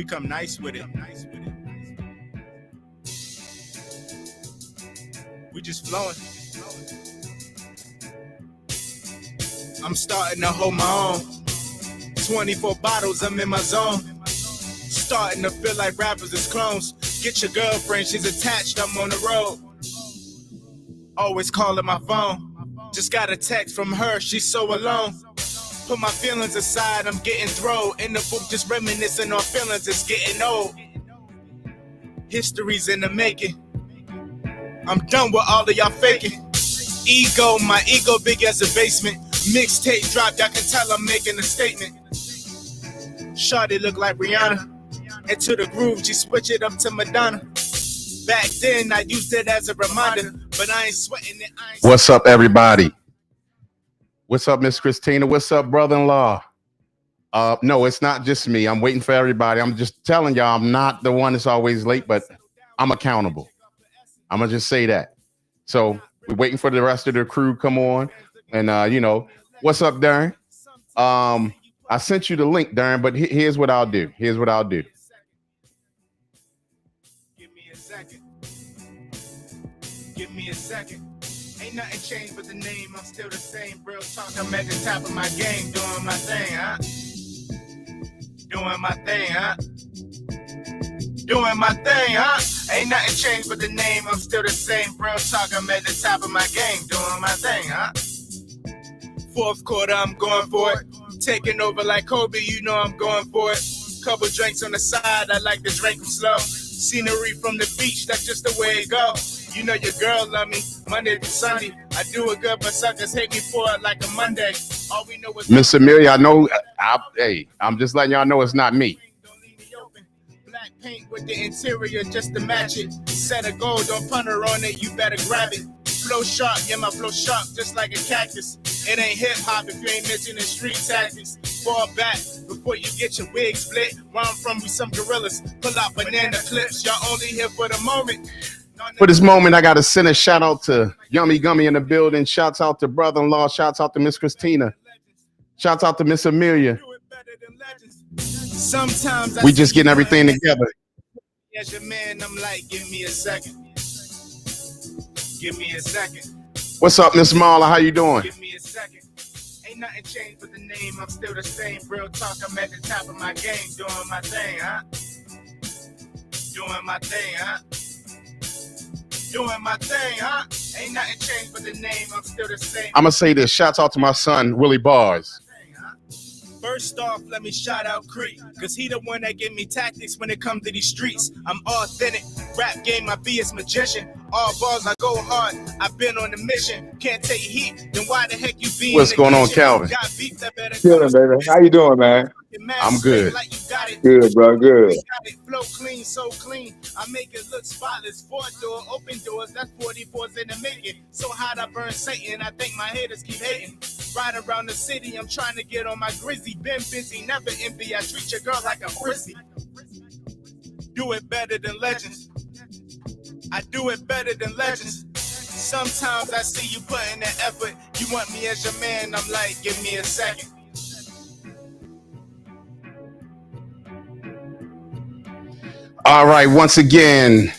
We come nice with it. We just flowing. I'm starting to hold my own. 24 bottles, I'm in my zone. Starting to feel like rappers is clones. Get your girlfriend, she's attached, I'm on the road. Always calling my phone. Just got a text from her, she's so alone. Put my feelings aside, I'm getting thrown. In the book, just reminiscing on feelings, it's getting old. History's in the making. I'm done with all of y'all faking. Ego, my ego big as a basement. Mixtape drop, y'all can tell I'm making a statement. Shawty look like Rihanna. Into the groove, she switch it up to Madonna. Back then, I used it as a reminder, but I ain't sweating it. What's up, everybody? What's up, Miss Christina? What's up, brother-in-law? No, it's not just me. I'm waiting for everybody. I'm just telling y'all I'm not the one that's always late, but I'm accountable. I'm going to just say that. So we're waiting for the rest of the crew to come on. And, what's up, Darren? I sent you the link, Darren, but here's what I'll do. Give me a second. Ain't nothing changed but the name. I'm still the same. Real talk, I'm at the top of my game. Doing my thing, huh? Ain't nothing changed but the name. I'm still the same. Real talk, I'm at the top of my game. Doing my thing, huh? Fourth quarter, I'm going for it. Taking over like Kobe, you know I'm going for it. Couple drinks on the side, I like to drink them slow. Scenery from the beach, that's just the way it goes. You know your girl love me, Monday to Sunday. I do it good, but suckers hate me for it like a Monday. All we know is Miss Amelia, I know, I'm just letting y'all know it's not me. Black paint with the interior just to match it. Set a goal, don't punter on it, you better grab it. Flow sharp, yeah, my flow sharp, just like a cactus. It ain't hip-hop if you ain't mentioning street tactics. Fall back before you get your wig split. Where I'm from, we some gorillas. Pull out banana clips, y'all only here for the moment. For this moment, I got to send a shout out to Yummy Gummy in the building. Shouts out to brother-in-law. Shouts out to Miss Christina. Shouts out to Miss Amelia. Sometimes we just getting everything together. As your man, I'm like, give me a second. What's up, Miss Marla? How you doing? Give me a second. Ain't nothing changed but the name. I'm still the same. Real talk, I'm at the top of my game. Doing my thing, huh? Ain't nothing changed but the name. I'm still the same. I'm going to say this. Shouts out to my son, Willie Bars. First off, let me shout out Crete, cause he the one that gave me tactics when it comes to these streets. I'm authentic, rap game, I be his magician. All balls, I go hard, I've been on a mission. Can't take heat, then why the heck you be? What's going on, Calvin? Chilling, baby. How you doing, man? I'm good. Good, bro, good. Flow clean, so clean. I make it look spotless. 4-door, open doors, that's 44s in the making. So hot I burn Satan, I think my haters keep hating. Ride around the city, I'm trying to get on my grizzly. Been busy, never envy. I treat your girl like a frisbee. Do it better than legends. I do it better than legends. Sometimes I see you putting in effort. You want me as your man, I'm like, give me a second. All right, once again,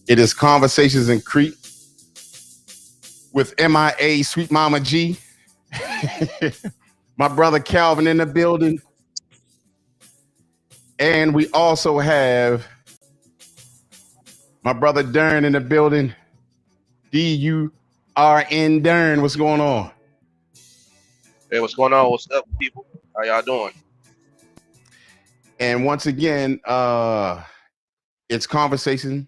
it is Conversations in Crete with MIA Sweet Mama G. My brother Calvin in the building. And we also have my brother Darren in the building. D-U-R-N Darren. What's going on? Hey, what's going on? What's up, people? How y'all doing? And once again, it's Conversation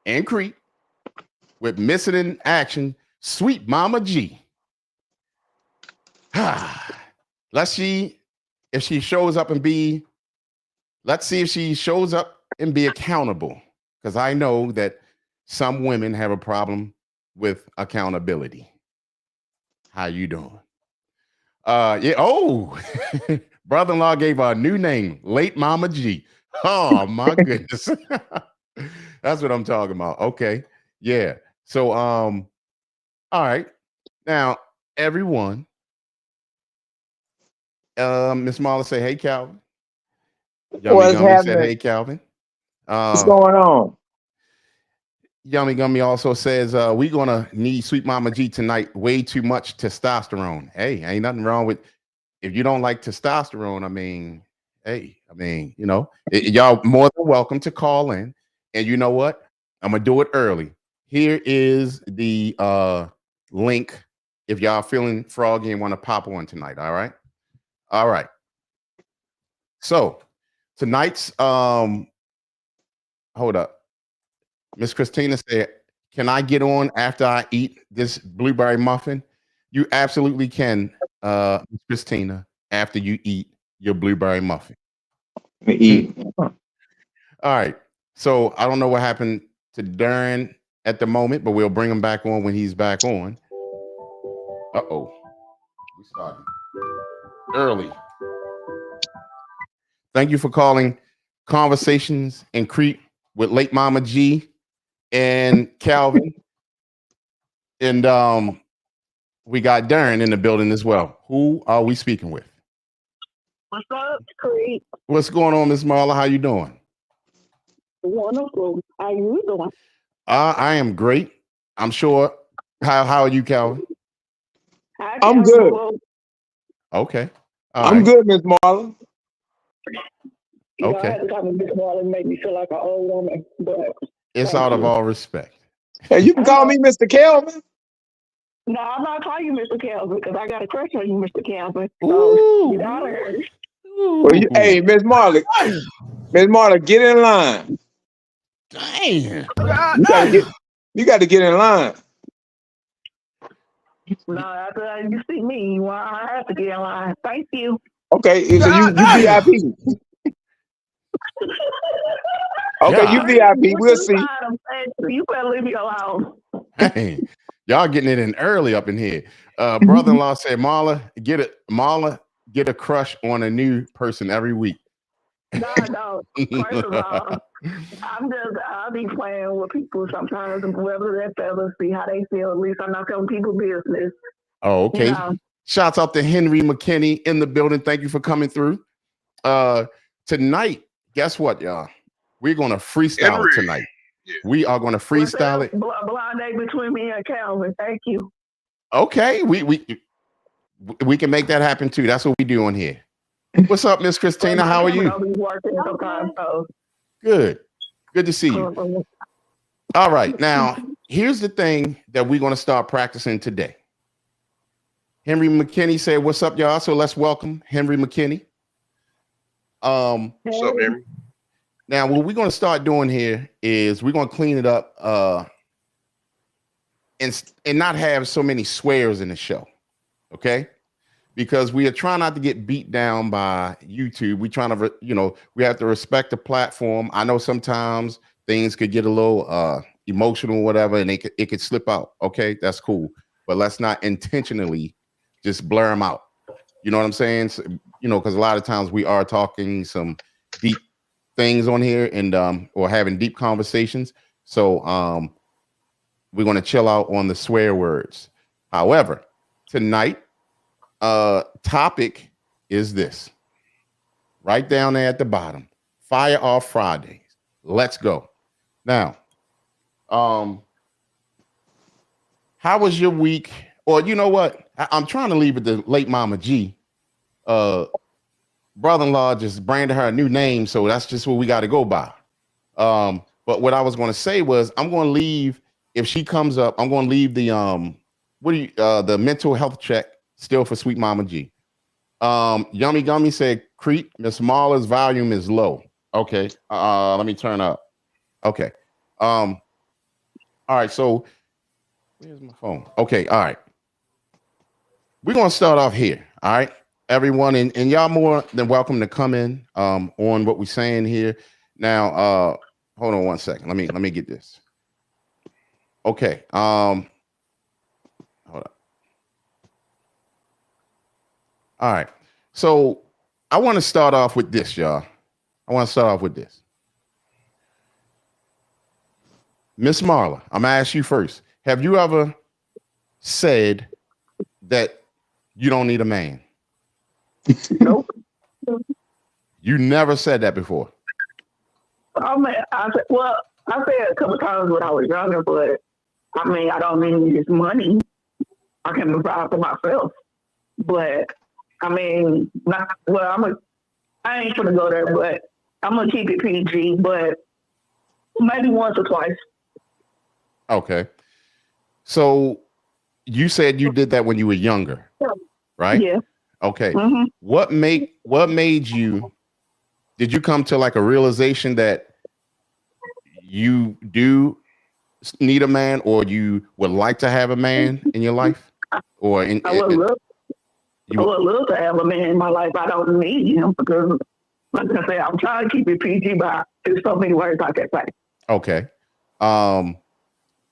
in Crete with Missing in Action, Sweet Mama G. Let's see if she shows up and be accountable. Because I know that some women have a problem with accountability. How you doing? Brother-in-law gave her a new name, Late Mama G. Oh my goodness. That's what I'm talking about. Okay. Yeah. So all right. Now, everyone, Miss Marla say, hey, Calvin. Yummy What's Gummy said, happening? "Hey, Calvin." What's Uh, going on? Yummy Gummy also says, "We gonna need Sweet Mama G tonight. Way too much testosterone. Hey, ain't nothing wrong with if you don't like testosterone. I mean, hey, I mean, y'all more than welcome to call in. And you know what? I'm gonna do it early. Here is the link if y'all feeling froggy and want to pop on tonight. All right. So tonight's hold up. Miss Christina said, "Can I get on after I eat this blueberry muffin?" You absolutely can, Miss Christina, after you eat your blueberry muffin. Let me Hmm. eat. All right. So I don't know what happened to Darren at the moment, but we'll bring him back on when he's back on. Uh-oh. We started early. Thank you for calling Conversations in Crete with late Mama G and Calvin. And we got Darren in the building as well. Who are we speaking with? What's up, Crete? What's going on, Miss Marla? How you doing? Wonderful. How you doing? I am great. I'm sure. How are you, Calvin? Hi, I'm Calvin. good. Well, Okay. All I'm right. good, Miss Marlon. y'all Okay. had to come and get more and make me feel like an old woman, but It's thank out of you. all respect. Hey, you can I call know. me Mr. Kelvin. No, I'm not calling you Mr. Calvin because I got a crush on you, Mr. Calvin. So get out of Ooh. here. Well, hey, Miss Marlon, get in line. Damn. You gotta get, you got to get in line. No, after you see me, well, I have to get in line. Thank you. Okay, so you VIP. Okay, you God. VIP. We'll see. You better leave me alone. Hey, y'all getting it in early up in here. Brother-in-law said, Marla, get a crush on a new person every week. No. First of all, I'll be playing with people sometimes, whether they're fellas, see how they feel. At least I'm not telling people business. Oh, okay. You know. Shouts out to Henry McKinney in the building. Thank you for coming through. Tonight, guess what, y'all? We're gonna freestyle Henry. it tonight. Yeah. We are gonna freestyle it. Blind date between me and Calvin. Thank you. Okay, we can make that happen too. That's what we do on here. What's up, Miss Christina? How are you? I'll be working sometimes. So. Good. Good to see you. All right. Now, here's the thing that we're going to start practicing today. Henry McKinney said, "What's up, y'all?" So let's welcome Henry McKinney. What's up, Henry? Now, what we're going to start doing here is we're going to clean it up and not have so many swears in the show. Okay? Because we are trying not to get beat down by YouTube. We trying to, we have to respect the platform. I know sometimes things could get a little emotional, whatever, and it could slip out. Okay, that's cool, but let's not intentionally just blur them out. You know what I'm saying? So, because a lot of times we are talking some deep things on here and or having deep conversations. So we're going to chill out on the swear words. However, tonight topic is this right down there at the bottom: Fire Off Fridays. Let's go. Now, how was your week? Or you know what? I'm trying to leave it to late Mama G. Brother-in-law just branded her a new name, so that's just what we got to go by. But what I was going to say was, I'm going to leave, if she comes up, I'm going to leave the the mental health check still for Sweet Mama G. Yummy Gummy said, Crete, Miss Marla's volume is low. Okay. Let me turn up. Okay. All right. So where's my phone? Okay. All right. We're gonna start off here. All right, everyone, and y'all more than welcome to come in on what we're saying here. Now, hold on one second. Let me get this. Okay. Hold up. All right. So I want to start off with this, y'all. I want to start off with this. Miss Marla, I'm gonna ask you first. Have you ever said that you don't need a man? Nope. You never said that before. I said a couple times when I was younger, but I mean, I don't need his money. I can provide for myself. But I mean, I ain't gonna go there, but I'm gonna keep it PG. But maybe once or twice. Okay. So you said you did that when you were younger, right? Yeah. Okay. Mm-hmm. What made you? Did you come to like a realization that you do need a man, or you would like to have a man in your life, or I would love to have a man in my life. I don't need him because, like I said, I'm trying to keep it PG, but there's so many words I can say. Okay.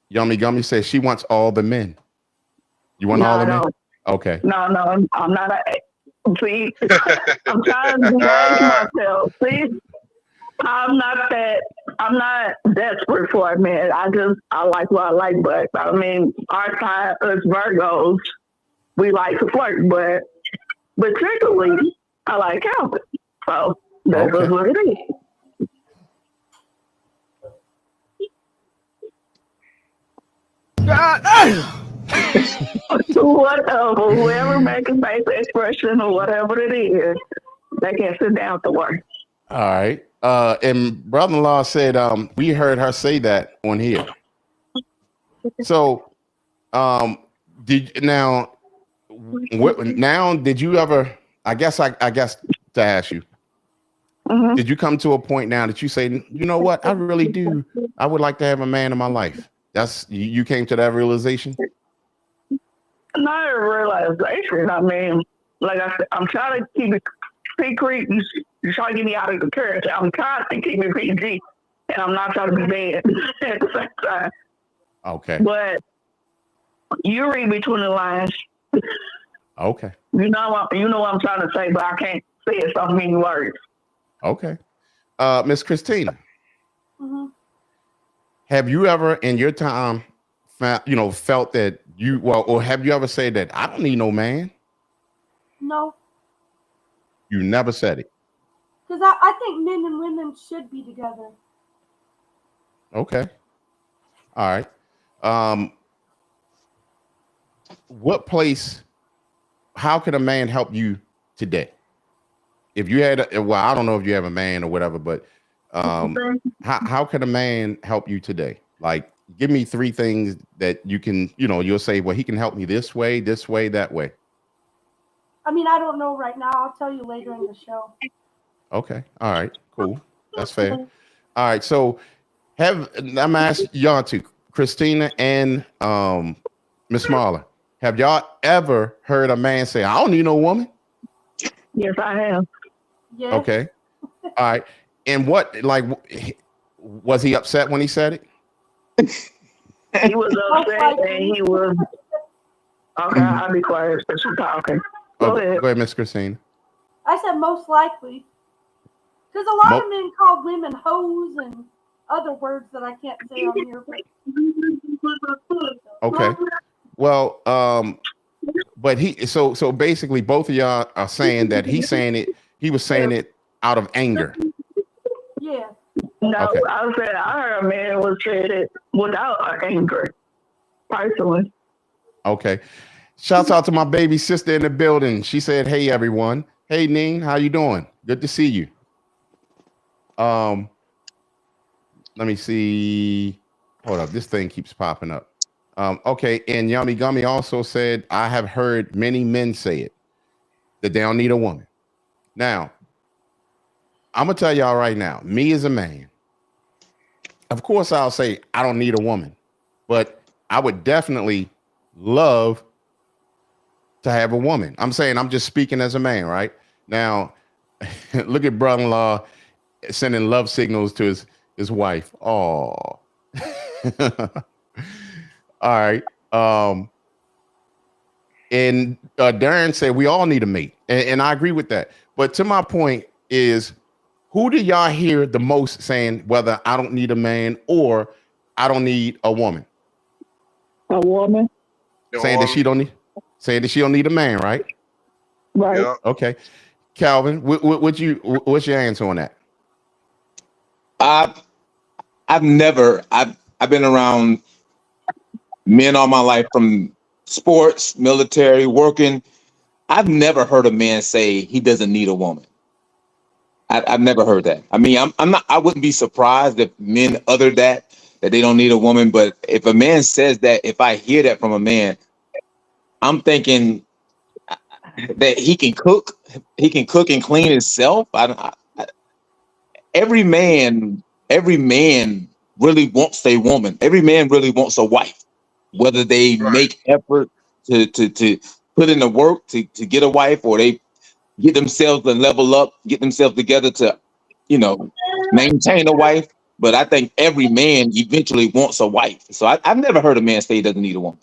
Yummy Gummy says she wants all the men. You want all the men? Okay. No, I'm not. See, I'm trying to behave myself. See, I'm not desperate for a man. I like what I like, but I mean, our side, us Virgos, we like to flirt, but particularly, I like Calvin. So that's what it is. Whatever, whoever makes a face expression or whatever it is, they can sit down to work. All right. And brother-in-law said, we heard her say that on here. So, did you ever? I guess to ask you, did you come to a point now that you say, you know what, I really do, I would like to have a man in my life? That's you came to that realization? Not a realization. I mean, like I said, I'm trying to keep it secret. You're trying to get me out of the character. I'm trying to keep it PG, and I'm not trying to be bad at the same time. Okay. But you read between the lines. Okay. You know what I'm trying to say, but I can't say it so many words. Okay. Miss Christina, have you ever in your time felt that or have you ever said that I don't need no man? No. You never said it. Because I think men and women should be together. Okay. All right. How can a man help you today? If you had, I don't know if you have a man or whatever, but how can a man help you today? Like, give me 3 things that you can, you'll say, well, he can help me this way, that way. I mean, I don't know right now. I'll tell you later in the show. Okay. All right. Cool. That's fair. All right. So I'm asking y'all two, Christina and Miss Marla, have y'all ever heard a man say, I don't need no woman? Yes, I have. Yes. Okay. All right. And was he upset when he said it? He was upset and he was. Okay, I'll be quiet. She's talking. Go ahead, Miss Christina. I said most likely. Because a lot of men call women hoes and other words that I can't say on here. Okay. Well, but so basically both of y'all are saying that he was saying it out of anger. Yeah. No, okay. I said I heard a man was said it without anger, personally. Okay. Shouts out to my baby sister in the building. She said, hey, everyone. Hey, Ning, how you doing? Good to see you. Let me see. Hold up. This thing keeps popping up. Okay. And Yummy Gummy also said, I have heard many men say it, that they don't need a woman. Now, I'm going to tell y'all right now, me as a man, of course, I'll say I don't need a woman, but I would definitely love to have a woman. I'm saying I'm just speaking as a man, right? Now, look at brother-in-law sending love signals to his wife. Oh. All right. And Darren said we all need a mate. And I agree with that. But to my point is, who do y'all hear the most saying whether I don't need a man or I don't need a woman? A woman. Saying that she don't need a man, right? Right. Yeah. Okay. Calvin, what's your answer on that? I've never. I've been around men all my life, from sports, military, working. I've never heard a man say he doesn't need a woman. I've never heard that. I mean, I'm not. I wouldn't be surprised if men utter that they don't need a woman. But if a man says that, if I hear that from a man, I'm thinking that he can cook. He can cook and clean himself. Every man really wants a woman. Every man really wants a wife, whether they Right. make effort to put in the work to get a wife, or they get themselves to level up, get themselves together to, maintain a wife. But I think every man eventually wants a wife. So I've never heard a man say he doesn't need a woman.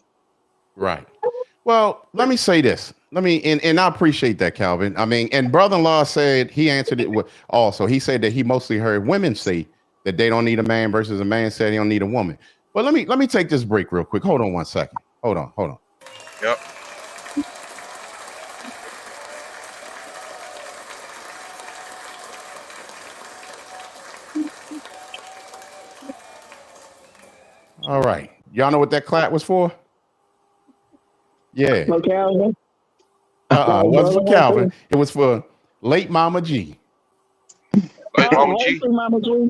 Right. Well, let me say this. And I appreciate that, Calvin. I mean, and brother-in-law said he answered it with also. He said that he mostly heard women say that they don't need a man versus a man said he don't need a woman. But let me take this break real quick. Hold on 1 second. Hold on. Yep. All right. Y'all know what that clap was for? Yeah. Okay, Calvin. It wasn't for Calvin. It was for late Mama G. Late Mama Hey, G. Mama G.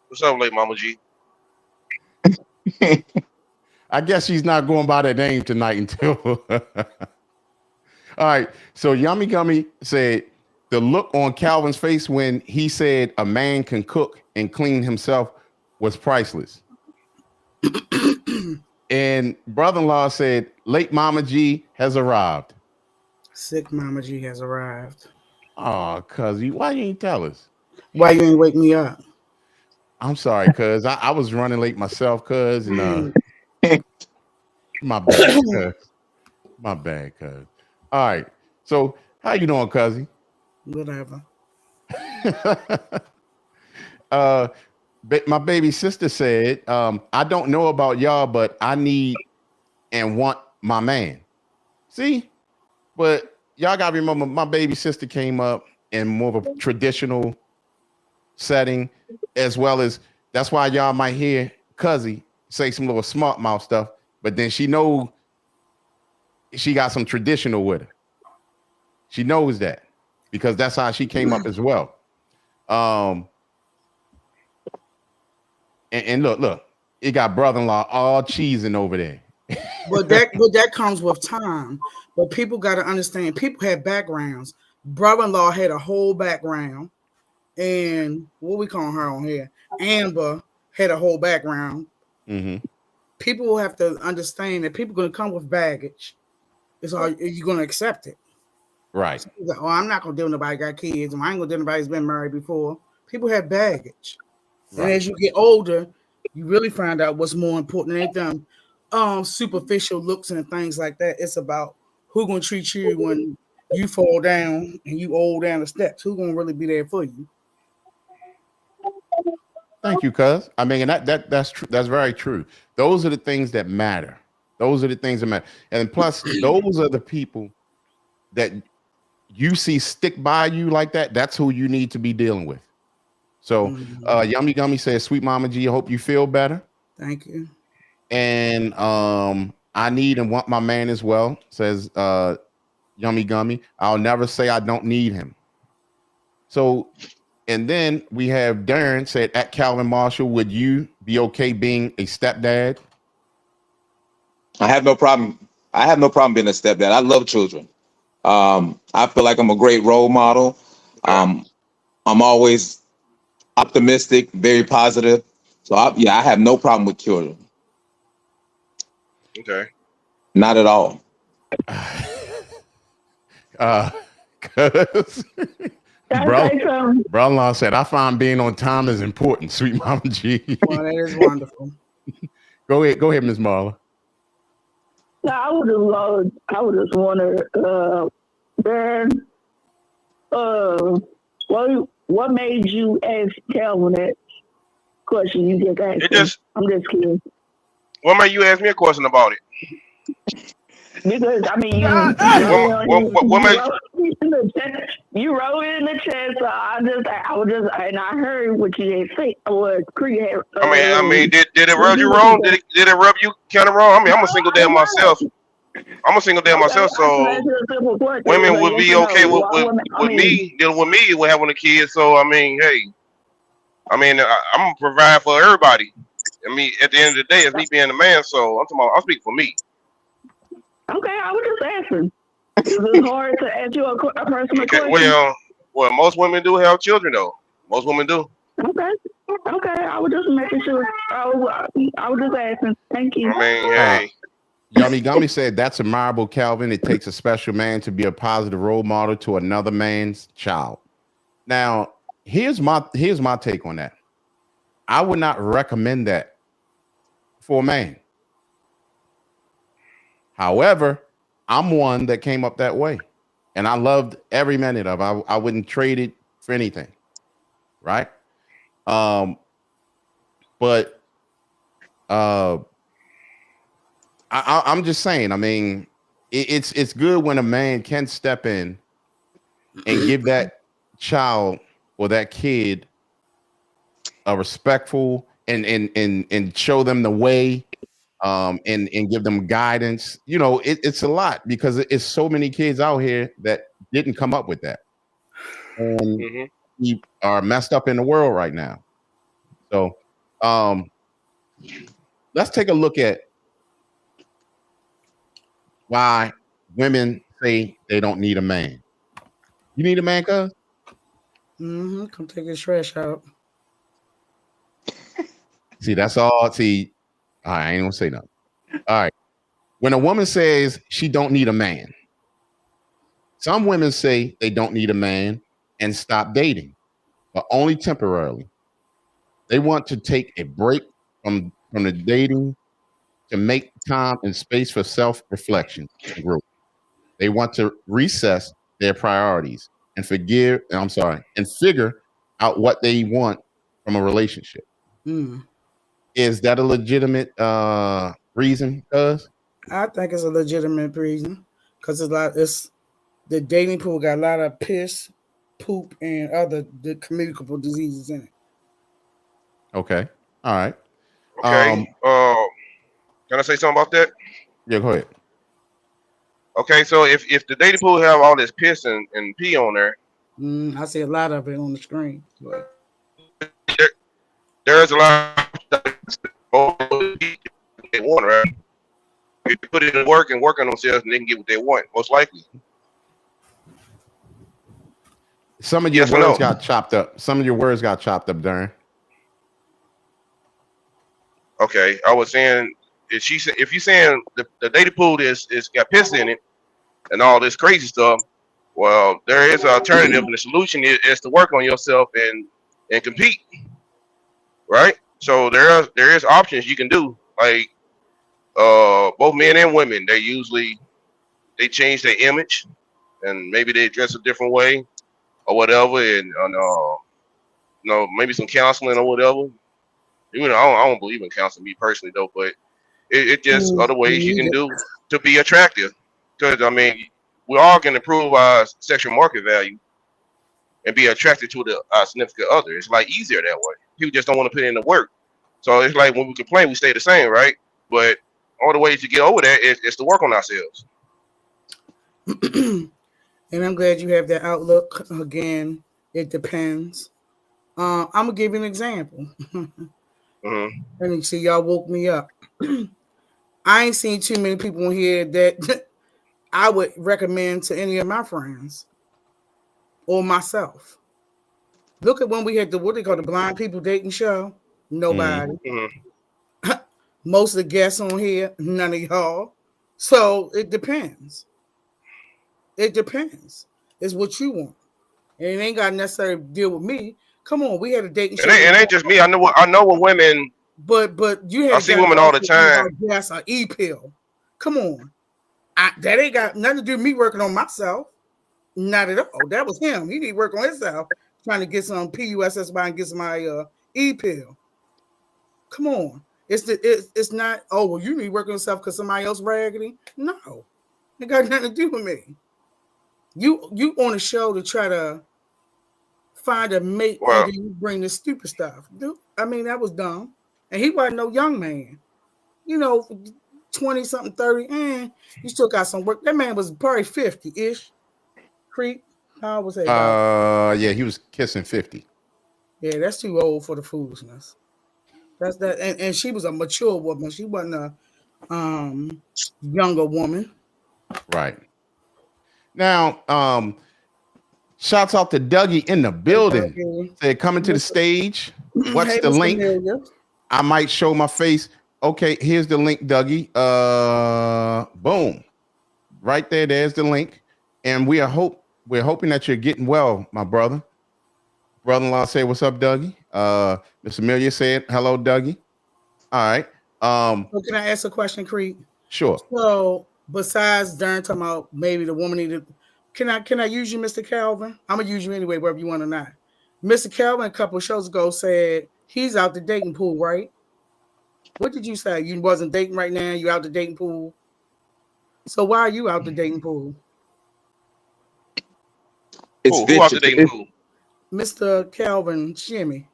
What's up, late Mama G? I guess she's not going by that name tonight until. All right. So Yummy Gummy said the look on Calvin's face when he said a man can cook and clean himself was priceless. And brother-in-law said late Mama G has arrived. Sick Mama G has arrived. Oh, cuz why you ain't tell us? Why you ain't wake me up? I'm sorry, cuz I was running late myself, cuz, and my bad, cuz. All right. So how you doing, cuzzy? Whatever. My baby sister said, I don't know about y'all, but I need and want my man. See? But y'all gotta remember, my baby sister came up in more of a traditional setting, as well as that's why y'all might hear Cuzzy say some little smart mouth stuff, but then she know she got some traditional with her. She knows that because that's how she came up as well. And look, it got brother-in-law all cheesing over there. But that comes with time. But people got to understand, people have backgrounds. Brother-in-law had a whole background, and what we call her on here, Amber had a whole background. Mm-hmm. People will have to understand that people are going to come with baggage. It's all you're going to accept it. Right. So like, I'm not going to deal with nobody got kids, and I ain't going to deal with nobody who's been married before. People have baggage. Right. And as you get older, you really find out what's more important than anything. Superficial looks and things like that. It's about who's gonna treat you when you fall down and you old down the steps. Who's gonna really be there for you? Thank you, cuz. I mean, and that's true. That's very true. Those are the things that matter. Those are the things that matter. And plus, those are the people that you see stick by you like that. That's who you need to be dealing with. So Yummy Gummy says, sweet Mama G, I hope you feel better. Thank you. And I need and want my man as well, says Yummy Gummy. I'll never say I don't need him. So, and then we have Darren said, at Calvin Marshall, would you be okay being a stepdad? I have no problem. I have no problem being a stepdad. I love children. I feel like I'm a great role model. I'm always optimistic, very positive. So I have no problem with children. Okay. Not at all. Cause brother-in-law said, I find being on time is important, sweet Mama G. Well, that is wonderful. Go ahead, Ms. Marla. No, I would just wonder, Darren, what made you ask Calvin that question you just asked? I'm just kidding. What made you ask me a question about it? Because I mean, you wrote it in the chat, so I was just, and I heard what you had said. What Crete had. I mean, did it rub you wrong? Did it rub you kind of wrong? I mean, I'm a single dad myself. So women would be okay with me dealing with me with having a kid. So I mean, hey, I'm gonna provide for everybody. I mean, at the end of the day, it's me being a man. So I'm speaking for me. Okay, I was just asking. It's hard to ask you a personal question. Well, most women do have children, though. Most women do. Okay, I was just making sure. I was just asking. Thank you. I mean, hey. Yummy Gummy said that's admirable, Calvin. It takes a special man to be a positive role model to another man's child. Now, here's my take on that. I would not recommend that for a man. However, I'm one that came up that way, and I loved every minute of it. I wouldn't trade it for anything, right? But I'm just saying. I mean, it's good when a man can step in and give that child or that kid a respectful and show them the way, and give them guidance. You know, it's a lot because it's so many kids out here that didn't come up with that, and we are messed up in the world right now. So, let's take a look at why women say they don't need a man. You need a man, cuz? Come take his trash out. See, that's all. See, I ain't gonna say nothing. All right. When a woman says she don't need a man, some women say they don't need a man and stop dating, but only temporarily. They want to take a break from the dating to make time and space for self-reflection and growth. They want to recess their priorities and figure out what they want from a relationship. Is that a legitimate reason, cuz? I think it's a legitimate reason because it's the dating pool got a lot of piss, poop, and other communicable diseases in it. Okay. All right. Okay. Can I say something about that? Yeah, go ahead. Okay, so if the dating pool have all this piss and pee on there, I see a lot of it on the screen. There's a lot of they want, right? If you put it in work and work on themselves, and they can get what they want, most likely. Some of your words got chopped up. Darren. Okay, I was saying if you saying the dating pool is got piss in it and all this crazy stuff, well, there is an alternative, and the solution is to work on yourself and compete, right? So there is options you can do, like both men and women. They change their image, and maybe they dress a different way or whatever, and maybe some counseling or whatever. Even I don't believe in counseling, me personally, though, but it just other ways you can do to be attractive. Because I mean, we all can improve our sexual market value and be attracted to our significant other. It's like easier that way. People just don't want to put in the work. So it's like when we complain, we stay the same, right? But all the ways to get over that is to work on ourselves. And I'm glad you have that outlook. Again, it depends. I'm gonna give you an example. Let me see, y'all woke me up. I ain't seen too many people in here that I would recommend to any of my friends or myself. Look at when we had what they call the blind people dating show. Nobody. Most of the guests on here, none of y'all. So it depends. It depends. It's what you want. And it ain't got to necessarily deal with me. Come on, we had a dating show. It ain't just me. I know what women. But you had. I see women all the time. Yes, an e-pill. Come on, that ain't got nothing to do with me working on myself. Not at all. That was him. He need to work on himself, trying to get some PUSS by and get some e-pill. Come on, it's not. Oh well, you need to work on yourself because somebody else raggedy. No, It got nothing to do with me. You on a show to try to find a mate, and Well, then you bring this stupid stuff. Dude, I mean, that was dumb. And he wasn't no young man. 20 something, 30, and you still got some work. That man was probably 50-ish. Crete, how old was he about? Yeah, he was kissing 50. Yeah, that's too old for the foolishness. That's that, and she was a mature woman. She wasn't a younger woman. Right. Now, shouts out to Dougie in the building. Okay. Said coming to the stage. What's Hey, the Mr. link? Amelia. I might show my face. Okay, here's the link, Dougie. Boom. Right there, there's the link. And we're hoping that you're getting well, my brother. Brother-in-law said, what's up, Dougie? Miss Amelia said, hello, Dougie. All right. So can I ask a question, Crete? Sure. So besides Darren talking about maybe the woman needed, can I use you, Mr. Calvin? I'm gonna use you anyway, whether you want or not. Mr. Calvin a couple of shows ago said he's out the dating pool, right? What did you say? You wasn't dating right now, you out the dating pool. So why are you out the dating pool? It's who out the vicious. dating pool? Mr. Calvin Shimmy.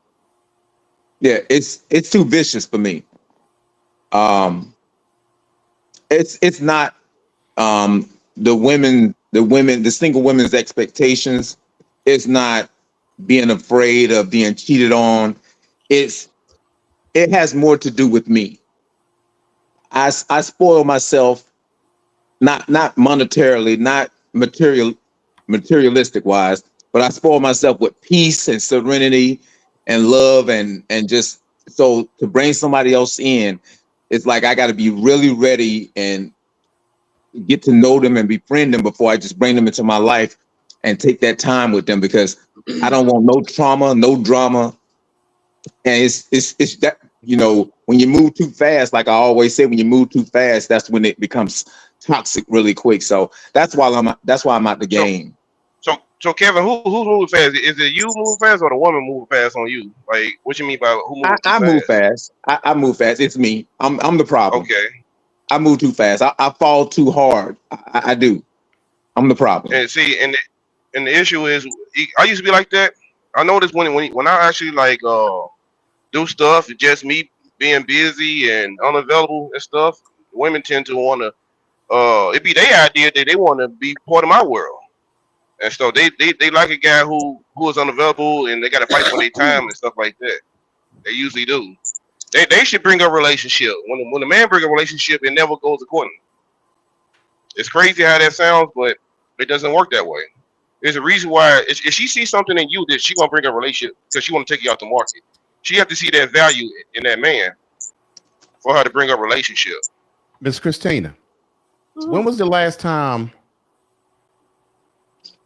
Yeah, it's too vicious for me. It's not the single women's expectations. It's not being afraid of being cheated on. It has more to do with me. I spoil myself, not monetarily, not materialistic wise, but I spoil myself with peace and serenity and love and just so to bring somebody else in, it's like I got to be really ready and get to know them and befriend them before I just bring them into my life and take that time with them, because I don't want no trauma, no drama. And it's that, when you move too fast, like I always say, when you move too fast, that's when it becomes toxic really quick. So that's why I'm out the game. So Kevin, who's moving fast? Is it you moving fast or the woman moving fast on you? Like, what you mean by who moves too fast? Move fast. I move fast. It's me. I'm the problem. Okay. I move too fast. I fall too hard. I do. I'm the problem. And see, and the issue is, I used to be like that. I noticed when I actually like do stuff, it's just me being busy and unavailable and stuff. Women tend to want to. It be their idea that they want to be part of my world. And so they like a guy who is unavailable and they got to fight for their time and stuff like that. They usually do. They should bring a relationship. When a man bring a relationship, it never goes according. It's crazy how that sounds, but it doesn't work that way. There's a reason why. If she sees something in you that she gonna bring a relationship because she want to take you out the market, she have to see that value in that man for her to bring a relationship. Miss Christina, when was the last time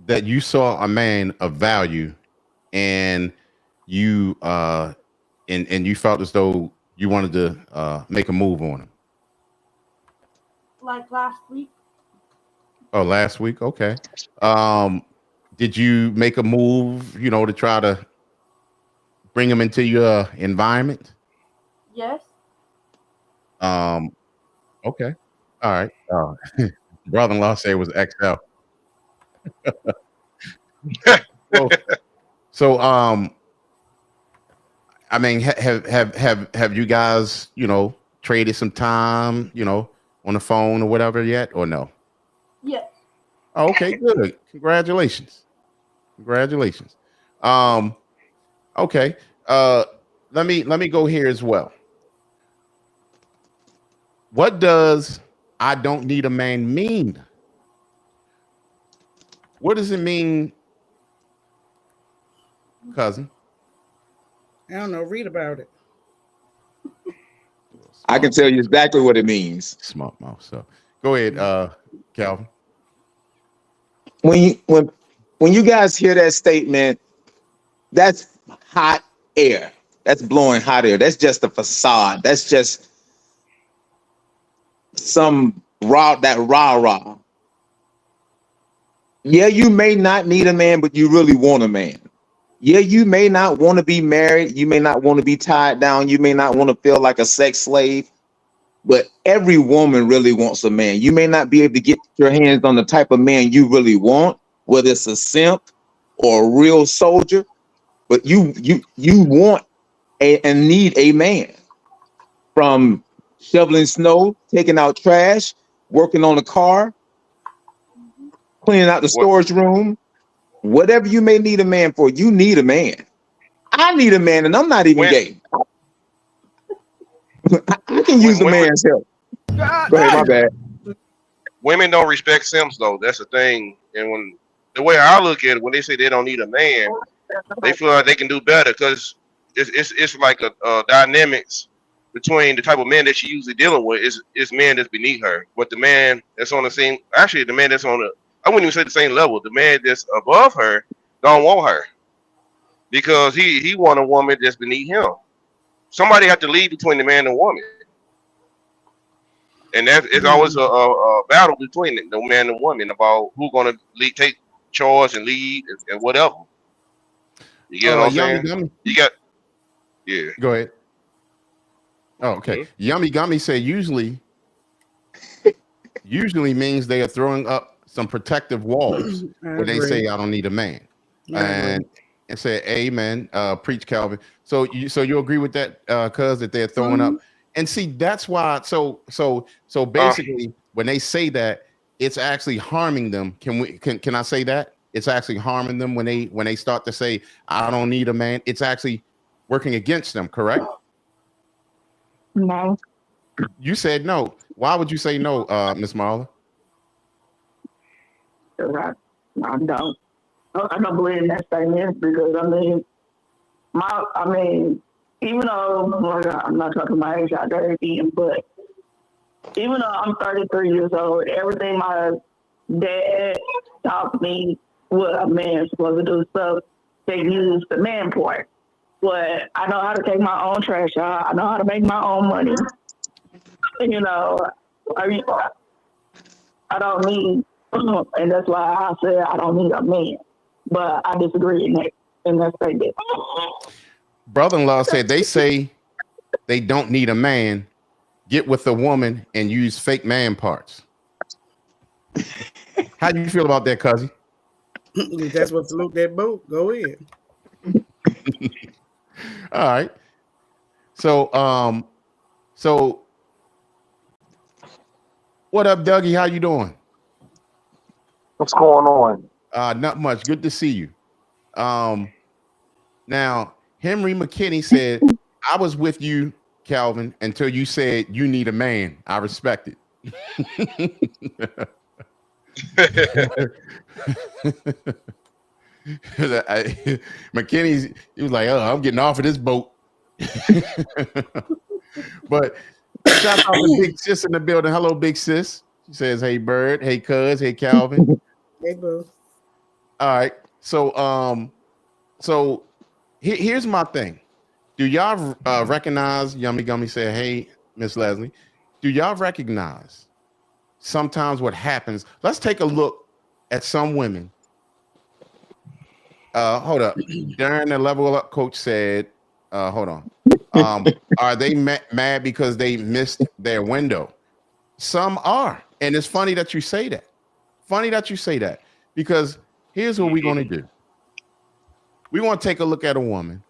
that you saw a man of value and you and you felt as though you wanted to make a move on him? Like last week. Oh, last week. Okay. Did you make a move, to try to bring him into your environment? Yes. Okay. All right. Brother-in-law said it was XL. So I mean, have you guys, traded some time, on the phone or whatever yet, or no? Yes. Oh, okay, good. Congratulations. Okay. Let me go here as well. What does "I don't need a man" mean? What does it mean, cousin? I don't know. Read about it. I can tell you exactly what it means. Smart mouth. So go ahead, Calvin. When you guys hear that statement, that's hot air. That's blowing hot air. That's just a facade. That's just some rah-rah. Yeah, you may not need a man, but you really want a man. Yeah, you may not want to be married. You may not want to be tied down. You may not want to feel like a sex slave. But every woman really wants a man. You may not be able to your hands on the type of man you really want, whether it's a simp or a real soldier, but you want and need a man, from shoveling snow, taking out trash, working on the car, cleaning out the What storage room, whatever you may need a man for, you need a man. I need a man, and I'm not even when gay. I can use when a man's help. God Go ahead, my damn. bad. women don't respect simps though. That's the thing. And when the way I look at it, when they say they don't need a man, they feel like they can do better because it's like a dynamics between the type of men that she usually dealing with is men that's beneath her, but the man that's on the same, actually the man that's on the, I wouldn't even say the same level, the man that's above her don't want her because he want a woman that's beneath him. Somebody have to lead between the man and woman, and that it's always a battle between the man and woman about who's gonna lead, take charge and lead and whatever. You get what I'm Yummy saying? Gummy. You got, yeah. Go ahead. Oh, okay. Hmm? Yummy Gummy said usually means they are throwing up some protective walls I when they agree. say I don't need a man. I agree. And say amen, preach Calvin. So you agree with that, cuz, that they're throwing up. And see, that's why so basically when they say that, it's actually harming them. Can I say that? It's actually harming them when they start to say I don't need a man. It's actually working against them, correct? No. You said no. Why would you say no, Miss Marla? I don't. I don't believe in that statement because even though I'm not talking my age out there again, but even though I'm 33 years old, everything my dad taught me what a man's supposed to do, stuff they use the man part. But I know how to take my own trash out. I know how to make my own money. You know, I don't need, and that's why I said I don't need a man. But I disagree in that statement. Brother-in-law said they say they don't need a man. Get with a woman and use fake man parts. How do you feel about that, cousin? If that's what float that boat, go ahead. All right. So what up, Dougie? How you doing? What's going on? Not much. Good to see you. Now Henry McKinney said, I was with you, Calvin, until you said you need a man. I respect it. McKinney's, he was like, oh, I'm getting off of this boat. But shout out to Big Sis in the building. Hello, Big Sis. She says, hey, Bird. Hey, Cuz. Hey, Calvin. Hey, boo. All right. So here's my thing. Do y'all recognize, Yummy Gummy said, hey, Miss Leslie, do y'all recognize sometimes what happens? Let's take a look at some women. Hold up. Darren, the level up coach said, hold on. Are they mad because they missed their window? Some are. And it's funny that you say that. Because here's what we're going to do. We want to take a look at a woman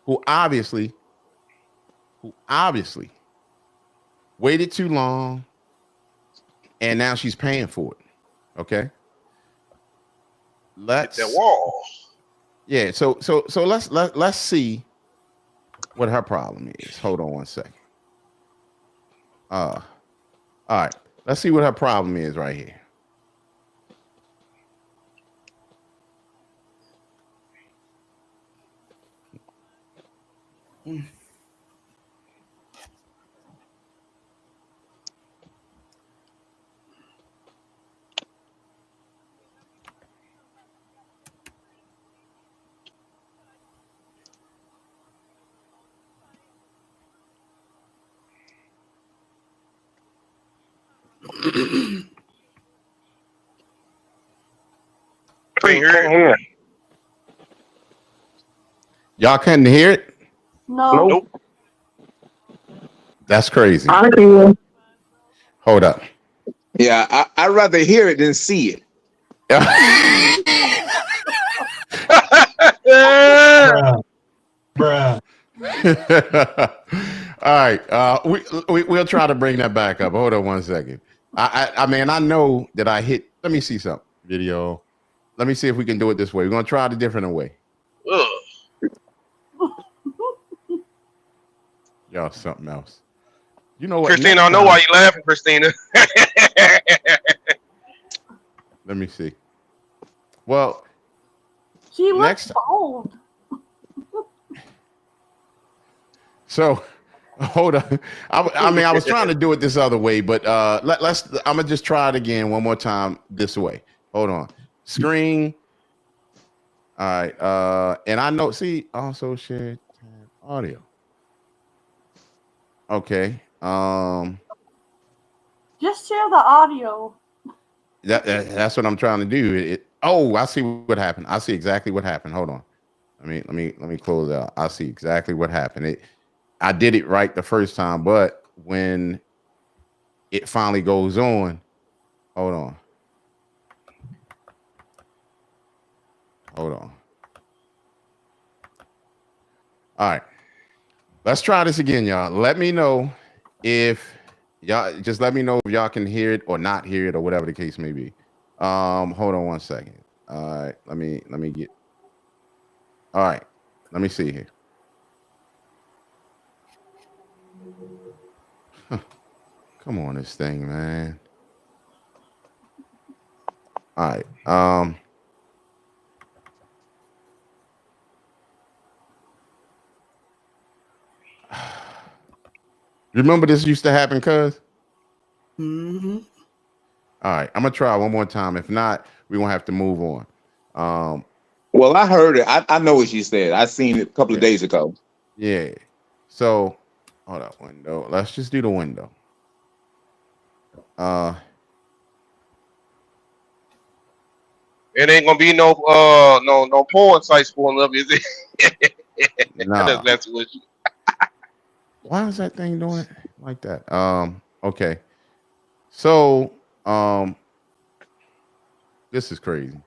who obviously waited too long, and now she's paying for it. Okay. Hit that wall. Yeah. So let's see what her problem is. Hold on one second. All right. Let's see what her problem is right here. Can't hear it. Y'all couldn't hear it? No. Nope. That's crazy. I can. Hold up. Yeah, I'd rather hear it than see it. Bruh. All right. We'll try to bring that back up. Hold on one second. I mean, I know that I hit. Let me see something. Video. Let me see if we can do it this way. We're gonna try it a different way. Ugh. Y'all something else. You know what? Christina, Next I know time- why you laughing, Christina. Let me see. Well, She Next- looks bold. so hold on. I mean, I was trying to do it this other way, but let's. I'm gonna just try it again one more time this way. Hold on. Screen. All right. And I know. See, also share tab audio. Okay. Just share the audio. That's what I'm trying to do. Oh, I see what happened. I see exactly what happened. Hold on. Let me close out. I see exactly what happened. I did it right the first time, but when it finally goes on, hold on. Hold on. All right. Let's try this again, y'all. Let me know if just let me know if y'all can hear it or not hear it or whatever the case may be. Hold on one second. All right, let me get. All right, let me see here. Come on, this thing, man. All right. Remember this used to happen, cuz? Mm-hmm. All right, I'm gonna try one more time. If not, we're gonna have to move on. Well, I heard it. I know what she said. I seen it a couple of days ago. Yeah. So hold up, window. Let's just do the window. It ain't gonna be no porn sites pulling up, is it? Nah. That's what you. Why is that thing doing it like that? Okay. So this is crazy.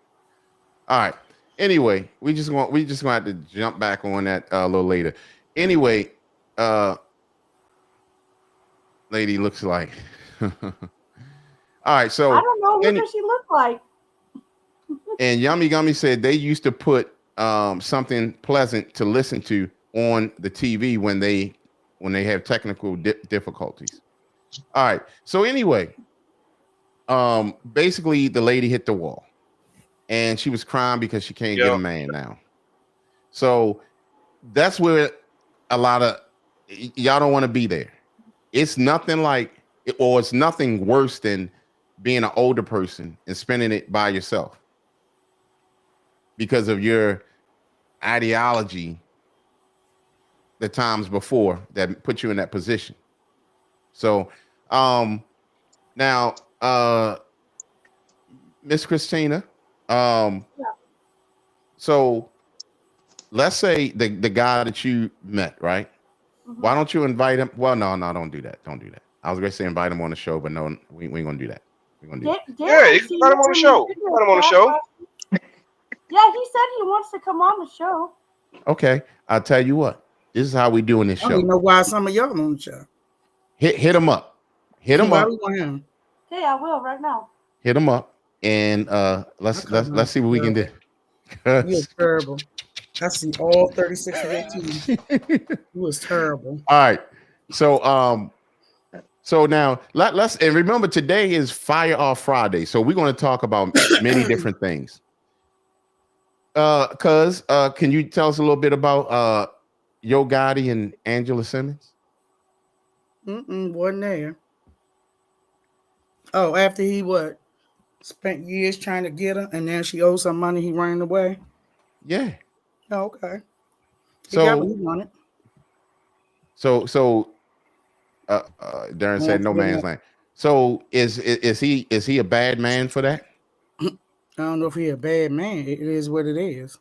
All right. Anyway, we just gonna have to jump back on that a little later. Anyway, lady looks like all right, so I don't know what does she look like. and Yummy Gummy said they used to put something pleasant to listen to on the TV when they have technical difficulties. All right. So anyway, basically the lady hit the wall and she was crying because she can't get a man now. So that's where a lot of y'all don't want to be there. It's nothing like, or it's nothing worse than being an older person and spending it by yourself because of your ideology the times before that put you in that position. So now Miss Christina, so let's say the guy that you met, right? Mm-hmm. Why don't you invite him? Well, no, don't do that. Don't do that. I was gonna say invite him on the show, but no, we ain't gonna do that. We're gonna do that. Yeah, you can invite him on the show. Invite him on the show. Yeah, he said he wants to come on the show. Okay, I'll tell you what. This is how we doing this I don't show. know why some of y'all on the show. Hit him up. Hit him Why up. we want him? Okay, I will right now. Hit him up, and let's see what we can do. You're terrible. I see all 36 of your teeth. It was terrible. All right. So now let's and remember today is Fire Off Friday. So we're going to talk about many different things. Can you tell us a little bit about Yo Gotti and Angela Simmons? Wasn't there. Oh, after he spent years trying to get her, and then she owed some money, he ran away. Yeah. Oh, okay. He got what he wanted. So Darren said no man's land. So is he a bad man for that? I don't know if he a bad man. It is what it is.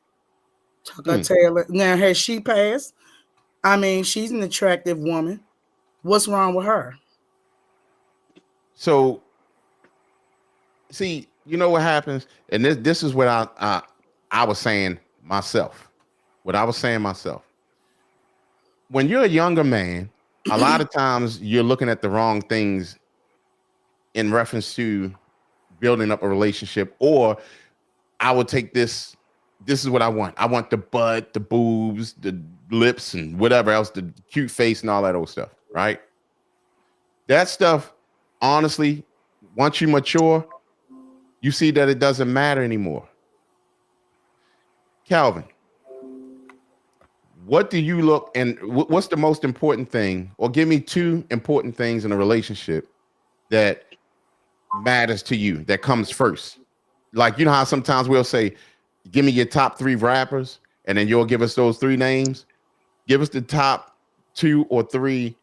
Tucker Taylor. Now, has she passed? I mean, she's an attractive woman. What's wrong with her? So see, you know what happens, and this is what I was saying myself. What I was saying myself. When you're a younger man, a lot of times you're looking at the wrong things in reference to building up a relationship. Or I would take this. This is what I want. I want the butt, the boobs, the lips, and whatever else, the cute face, and all that old stuff. Right? That stuff, honestly, once you mature, you see that it doesn't matter anymore. Calvin, what do you look and what's the most important thing, or give me two important things in a relationship that matters to you, that comes first? Like, you know how sometimes we'll say, give me your top three rappers, and then you'll give us those three names. Give us the top two or three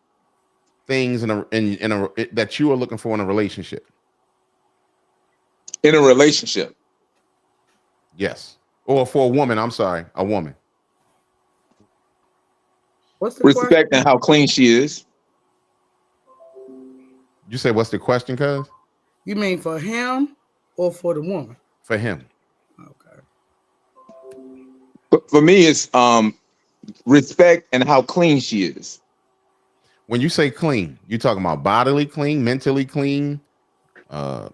things that you are looking for in a relationship. In a relationship. Yes. Or for a woman, I'm sorry, a woman. What's the Respect question? and how clean she is. You say, what's the question, cuz? You mean for him or for the woman? For him. Okay. But for me, it's respect and how clean she is. When you say clean, you talking about bodily clean, mentally clean, like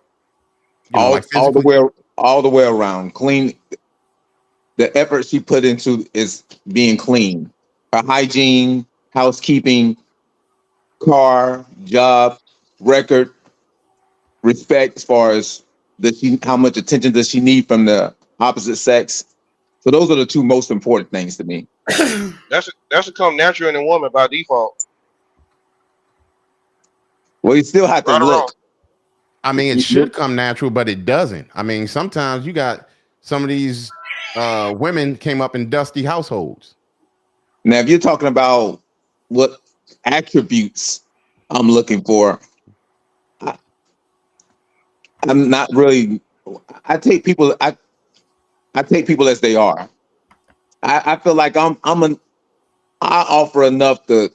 All the physically? way around. Clean. The effort she put into is being clean. Her hygiene, housekeeping, car, job, record, respect as far as how much attention does she need from the opposite sex. So those are the two most important things to me. That's come natural in a woman by default. Well, you still have to Right or wrong? look. I mean, it should come natural, but it doesn't. I mean, sometimes you got some of these women came up in dusty households. Now, if you're talking about what attributes I'm looking for, I'm not really. I take people. I take people as they are. I feel like I offer enough to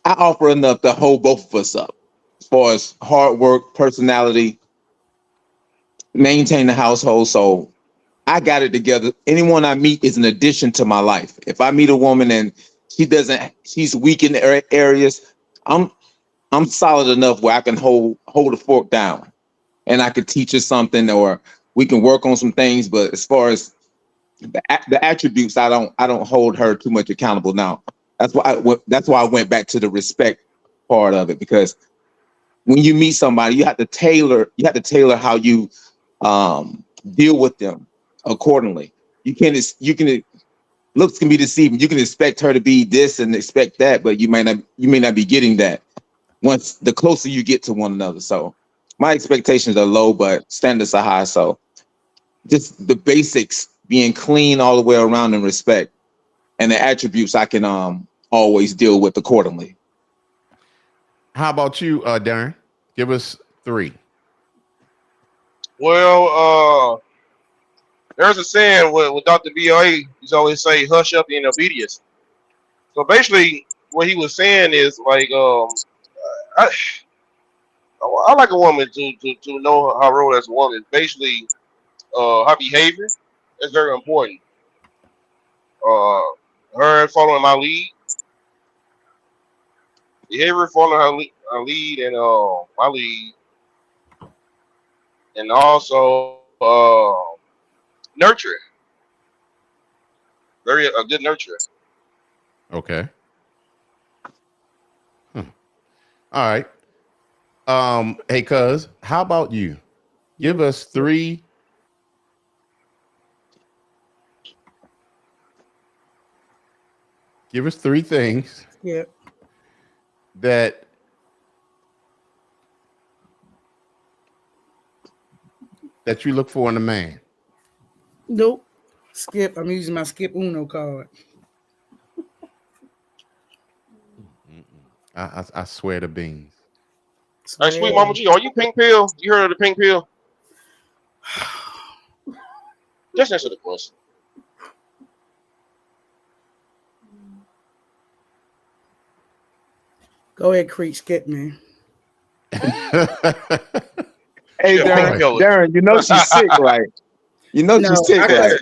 I offer enough to hold both of us up as far as hard work, personality, maintain the household. So I got it together. Anyone I meet is an addition to my life. If I meet a woman and she's weak in areas, I'm solid enough where I can hold the fork down, and I could teach her something, or we can work on some things. But as far as the attributes, I don't hold her too much accountable now. That's why I went back to the respect part of it, because when you meet somebody, you have to tailor how you deal with them accordingly. You can looks can be deceiving. You can expect her to be this and expect that, but you may not be getting that once the closer you get to one another. So my expectations are low, but standards are high. So just the basics, being clean all the way around, and respect, and the attributes I can always deal with accordingly. How about you, Darren? Give us three. Well, there's a saying with Dr. BOA. He's always say, "Hush up in obedience." So basically, what he was saying is like, I, I like a woman to know her role as a woman. Basically, her behavior is very important. Uh, her following my lead, behavior following her lead, and my lead, and also nurture, very a good nurturer. Okay. Hmm. All right. Hey, cuz, how about you? Give us three. Give us three things Yeah. that that you look for in a man. Nope. Skip. I'm using my Skip Uno card. I swear to beans. Hey, sweet Swear. Mama G, are you pink pill? You heard of the pink pill? Just answer the question. Go ahead, Crete. Skip me. Hey, She a Darren, painkiller. Darren, you know she's sick, right? You know she's No, sick, right?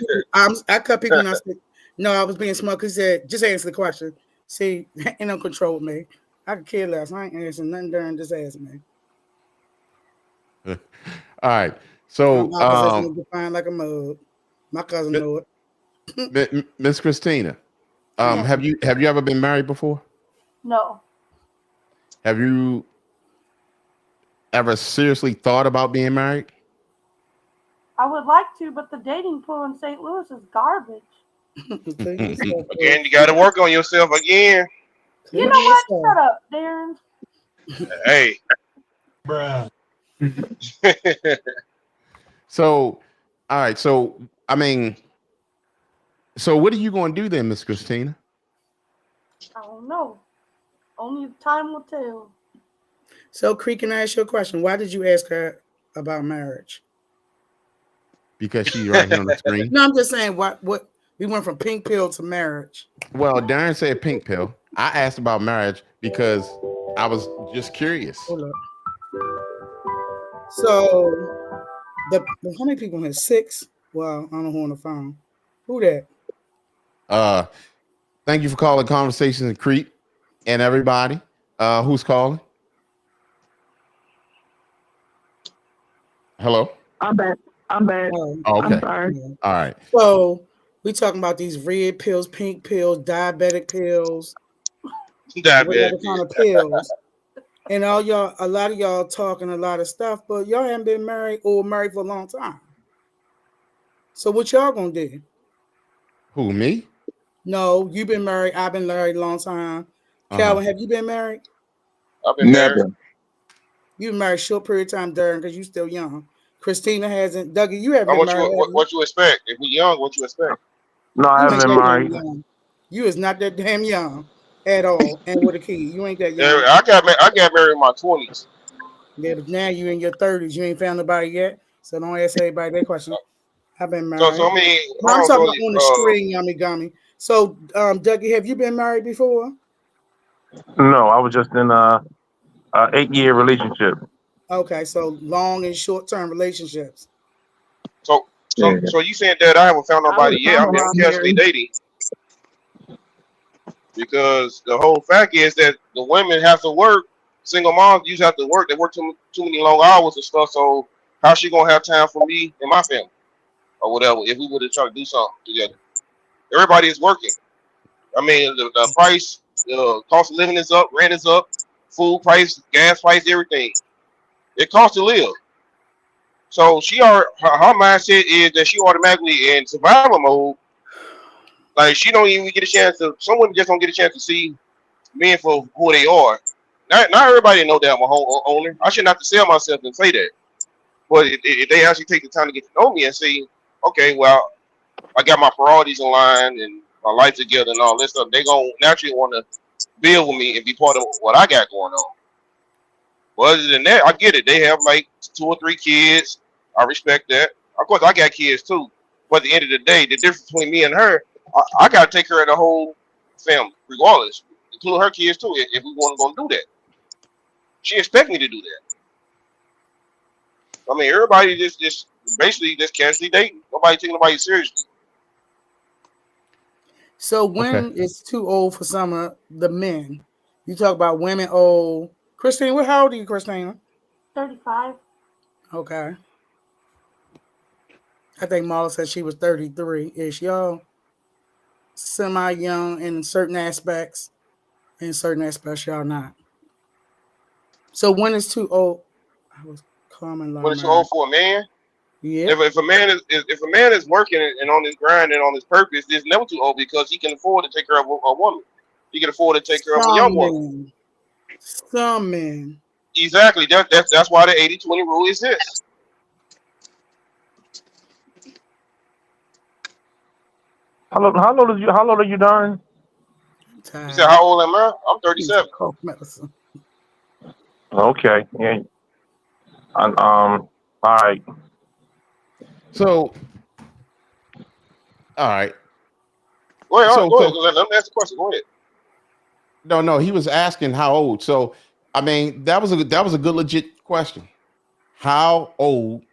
I cut people and I said, no, I was being smart because he said, just answer the question. See, ain't no control with me. I could care less. I ain't answering nothing during just ask me. All right. So, My opposition is defined like a mug. My cousin know it. Miss Christina, Yeah. have you ever been married before? No. Have you ever seriously thought about being married? I would like to, but the dating pool in St. Louis is garbage. Again, you got to work on yourself again. You know what? Shut up, Darren. Hey. Bruh. So, all right. So, I mean, so what are you going to do then, Miss Christina? I don't know. Only time will tell. So, Crete, can I ask you a question? Why did you ask her about marriage? Because she's right here on the screen. No, I'm just saying what we went from pink pill to marriage. Well, Darren said pink pill. I asked about marriage because I was just curious. Hold up. So, how many people in here? 6? Well, I don't know who on the phone. Who that? Thank you for calling Conversations in Crete and everybody. Who's calling? Hello? I'm back. Oh, okay. I'm sorry. Yeah. All right. So, we talking about these red pills, pink pills, diabetic pills, whatever kind of pills. And a lot of y'all talking a lot of stuff, but y'all haven't been married or married for a long time. So what y'all gonna do? Who, me? No, you've been married. I've been married a long time. Calvin, have you been married? I've been Never. married. You've been married a short period of time, Darren, because you're still young. Christina hasn't. Dougie, you haven't been married. What you expect? If we're young, what you expect? No, I haven't been married. You is not that damn young at all, and with a kid, you ain't that young. Yeah, I got married in my 20s. Yeah, but now you in your 30s. You ain't found nobody yet, so don't ask everybody that question. I've been married. So I mean, I'm talking about on the screen, yummy gummy. So, Dougie, have you been married before? No, I was just in a 8-year relationship. Okay, so long and short term relationships. So you saying that I haven't found nobody yet? I'm casually dating. Because the whole fact is that the women have to work. Single moms usually have to work. They work too many long hours and stuff. So how's she gonna have time for me and my family or whatever? If we were to try to do something together, everybody is working. I mean, the price, cost of living is up, rent is up, food price, gas price, everything. It costs to live. So her mindset is that she automatically in survival mode. Like she don't even get a chance to. Someone just don't get a chance to see men for who they are. Not everybody know that I'm a home owner. I shouldn't have to sell myself and say that. But if they actually take the time to get to know me and see, okay, well, I got my priorities in line and my life together and all this stuff, they gonna naturally want to build with me and be part of what I got going on. But other than that, I get it. They have like 2 or 3 kids. I respect that. Of course, I got kids too. But at the end of the day, the difference between me and her, I got to take care of the whole family, regardless, including her kids too. If we want to go do that, she expect me to do that. I mean, everybody just basically just casually dating. Nobody taking nobody seriously. So when it's too old for some of the men, you talk about women old. Christine, how old are you, Christina? 35. Okay. I think Marla said she was 33-ish. Y'all semi-young in certain aspects. In certain aspects, y'all not. So when it's too old, I was calling. When it's too old for a man, yeah. If a man is working and on his grind and on his purpose, it's never too old because he can afford to take care of a woman. He can afford to take care of a young woman. Some men. Exactly. That's why the 80-20 rule exists. How old are you? How old are you, Darren? You said how old am I? I'm 37. Medicine. Okay. Yeah. All right. So, all right. Go ahead. Let me ask the question. Go ahead. No, he was asking how old. So I mean, that was a good legit question. How old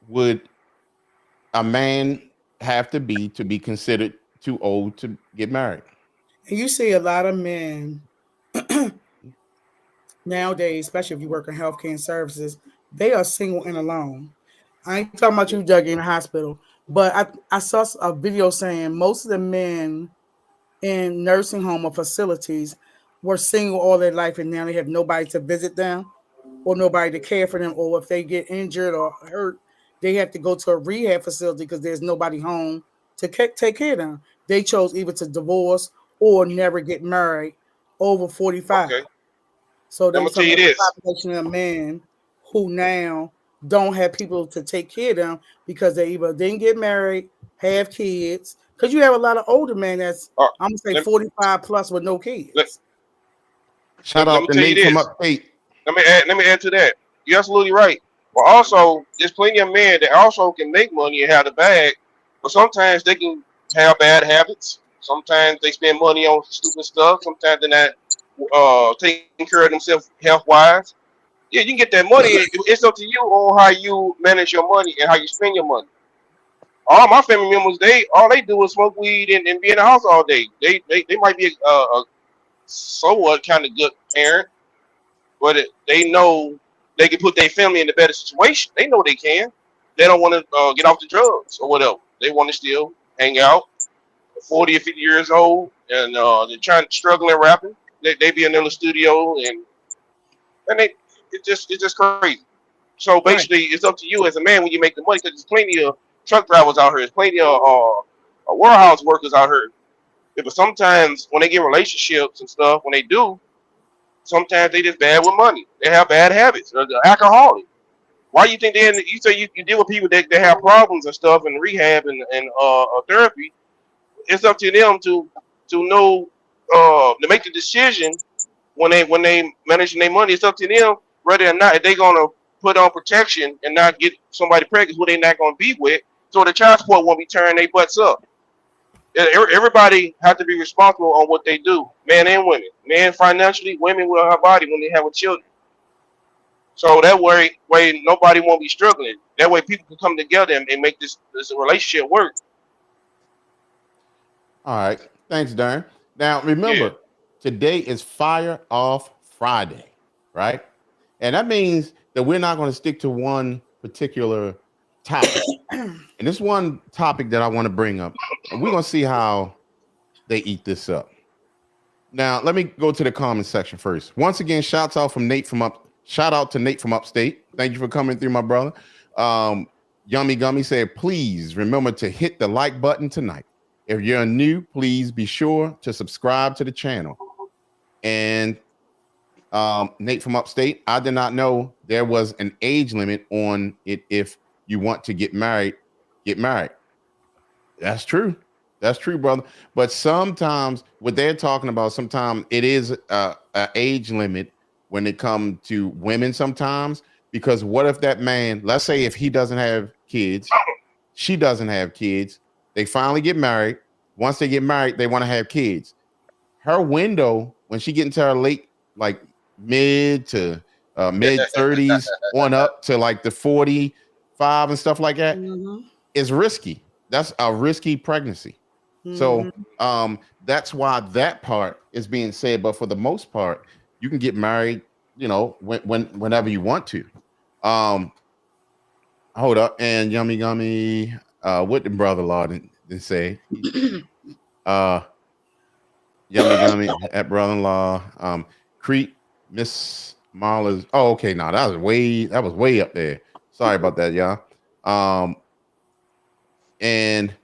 would a man have to be considered too old to get married? And you see a lot of men nowadays, especially if you work in healthcare and services, they are single and alone. I ain't talking about you, Dougie, in the hospital, but I saw a video saying most of the men in nursing home or facilities were single all their life, and now they have nobody to visit them or nobody to care for them, or if they get injured or hurt, they have to go to a rehab facility because there's nobody home to take care of them. They chose either to divorce or never get married over 45. Okay, So I'm they gonna was tell talking you about the this. population of men who now don't have people to take care of them because they either didn't get married, have kids. Because you have a lot of older men that's, Uh, I'm gonna say let, 45 plus with no let, kids. Shout let out me to tell you Nate from this. Upstate. Let me add to that. You're absolutely right. But also, there's plenty of men that also can make money and have the bag, but sometimes they can have bad habits. Sometimes they spend money on stupid stuff. Sometimes they're not taking care of themselves health wise. Yeah, you can get that money. It's up to you on how you manage your money and how you spend your money. All my family members, all they do is smoke weed and be in the house all day. They might be a somewhat kind of good parent, but they know they can put their family in a better situation. They know they can. They don't want to get off the drugs or whatever. They want to still hang out. 40 or 50 years old, and they're trying struggling rapping. They be in the studio, and it's just crazy. So Right. basically, it's up to you as a man when you make the money, because there's plenty of truck drivers out here. There's plenty of warehouse workers out here. Yeah, but sometimes when they get relationships and stuff, when they do, sometimes they just bad with money. They have bad habits. They're alcoholic. Why you think you say you deal with people that have problems and stuff in rehab and therapy? It's up to them to know to make the decision when they managing their money. It's up to them whether or not if they gonna put on protection and not get somebody pregnant who they not gonna be with, so the child support won't be turning their butts up. Everybody have to be responsible on what they do, men and women. Men financially, women with her body when they have children. So that way nobody won't be struggling. That way people can come together and make this relationship work. All right. Thanks, Darren. Now, Yeah. remember, today is Fire Off Friday, right? And that means that we're not going to stick to one particular topic. And this one topic that I want to bring up, and we're going to see how they eat this up. Now, let me go to the comment section first. Once again, shout out to Nate from Upstate. Thank you for coming through, my brother. Yummy Gummy said, please remember to hit the like button tonight. If you're new, please be sure to subscribe to the channel. And Nate from Upstate, I did not know there was an age limit on it. If you want to get married, get married. That's true. That's true, brother. But sometimes what they're talking about, sometimes it is a age limit when it comes to women sometimes, because what if that man, let's say if he doesn't have kids, she doesn't have kids, they finally get married. Once they get married, they want to have kids. Her window, when she get into her late, like mid to mid 30s on up to like the 45 and stuff like that, Mm-hmm. is risky. That's a risky pregnancy. So Mm-hmm. that's why that part is being said. But for the most part, you can get married, whenever you want to. Um, hold up, and Yummy Gummy, what did Brother Law didn't say? Uh, Yummy Gummy at brother-in-law. Crete, Miss Marla's. Oh, okay. Now that was way up there. Sorry about that, y'all. And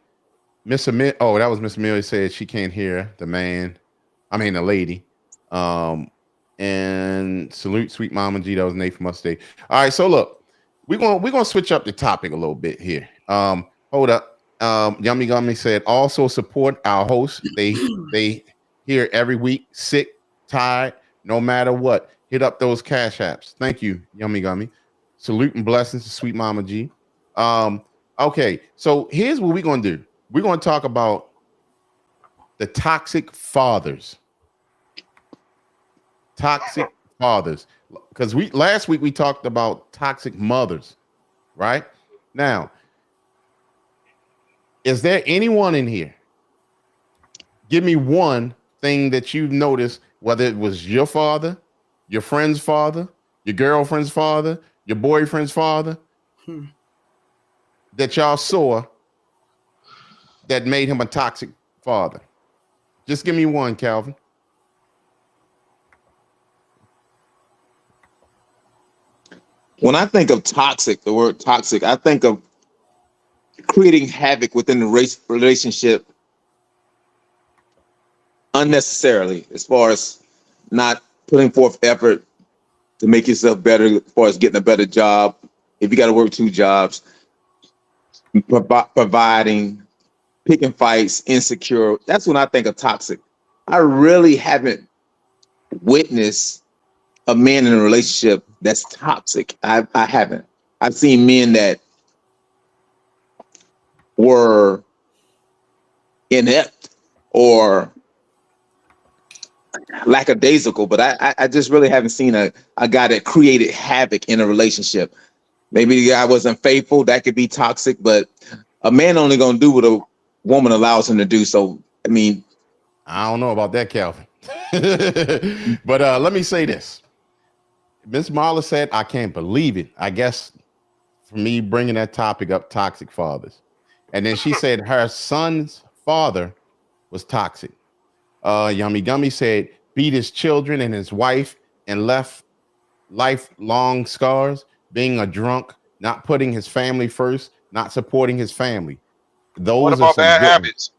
Miss Amelia. Oh, that was Miss Amelia said she can't hear the man. I mean the lady. And salute sweet Mama G. That was Nate from Upstate. All right, so look, we're gonna switch up the topic a little bit here. Hold up. Yummy Gummy said also support our hosts. They here every week, sick, tired, no matter what. Hit up those cash apps. Thank you, Yummy Gummy. Salute and blessings to sweet Mama G. Okay, so here's what we're gonna do. We're gonna talk about the toxic fathers. Toxic fathers. because last week we talked about toxic mothers, right? Now, is there anyone in here? Give me one thing that you've noticed, whether it was your father, your friend's father, your girlfriend's father, your boyfriend's father, that y'all saw that made him a toxic father. Just give me one, Calvin. When I think of toxic, the word toxic, I think of creating havoc within the relationship unnecessarily, as far as not putting forth effort to make yourself better, as far as getting a better job. If you got to work 2 jobs, providing, picking fights, insecure. That's when I think of toxic. I really haven't witnessed a man in a relationship that's toxic. I haven't. I've seen men that were inept or lackadaisical, but I just really haven't seen a guy that created havoc in a relationship. Maybe the guy wasn't faithful. That could be toxic, but a man only gonna do what a woman allows him to do. So, I mean, I don't know about that, Calvin. But let me say this. Miss Marla said, I can't believe it. I guess for me bringing that topic up, toxic fathers. And then she said her son's father was toxic. Yummy Gummy said, beat his children and his wife and left lifelong scars, being a drunk, not putting his family first, not supporting his family. Those What are about some bad good habits?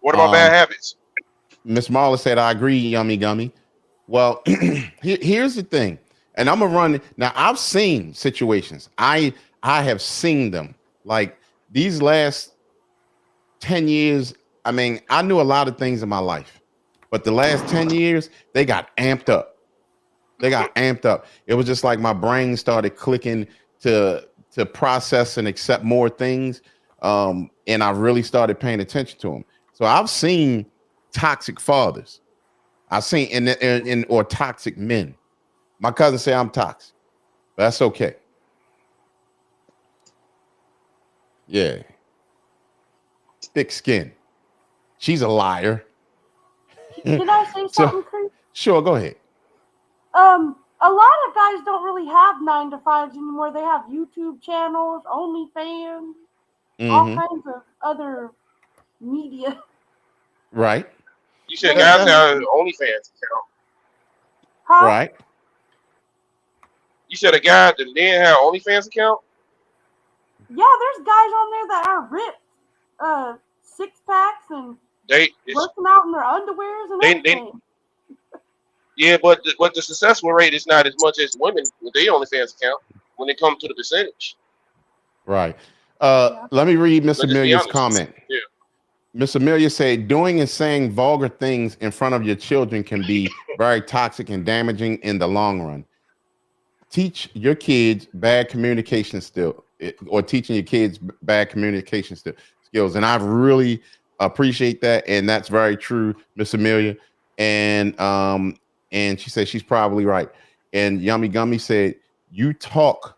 What about bad habits? Miss Marla said, I agree, Yummy Gummy. Well, here's the thing. And I'm gonna run now. I've seen situations. I have seen them. Like these last 10 years. I mean, I knew a lot of things in my life, but the last 10 years, they got amped up. They got amped up. It was just like my brain started clicking to process and accept more things. And I really started paying attention to them. So I've seen toxic fathers. I've seen in or toxic men. My cousin say I'm toxic, but that's okay. Yeah. Thick skin. She's a liar. Can I say something, Chris? Sure, go ahead. A lot of guys don't really have 9 to 5s anymore. They have YouTube channels, OnlyFans, all kinds of other media. Right. You said guys have OnlyFans account. Huh? Right. You said a guy that didn't have OnlyFans account? Yeah, there's guys on there that are ripped, 6-packs and working out in their underwears and everything. Yeah, but the successful rate is not as much as women with their OnlyFans account when it comes to the percentage. Right. Let me read Miss Amelia's comment. Yeah. Miss Amelia said, doing and saying vulgar things in front of your children can be very toxic and damaging in the long run. Teach your kids bad communication or teaching your kids bad communication skills. And I really appreciate that. And that's very true, Miss Amelia. And she said she's probably right. And Yummy Gummy said, you talk.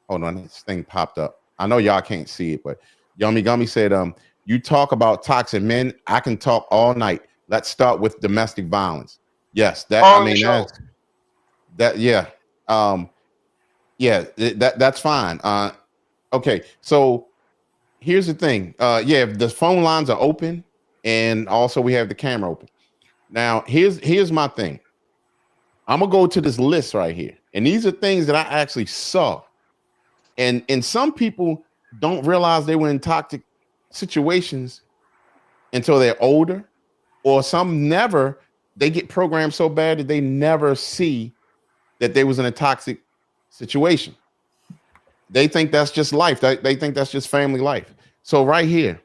Hold on, this thing popped up. I know y'all can't see it, but Yummy Gummy said, you talk about toxic men. I can talk all night. Let's start with domestic violence. Yes, that's fine. Okay, so here's the thing. The phone lines are open, and also we have the camera open. Now, here's my thing. I'm gonna go to this list right here, and these are things that I actually saw. And some people don't realize they were in toxic situations until they're older, or some never. They get programmed so bad that they never see that they was in a toxic situation. They think that's just life. They think that's just family life. So right here,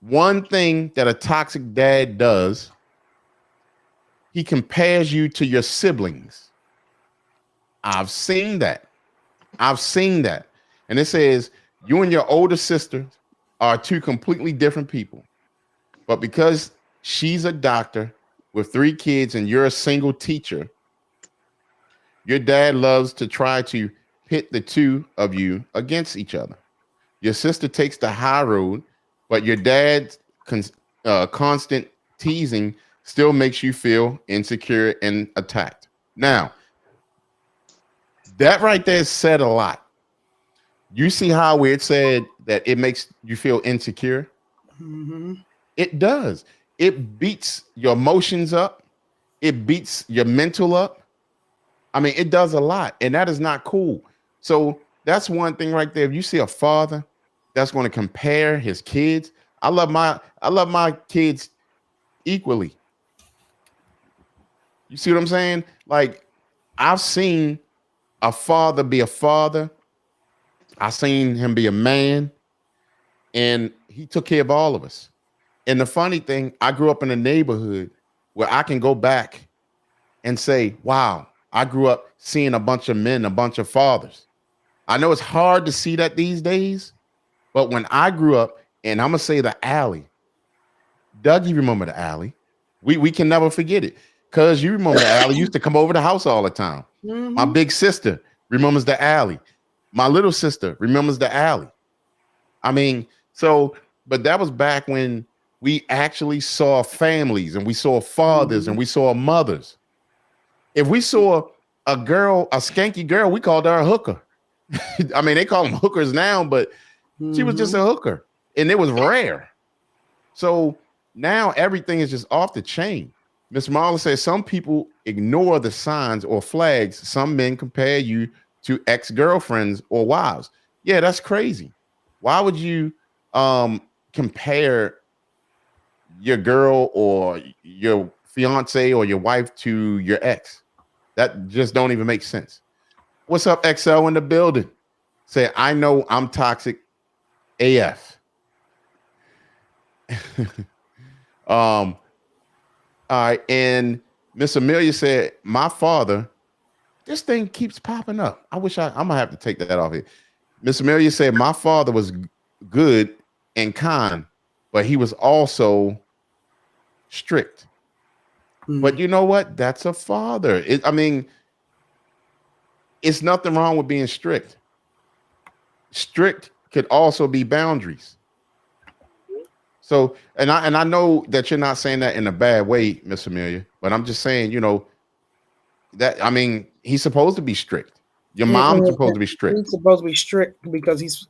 one thing that a toxic dad does, he compares you to your siblings. I've seen that. And it says you and your older sister are 2 completely different people. But because she's a doctor with 3 kids and you're a single teacher, Your dad loves to try to pit the two of you against each other. Your sister takes the high road, but your dad's constant teasing still makes you feel insecure and attacked. Now, that right there said a lot. You see how it said that it makes you feel insecure? Mm-hmm. It does. It beats your emotions up. It beats your mental up. I mean, it does a lot, and that is not cool. So that's one thing right there. If you see a father that's going to compare his kids, I love my kids equally. You see what I'm saying? Like, I've seen a father be a father. I've seen him be a man, and he took care of all of us. And the funny thing, I grew up in a neighborhood where I can go back and say, wow, I grew up seeing a bunch of men, a bunch of fathers. I know it's hard to see that these days, but when I grew up, and I'm gonna say the alley, Doug, you remember the alley? We can never forget it. Cause you remember the alley used to come over the house all the time. Mm-hmm. My big sister remembers the alley. My little sister remembers the alley. I mean, so, but that was back when we actually saw families and we saw fathers and we saw mothers. If we saw a girl, a skanky girl, we called her a hooker. I mean, they call them hookers now, but she was just a hooker, and it was rare. So now everything is just off the chain. Ms. Marlon says some people ignore the signs or flags. Some men compare you to ex-girlfriends or wives. Yeah, that's crazy. Why would you compare your girl or your fiance or your wife to your ex? That just don't even make sense. What's up, XL in the building? Say, I know I'm toxic AF. All right, and Miss Amelia said, my father, this thing keeps popping up. I'm gonna have to take that off here. Miss Amelia said, my father was good and kind, but he was also strict. But you know what? That's a father. I mean, it's nothing wrong with being strict. Strict could also be boundaries. So, and I know that you're not saying that in a bad way, Miss Amelia, but I'm just saying, you know, that, I mean, he's supposed to be strict. Your mom's supposed to be strict. He's supposed to be strict because he's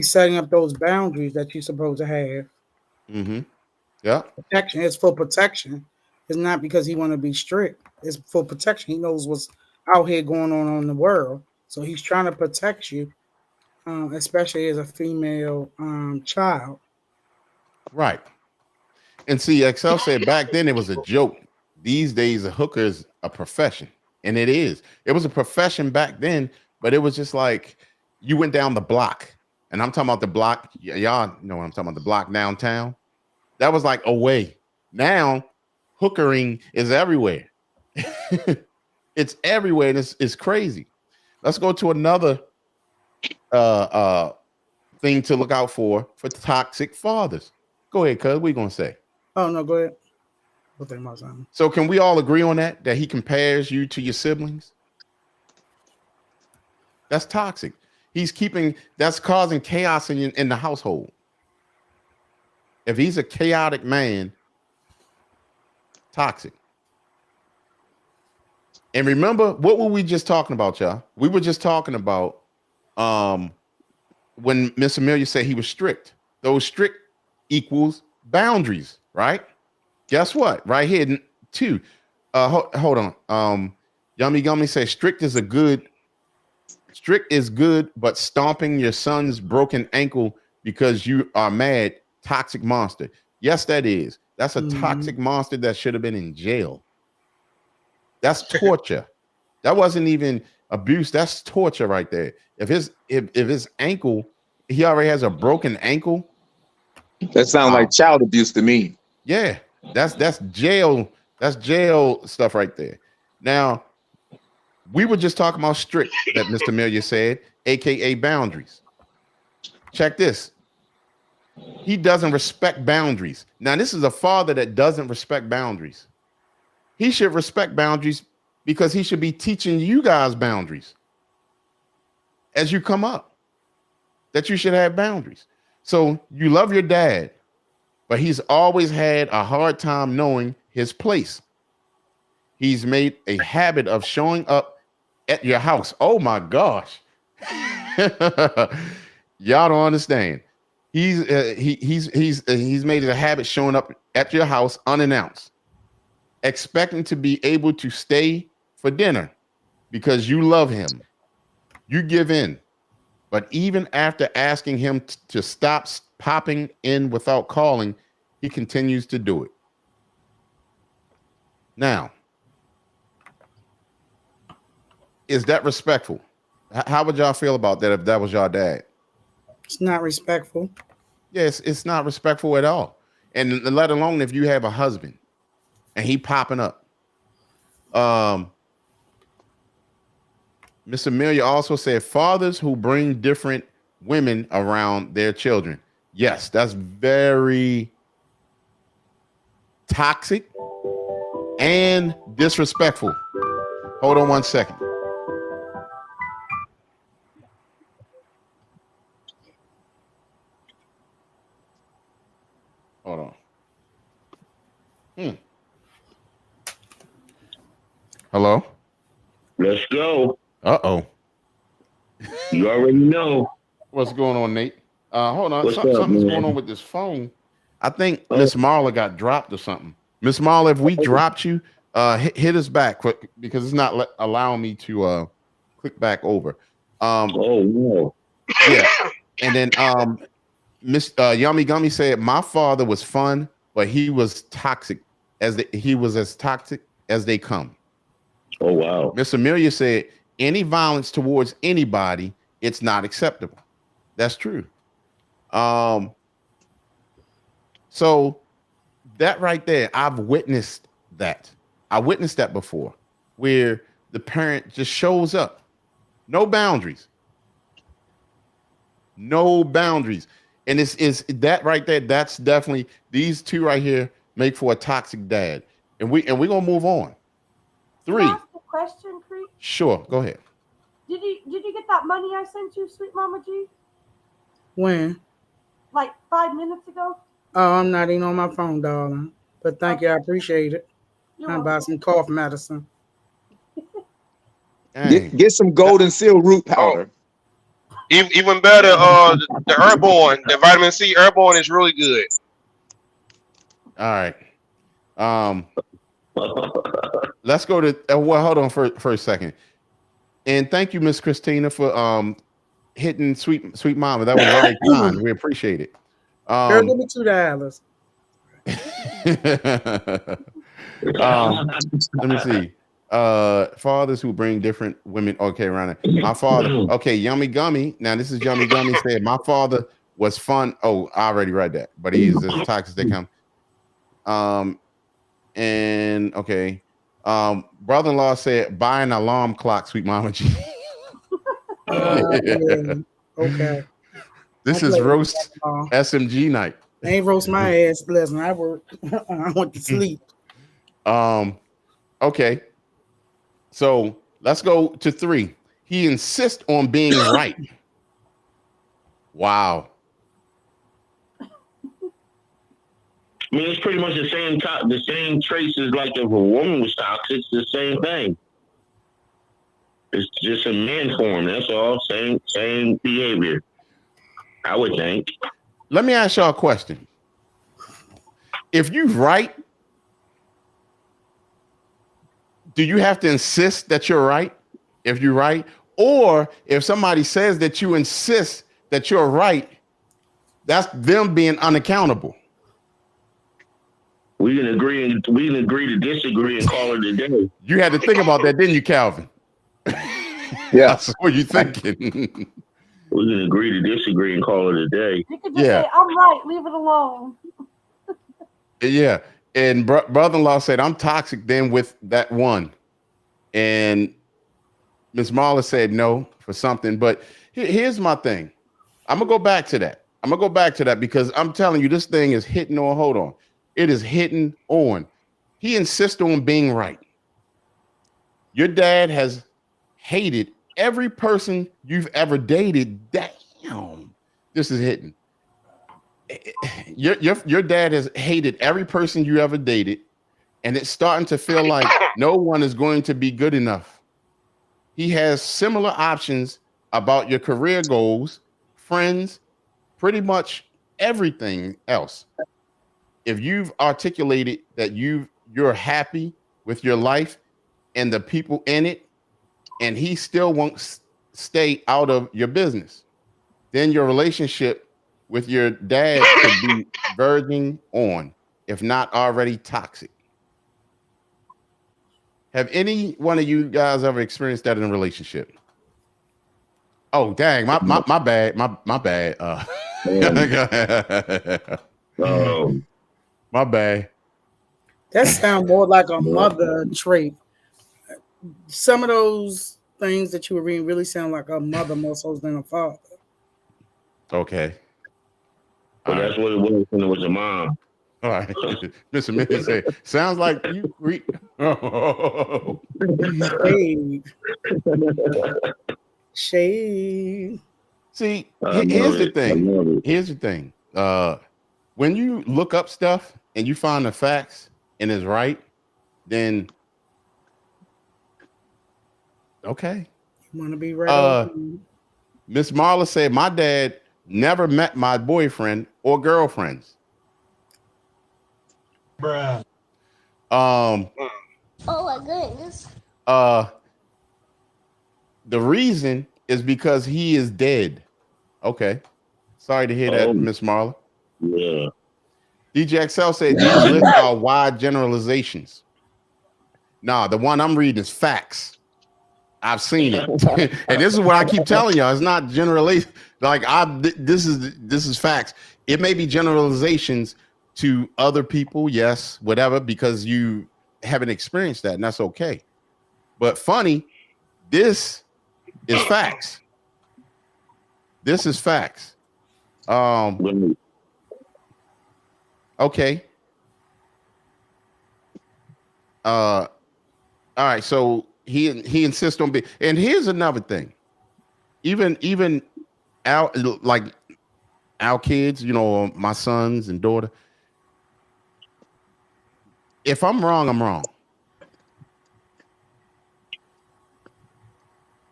setting up those boundaries that you're supposed to have. Mm-hmm. Yeah. Protection. It's for protection. It's not because he want to be strict. It's for protection. He knows what's out here going on in the world, so he's trying to protect you, especially as a female child. Right. And see, XL said back then it was a joke. These days, a hooker is a profession. And it is. It was a profession back then, but it was just like you went down the block. And I'm talking about the block. Y'all know what I'm talking about, the block downtown. That was like away. Now, hookering is everywhere. It's everywhere, and it's crazy. Let's go to another thing to look out for toxic fathers. Go ahead, cuz. What you gonna say? Oh no, go ahead. So can we all agree on that he compares you to your siblings? That's toxic. That's causing chaos in the household. If he's a chaotic man, toxic. And remember, what were we just talking about, y'all? We were just talking about when Miss Amelia said he was strict. Those strict equals boundaries, right? Guess what? Right here, too. Hold on. Yummy Gummy says strict is good, but stomping your son's broken ankle because you are mad, toxic monster. Yes, that is. That's a toxic monster that should have been in jail. That's torture. That wasn't even abuse. That's torture right there. If his ankle, he already has a broken ankle. That sounds like child abuse to me. Yeah, that's jail. That's jail stuff right there. Now, we were just talking about strict that Mr. Amelia said, aka boundaries. Check this. He doesn't respect boundaries. Now, this is a father that doesn't respect boundaries. He should respect boundaries because he should be teaching you guys boundaries as you come up, that you should have boundaries. So you love your dad, but he's always had a hard time knowing his place. He's made a habit of showing up at your house. Oh my gosh. Y'all don't understand. He's made it a habit showing up at your house unannounced, expecting to be able to stay for dinner because you love him. You give in. But even after asking him to stop popping in without calling, he continues to do it. Now, is that respectful? How would y'all feel about that if that was your dad? It's not respectful. Yes, it's not respectful at all. And let alone if you have a husband and he popping up. Miss Amelia also said fathers who bring different women around their children. Yes, that's very toxic and disrespectful. Hold on one second. Hold on. Hello? Let's go. Uh-oh. You already know. What's going on, Nate? Hold on. What's up, Something's man? going on with this phone. I think Miss Marla got dropped or something. Miss Marla, if we dropped you, hit us back quick because it's not allowing me to click back over. Oh no. Yeah. And then Miss Yummy Gummy said, my father was fun, but he was toxic he was as toxic as they come. Oh wow. Miss Amelia said, any violence towards anybody, it's not acceptable. That's true. So that right there, I've witnessed that. I witnessed that before, where the parent just shows up. No boundaries. No boundaries. And it's that right there, that's definitely, these two right here make for a toxic dad. And we're gonna move on. 3. Can I ask a question, Crete? Sure, go ahead. Did you get that money I sent you, Sweet Mama G? When? Like 5 minutes ago? Oh, I'm not even on my phone, darling. But thank you, I appreciate it. You're I'm welcome. buy some cough medicine. Get some golden seal root powder. Even better, the Airborne, the vitamin C Airborne is really good. All right. Let's go to well, hold on for a second. And thank you, Miss Christina, for hitting sweet mama. That was very kind. We appreciate it. Girl, give me $2. Let me see. Fathers who bring different women. Okay, around it. My father. Okay, Yummy Gummy. Now this is Yummy Gummy said my father was fun. Oh, I already read that, but he's as toxic as they come. And okay. Brother-in-law said buy an alarm clock, Sweet Mama G. Yeah. Okay. This is roast SMG night. Ain't roast my ass. Listen, I work. I went to sleep. Okay. So let's go to 3. He insists on being right. Wow. I mean, it's pretty much the same traits as like if a woman was toxic. It's the same thing. It's just a man form. That's all. Same behavior. I would think. Let me ask y'all a question. If you're right, do you have to insist that you're right? If you're right, or if somebody says that you insist that you're right, that's them being unaccountable. We can agree to disagree and call it a day. You had to think about that, didn't you, Calvin? Yeah. That's what you thinking. We can agree to disagree and call it a day. You could just say, I'm right, leave it alone. Yeah. And brother-in-law said, I'm toxic then with that one. And Miss Marla said no for something. But here's my thing. I'm going to go back to that. Because I'm telling you, this thing is hitting on. Hold on. It is hitting on. He insists on being right. Your dad has hated every person you've ever dated. Damn, this is hitting. Your dad has hated every person you ever dated, and it's starting to feel like no one is going to be good enough. He has similar options about your career goals, friends, pretty much everything else. If you've articulated that you're happy with your life and the people in it, and he still won't stay out of your business, then your relationship with your dad could be verging on, if not already toxic. Have any one of you guys ever experienced that in a relationship? Oh, dang, my bad. My bad. My bad. That sounds more like a mother trait. Some of those things that you were reading really sound like a mother more so than a father. Okay. But that's what it was when it was a mom. All right. Mr. Minnie say, sounds like you read. Oh. Shade. See, here's the thing. Here's the thing. When you look up stuff and you find the facts and it's right, then okay. You want to be right? Miss Marla said, my dad never met my boyfriend or girlfriends. Bruh. Oh my goodness. The reason is because he is dead. Okay. Sorry to hear that, Miss Marla. Yeah. DJ XL said these lists are wide generalizations. Nah, the one I'm reading is facts. I've seen it. And this is what I keep telling y'all. It's not generalization. Like this is facts. It may be generalizations to other people, yes, whatever, because you haven't experienced that, and that's okay. But funny, this is facts. This is facts. Okay. All right, so he insists on being, and here's another thing. Even our kids, my sons and daughter. If I'm wrong, I'm wrong.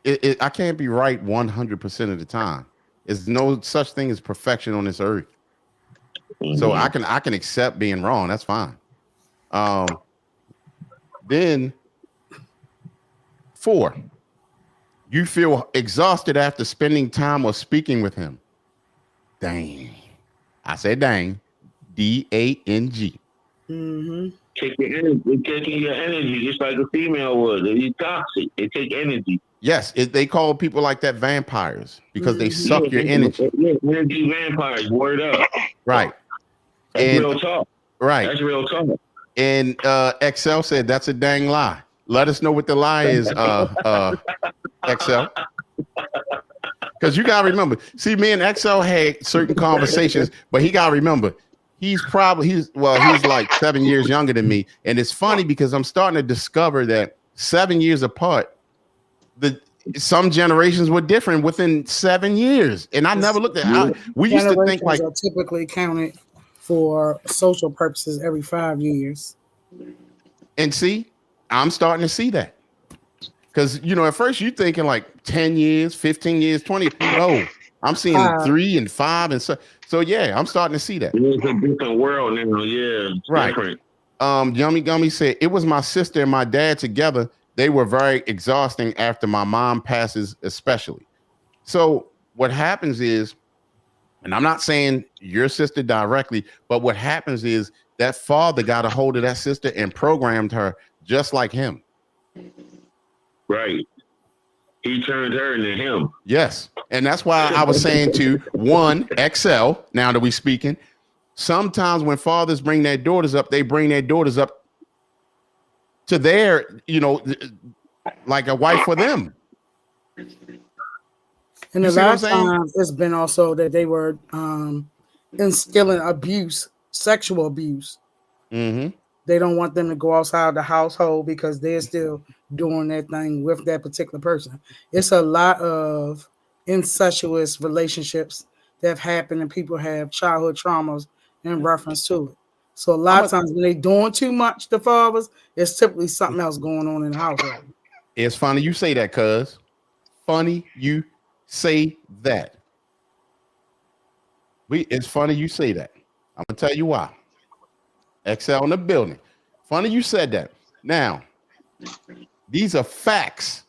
I can't be right 100% of the time. There's no such thing as perfection on this earth. So I can accept being wrong. That's fine. Then 4, you feel exhausted after spending time or speaking with him. Dang. I said dang. DANG. Mm-hmm. Taking your energy, just like a female would. It's toxic. It takes energy. Yes, they call people like that vampires because they suck your energy. Yeah, energy vampires. Word up. Right. That's real talk. Right. That's real talk. And XL said that's a dang lie. Let us know what the lie is, XL. Because you gotta remember, see, me and XL had certain conversations, but he gotta remember, he's like 7 years younger than me. And it's funny because I'm starting to discover that 7 years apart, some generations were different within 7 years. And I never looked at we used to think like are typically counted for social purposes every 5 years. And see, I'm starting to see that. Because, at first you're thinking like 10 years, 15 years, 20. No, I'm seeing 3 and 5. And so yeah, I'm starting to see that. It's a different world now. Yeah. Right. Different. Yummy Gummy said, it was my sister and my dad together. They were very exhausting after my mom passes, especially. So what happens is, and I'm not saying your sister directly, but what happens is that father got a hold of that sister and programmed her just like him. Right. He turned her into him. Yes. And that's why I was saying to XL, now that we speaking, sometimes when fathers bring their daughters up, they bring their daughters up to their, like a wife for them. And a lot of times it's been also that they were instilling abuse, sexual abuse. Mm-hmm. They don't want them to go outside the household because they're still doing that thing with that particular person. It's a lot of incestuous relationships that have happened, and people have childhood traumas in reference to it. So a lot of times when they doing too much, the fathers, it's typically something else going on in the household. It's funny you say that, cuz. Funny you say that. It's funny you say that. I'm gonna tell you why. Excel in the building. Funny you said that. Now, these are facts.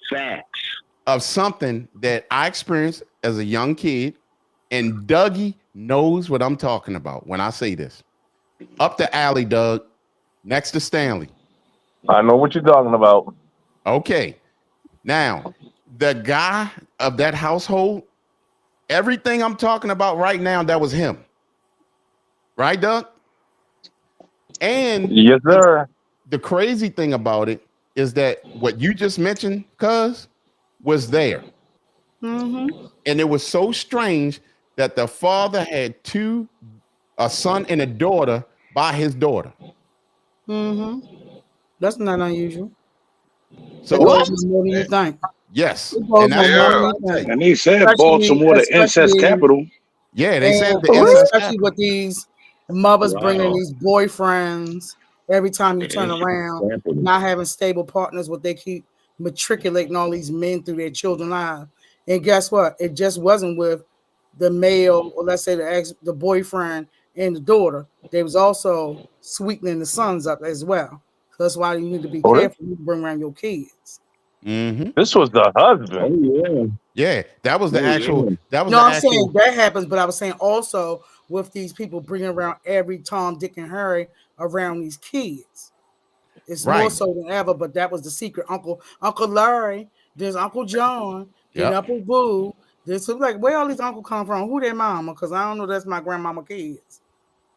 Facts. Of something that I experienced as a young kid, and Dougie knows what I'm talking about when I say this. Up the alley, Doug, next to Stanley. I know what you're talking about. Okay. Now, the guy of that household, everything I'm talking about right now, that was him. Right, Doug? And yes, sir. The crazy thing about it is that what you just mentioned, cuz, was there. Mm-hmm. And it was so strange that the father had a son and a daughter by his daughter. Mm-hmm. That's not unusual. So it goes more than you think. Yes. And that's and they said Baltimore the incest capital. Yeah, they said the and incest especially capital. with these mothers Wow. bringing these boyfriends every time you turn around, not having stable partners, what they keep matriculating all these men through their children's lives. And guess what? It just wasn't with the male, or let's say the boyfriend and the daughter. They was also sweetening the sons up as well. So that's why you need to be careful when you bring around your kids. Mm-hmm. This was the husband. Oh, yeah, that was the actual. That was no, the I'm actual. saying that happens, but I was saying also with these people bringing around every Tom, Dick, and Harry around these kids. It's more so than ever, but that was the secret. Uncle Larry, there's Uncle John, then Uncle Boo. This was like, where all these uncles come from? Who their mama? Because I don't know, that's my grandmama kids.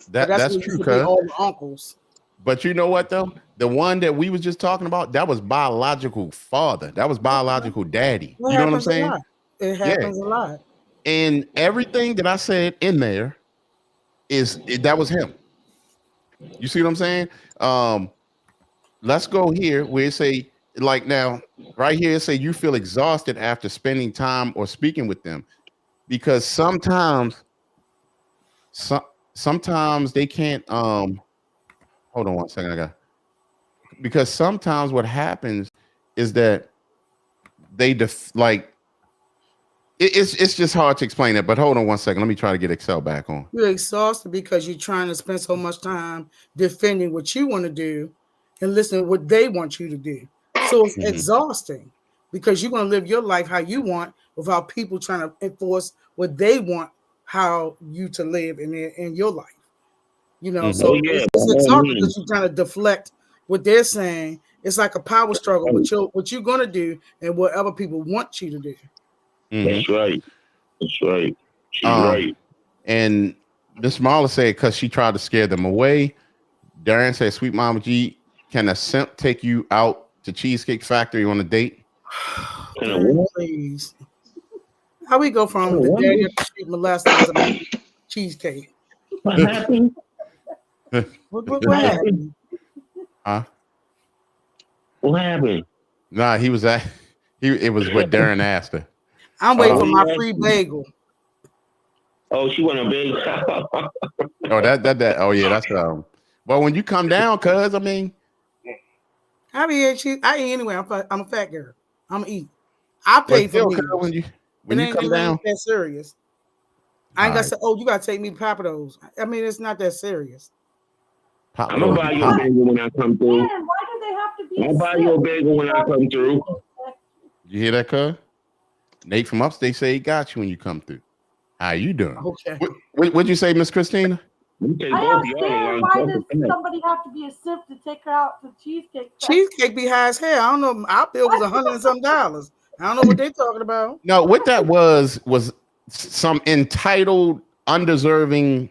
That's true, cuz. All the uncles. But you know what though? The one that we was just talking about, that was biological father. That was biological daddy. You know what I'm saying? It happens a lot. And everything that I said in there that was him. You see what I'm saying? Let's go here where it say, like now, right here, it say you feel exhausted after spending time or speaking with them. Because sometimes they can't hold on one second. Because sometimes what happens is that they it's just hard to explain it, but hold on one second. Let me try to get Excel back on. You're exhausted because you're trying to spend so much time defending what you want to do and listening to what they want you to do. So it's exhausting because you're going to live your life how you want without people trying to enforce what they want how you to live in your life. You know, so it's exhausting because you're trying to deflect what they're saying. It's like a power struggle with what you're going to do and what other people want you to do. That's right. That's right. She's right. And Miss Marla said because she tried to scare them away. Darren said, "Sweet Mama G, can a simp take you out to Cheesecake Factory on a date?" Please. How we go from the day of the street molesters to cheesecake? What happened? What happened? Huh? What happened? Nah, it was what Darren asked her. I'm waiting for my free bagel. Oh, she want a bagel. Oh, that. Oh, yeah, that's Well, when you come down, cuz I mean, I eat anyway. I'm a fat girl. I'm gonna eat. I pay for me. When you come down, that serious. I ain't gotta say, oh, you gotta take me to Papa those. I mean, it's not that serious. I'm gonna buy your bagel when I come through. Man, why do they have to be? I'll buy your bagel when I come through. You hear that, cuz? Nate from Upstate say he got you when you come through. How you doing? Okay. What'd you say, Miss Christina? I understand why does somebody have to be a simp to take her out to cheesecake? Cheesecake be high as hell. I don't know. Our bill was $100 and some. I don't know what they're talking about. No, what that was some entitled, undeserving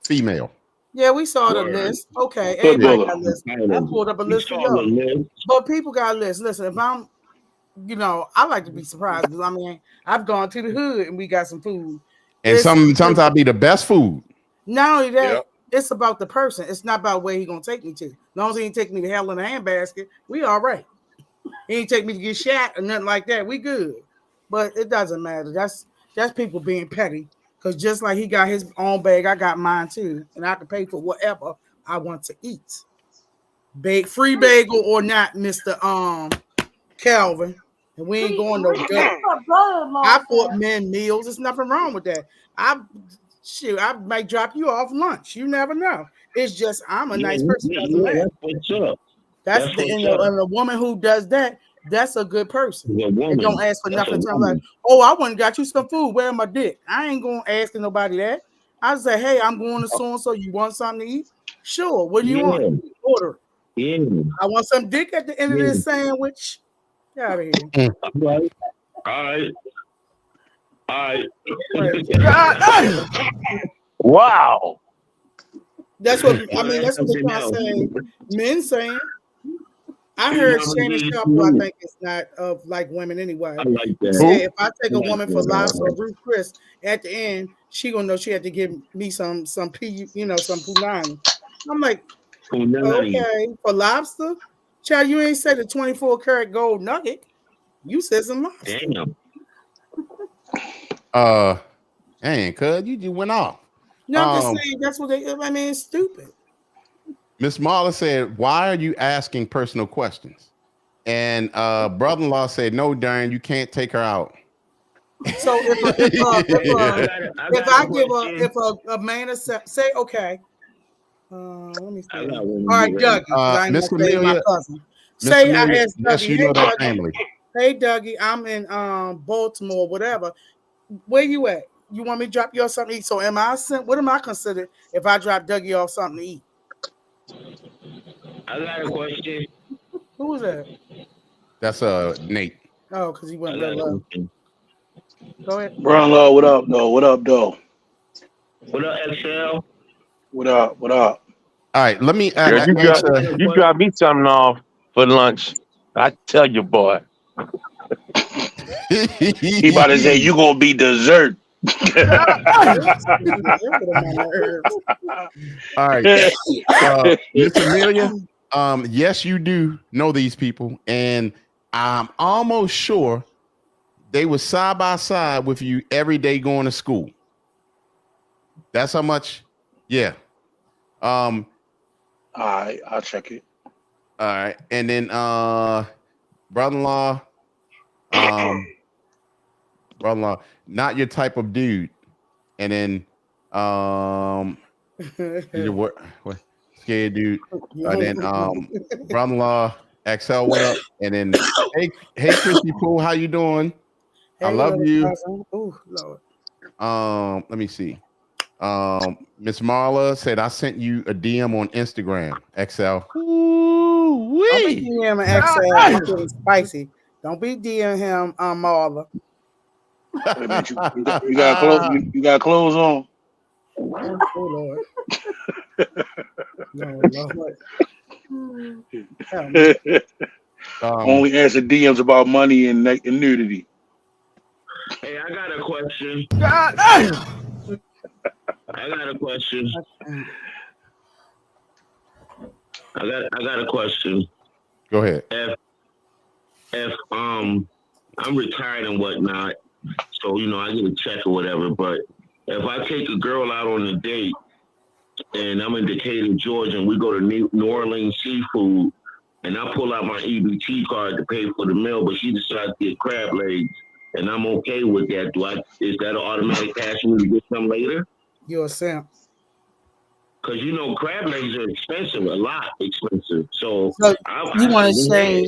female. Yeah, we saw the list. Okay, everybody got a list. I pulled up a list for y'all. But people got a list. Listen, if I'm, I like to be surprised because I mean, I've gone to the hood and we got some food. And sometimes be the best food. Not only that, it's about the person. It's not about where he gonna take me to. As long as he ain't take me to hell in a handbasket, we all right. He ain't take me to get shot or nothing like that. We good. But it doesn't matter. That's people being petty. Because just like he got his own bag, I got mine too. And I can pay for whatever I want to eat. Free bagel or not, Mr. Calvin. And we ain't going no dope. I bought men meals. There's nothing wrong with that. I might drop you off lunch. You never know. It's just I'm a nice person. That's what's up. That's a woman who does that. That's a good person. And don't ask for nothing. Like, oh, I went and got you some food. Where my dick? I ain't gonna ask nobody that. I say, hey, I'm going to so and so. You want something to eat? Sure. What do you want? Order. Yeah. I want some dick at the end of this sandwich. Get out of here. All right. Wow. That's what I mean. That's what I'm saying. Men saying. I heard Shannon Sharp, who I think is not of like women anyway. I like that. Say if I take a woman for lobster or Ruth Chris, at the end, she gonna know she had to give me some P, some punani. I'm like, okay, for lobster, child, you ain't said the 24 karat gold nugget. You said some lobster. Damn. Dang, cuz you just went off. No, I'm just saying that's what it's stupid. Miss Marla said, why are you asking personal questions? And brother-in-law said, no, Darren, you can't take her out. So if a man say, okay, let me see. All right, Dougie, Miss Amelia, say I asked Dougie, yes, you know that family. Hey, Dougie, I'm in Baltimore, whatever. Where you at? You want me to drop you off something to eat? So what am I considered if I drop Dougie off something to eat? I got a question. Who is that? That's Nate. Oh, because he went real low. Go ahead. Brother-in-law, what up, though? What up, though? What up, XL? What up? What up? All right, let me you got me something off for lunch. I tell you, boy. He about to say you gonna be dessert. All right, Miss Amelia. Yes, you do know these people, and I'm almost sure they were side by side with you every day going to school. That's how much. Yeah. All right, I'll check it. All right, and then brother-in-law, brother-in-law, not your type of dude. And then what scared dude. Then brother-in-law XL went up, and then hey Christy Poole, how you doing? Hey, I love you. Oh, Lord. Let me see. Miss Marla said I sent you a DM on Instagram. XL. Don't be DM XL. I'm getting spicy. Don't be DM him, Marla. You got clothes on. Oh Lord. Lord. Only answer DMs about money and nudity. Hey, I got a question. I got a question. Go ahead. If I'm retired and whatnot, so I get a check or whatever. But if I take a girl out on a date and I'm in Decatur, Georgia, and we go to New Orleans seafood, and I pull out my EBT card to pay for the meal, but she decides to get crab legs, and I'm okay with that. Is that an automatic pass for me to get some later? You're a simp. Because crab legs are expensive, a lot expensive. So you want to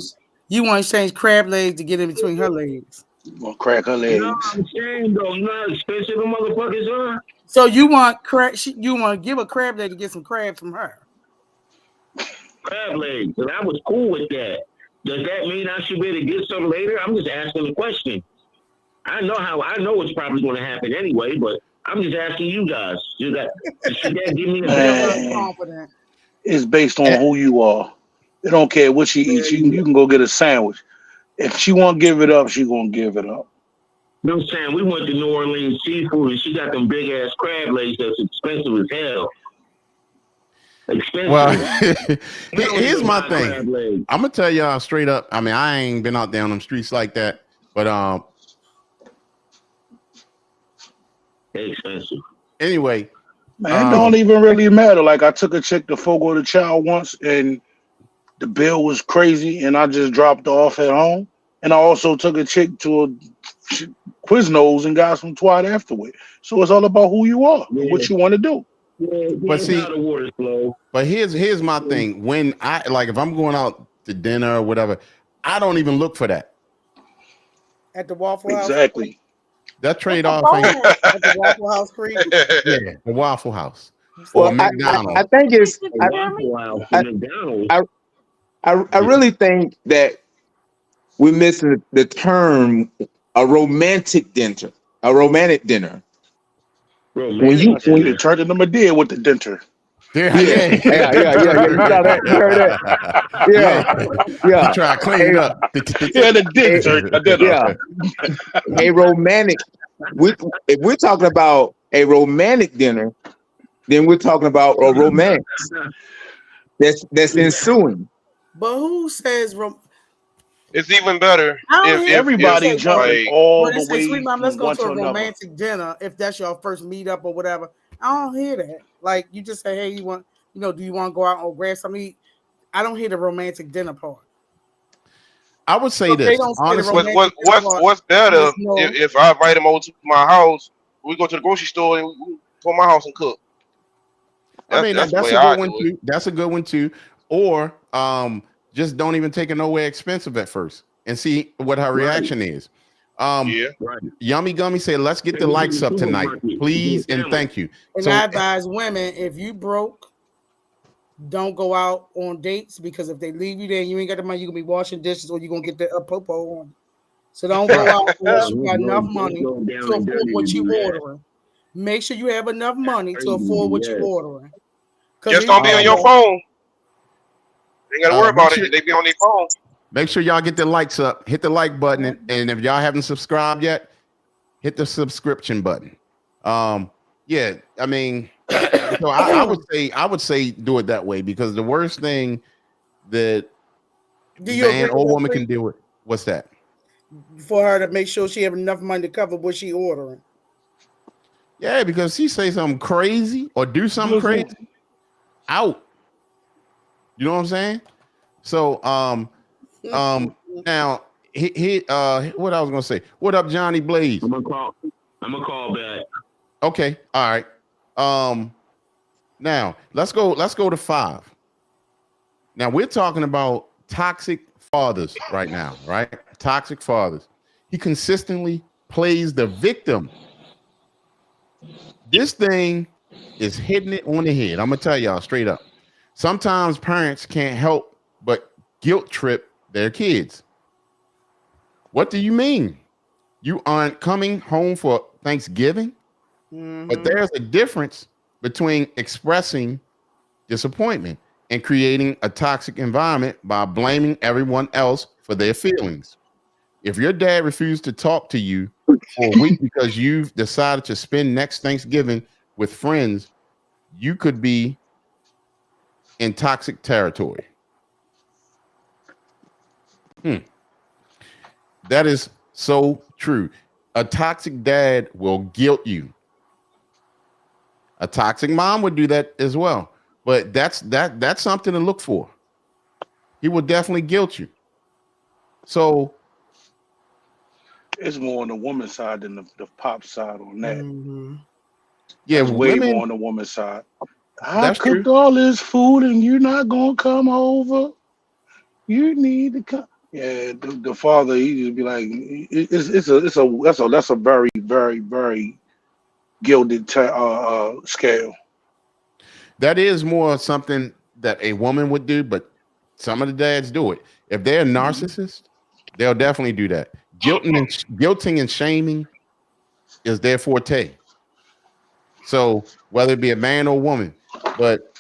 exchange crab legs to get in between her legs. You want to crack her legs? You know what I'm saying, though? You know how expensive the motherfuckers are? So you want to give a crab leg to get some crab from her? Crab legs, and I was cool with that. Does that mean I should be able to get some later? I'm just asking the question. I know it's probably going to happen anyway, but I'm just asking you guys. Should that give me a better confidence? It's based on who you are. They don't care what she eats. You can go get a sandwich. If she won't give it up, she won't give it up. You know what I'm saying? We went to New Orleans seafood, and she got them big ass crab legs that's expensive as hell. Expensive. Well, We don't here's even my buy crab thing. legs. I'm gonna tell y'all straight up. I mean, I ain't been out there on them streets like that, but They're expensive. anyway, Man, it don't even really matter. Like I took a chick to Fogo the Child once, and the bill was crazy, and I just dropped her off at home. And I also took a chick to a Quiznos and got some twat afterward. So it's all about who you are and what you want to do. but see, how the water flow. but here's my thing. When I like, if I'm going out to dinner or whatever, I don't even look for that. At the Waffle House. Exactly. That trade off ain't At the Waffle House, Crete. yeah, the Waffle House Well, or McDonald's. I think it's I really think that we're missing the term a romantic dinner. A romantic dinner. When you It turned into Medea with the denter. yeah. You saw that? You heard that? Yeah. You try to clean it up. Yeah, the denter. A romantic. If we're talking about a romantic dinner, then we're talking about a romance that's ensuing. But who says It's even better. Everybody jumping all the way Sweet Mom, let's from go one to to a another. romantic dinner if that's your first meetup or whatever. I don't hear that. Like you just say, hey, do you want to go out or grab something to eat? I don't hear the romantic dinner part. I would say this. Honestly, what's better if I invite him over to my house, we go to the grocery store and we go to my house and cook. I mean, that's a good one too. That's a good one too. Or just don't even take it nowhere expensive at first and see what her reaction is. Yummy Gummy said, let's get the likes up tonight, please and thank you. And I advise women, if you broke, don't go out on dates, because if they leave you there and you ain't got the money, you're gonna be washing dishes or you're gonna get the popo on. So don't go out unless you got enough money to afford what you ordering. Make sure you have enough money to afford what you ordering. Just don't be on your phone. You ain't gotta worry about it. They be on their phone. Make sure y'all get the likes up, hit the like button, and if y'all haven't subscribed yet, hit the subscription button. Yeah, I mean, so I would say do it that way, because the worst thing that man or woman can deal with, what's that? For her to make sure she have enough money to cover what she ordering. Yeah, because she say something crazy or do something crazy, out. You know what I'm saying? So now what I was gonna say. What up, Johnny Blaze? I'm gonna call back. Okay, all right. Now let's go to 5. Now we're talking about toxic fathers right now, right? Toxic fathers. He consistently plays the victim. This thing is hitting it on the head. I'm gonna tell y'all straight up. Sometimes parents can't help but guilt trip their kids. What do you mean? You aren't coming home for Thanksgiving? But there's a difference between expressing disappointment and creating a toxic environment by blaming everyone else for their feelings. If your dad refused to talk to you for a week because you've decided to spend next Thanksgiving with friends, you could be in toxic territory. That is so true. A toxic dad will guilt you. A toxic mom would do that as well. But that's something to look for. He will definitely guilt you. So it's more on the woman's side than the pop side on that. Yeah, it's way women, more on the woman's side. I cooked all this food and you're not gonna come over. You need to come. Yeah, the father, he just be like, that's a very, very, very gilded scale. That is more something that a woman would do, but some of the dads do it. If they're a narcissist, they'll definitely do that. Guilting and shaming is their forte. So whether it be a man or woman, but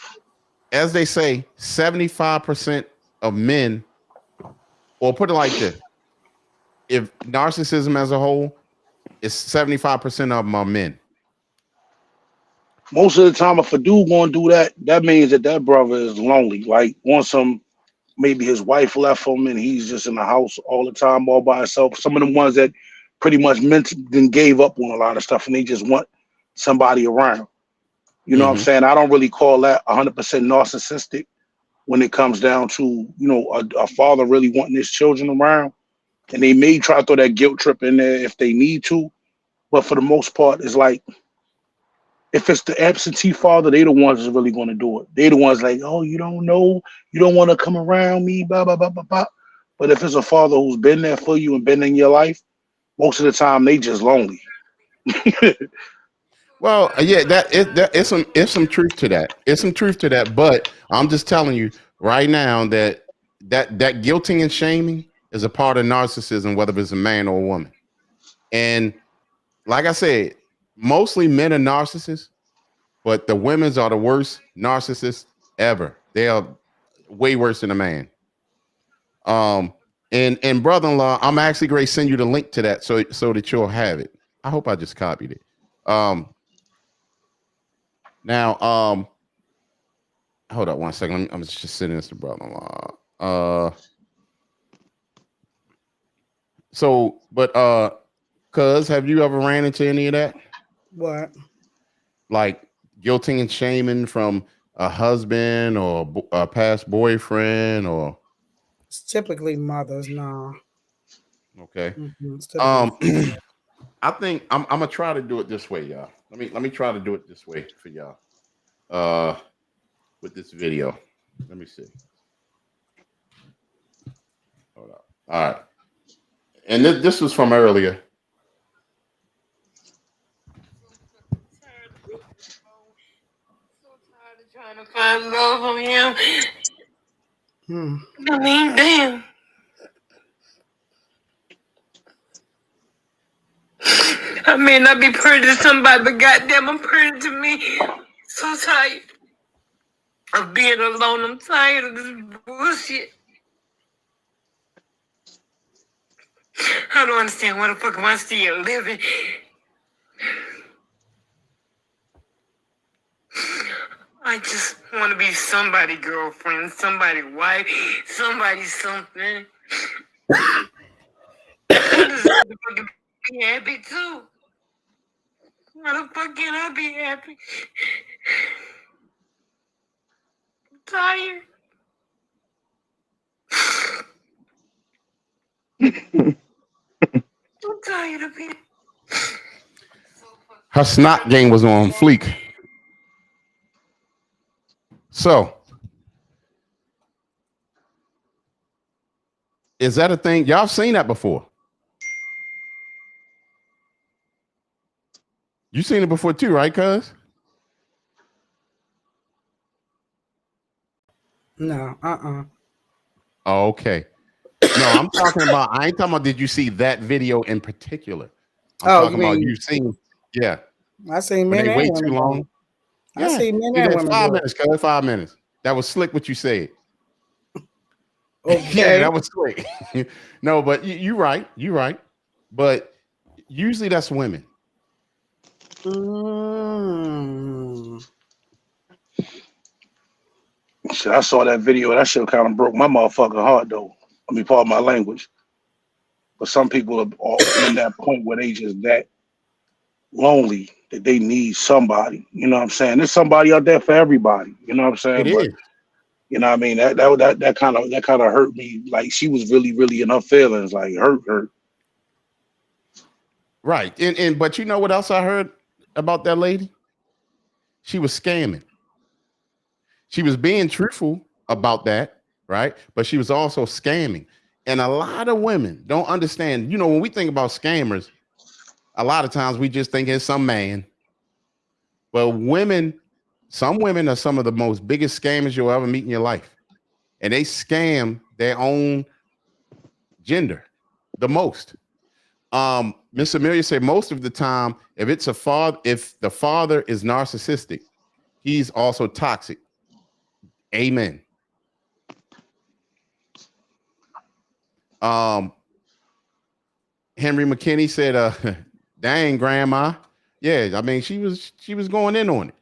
as they say, 75% of men, or put it like this, if narcissism as a whole is 75% of them are men. most of the time, if a dude gonna do that, that means that that brother is lonely. Like, on some, maybe his wife left him and he's just in the house all the time, all by himself. Some of them ones that pretty much mentally then gave up on a lot of stuff and they just want somebody around. You know what I'm Mm-hmm. saying? I don't really call that 100% narcissistic when it comes down to, a father really wanting his children around. And they may try to throw that guilt trip in there if they need to. But for the most part, it's like, if it's the absentee father, they the ones that's really going to do it. They the ones like, oh, you don't know, you don't want to come around me, blah blah blah blah blah. But if it's a father who's been there for you and been in your life, most of the time they just lonely. Well, yeah, it's some truth to that. It's some truth to that. But I'm just telling you right now that guilting and shaming is a part of narcissism, whether it's a man or a woman. And like I said, mostly men are narcissists, but the women's are the worst narcissists ever. They are way worse than a man. Um, and brother-in-law, I'm actually going to send you the link to that so that you'll have it. I hope I just copied it. Now, hold up one second. I'm just sending this to brother-in-law. Cuz, have you ever ran into any of that? What? Like guilting and shaming from a husband or a past boyfriend or? It's typically mothers, nah. Okay. Mm-hmm. I think I'm gonna try to do it this way, y'all. Let me try to do it this way for y'all. With this video. Let me see. Hold up. All right. And this was from earlier. Trying to find love from him. I mean, damn. I may not be pretty to somebody, but goddamn, I'm pretty to me. So tired of being alone. I'm tired of this bullshit. I don't understand why the fuck am I still living. I just want to be somebody's girlfriend, somebody's wife, somebody's something. I deserve to fucking be happy too. Why the fuck can't I be happy? I'm tired. I'm tired of being. Her snot game was on fleek. So, is that a thing? Y'all seen that before? You seen it before too, right, cuz? No, Oh, okay. No, I'm talking about, I ain't talking about did you see that video in particular. I'm talking about you seen, yeah. I seen when men they and wait women. too long. I see men See, and that's women. 5 minutes, cuz 5 minutes. That was slick what you said. Okay. Yeah, that was slick. No, but you're right. You're right. But usually that's women. Shit, I saw that video. That shit kind of broke my motherfucking heart, though. I mean, pardon my language. But some people are in that point where they just that lonely that they need somebody. You know what I'm saying? There's somebody out there for everybody. You know what I'm saying? It But is. you know what I mean? That kind of hurt me. Like she was really, really in her feelings, like hurt. Right. And but you know what else I heard about that lady? She was scamming. She was being truthful about that, right? But she was also scamming. And a lot of women don't understand. You know, when we think about scammers, a lot of times we just think it's some man. But some women are some of the most biggest scammers you'll ever meet in your life. And they scam their own gender the most. Miss Amelia said most of the time, if the father is narcissistic, he's also toxic. Amen. Henry McKinney said, dang, grandma. Yeah, I mean, she was going in on it.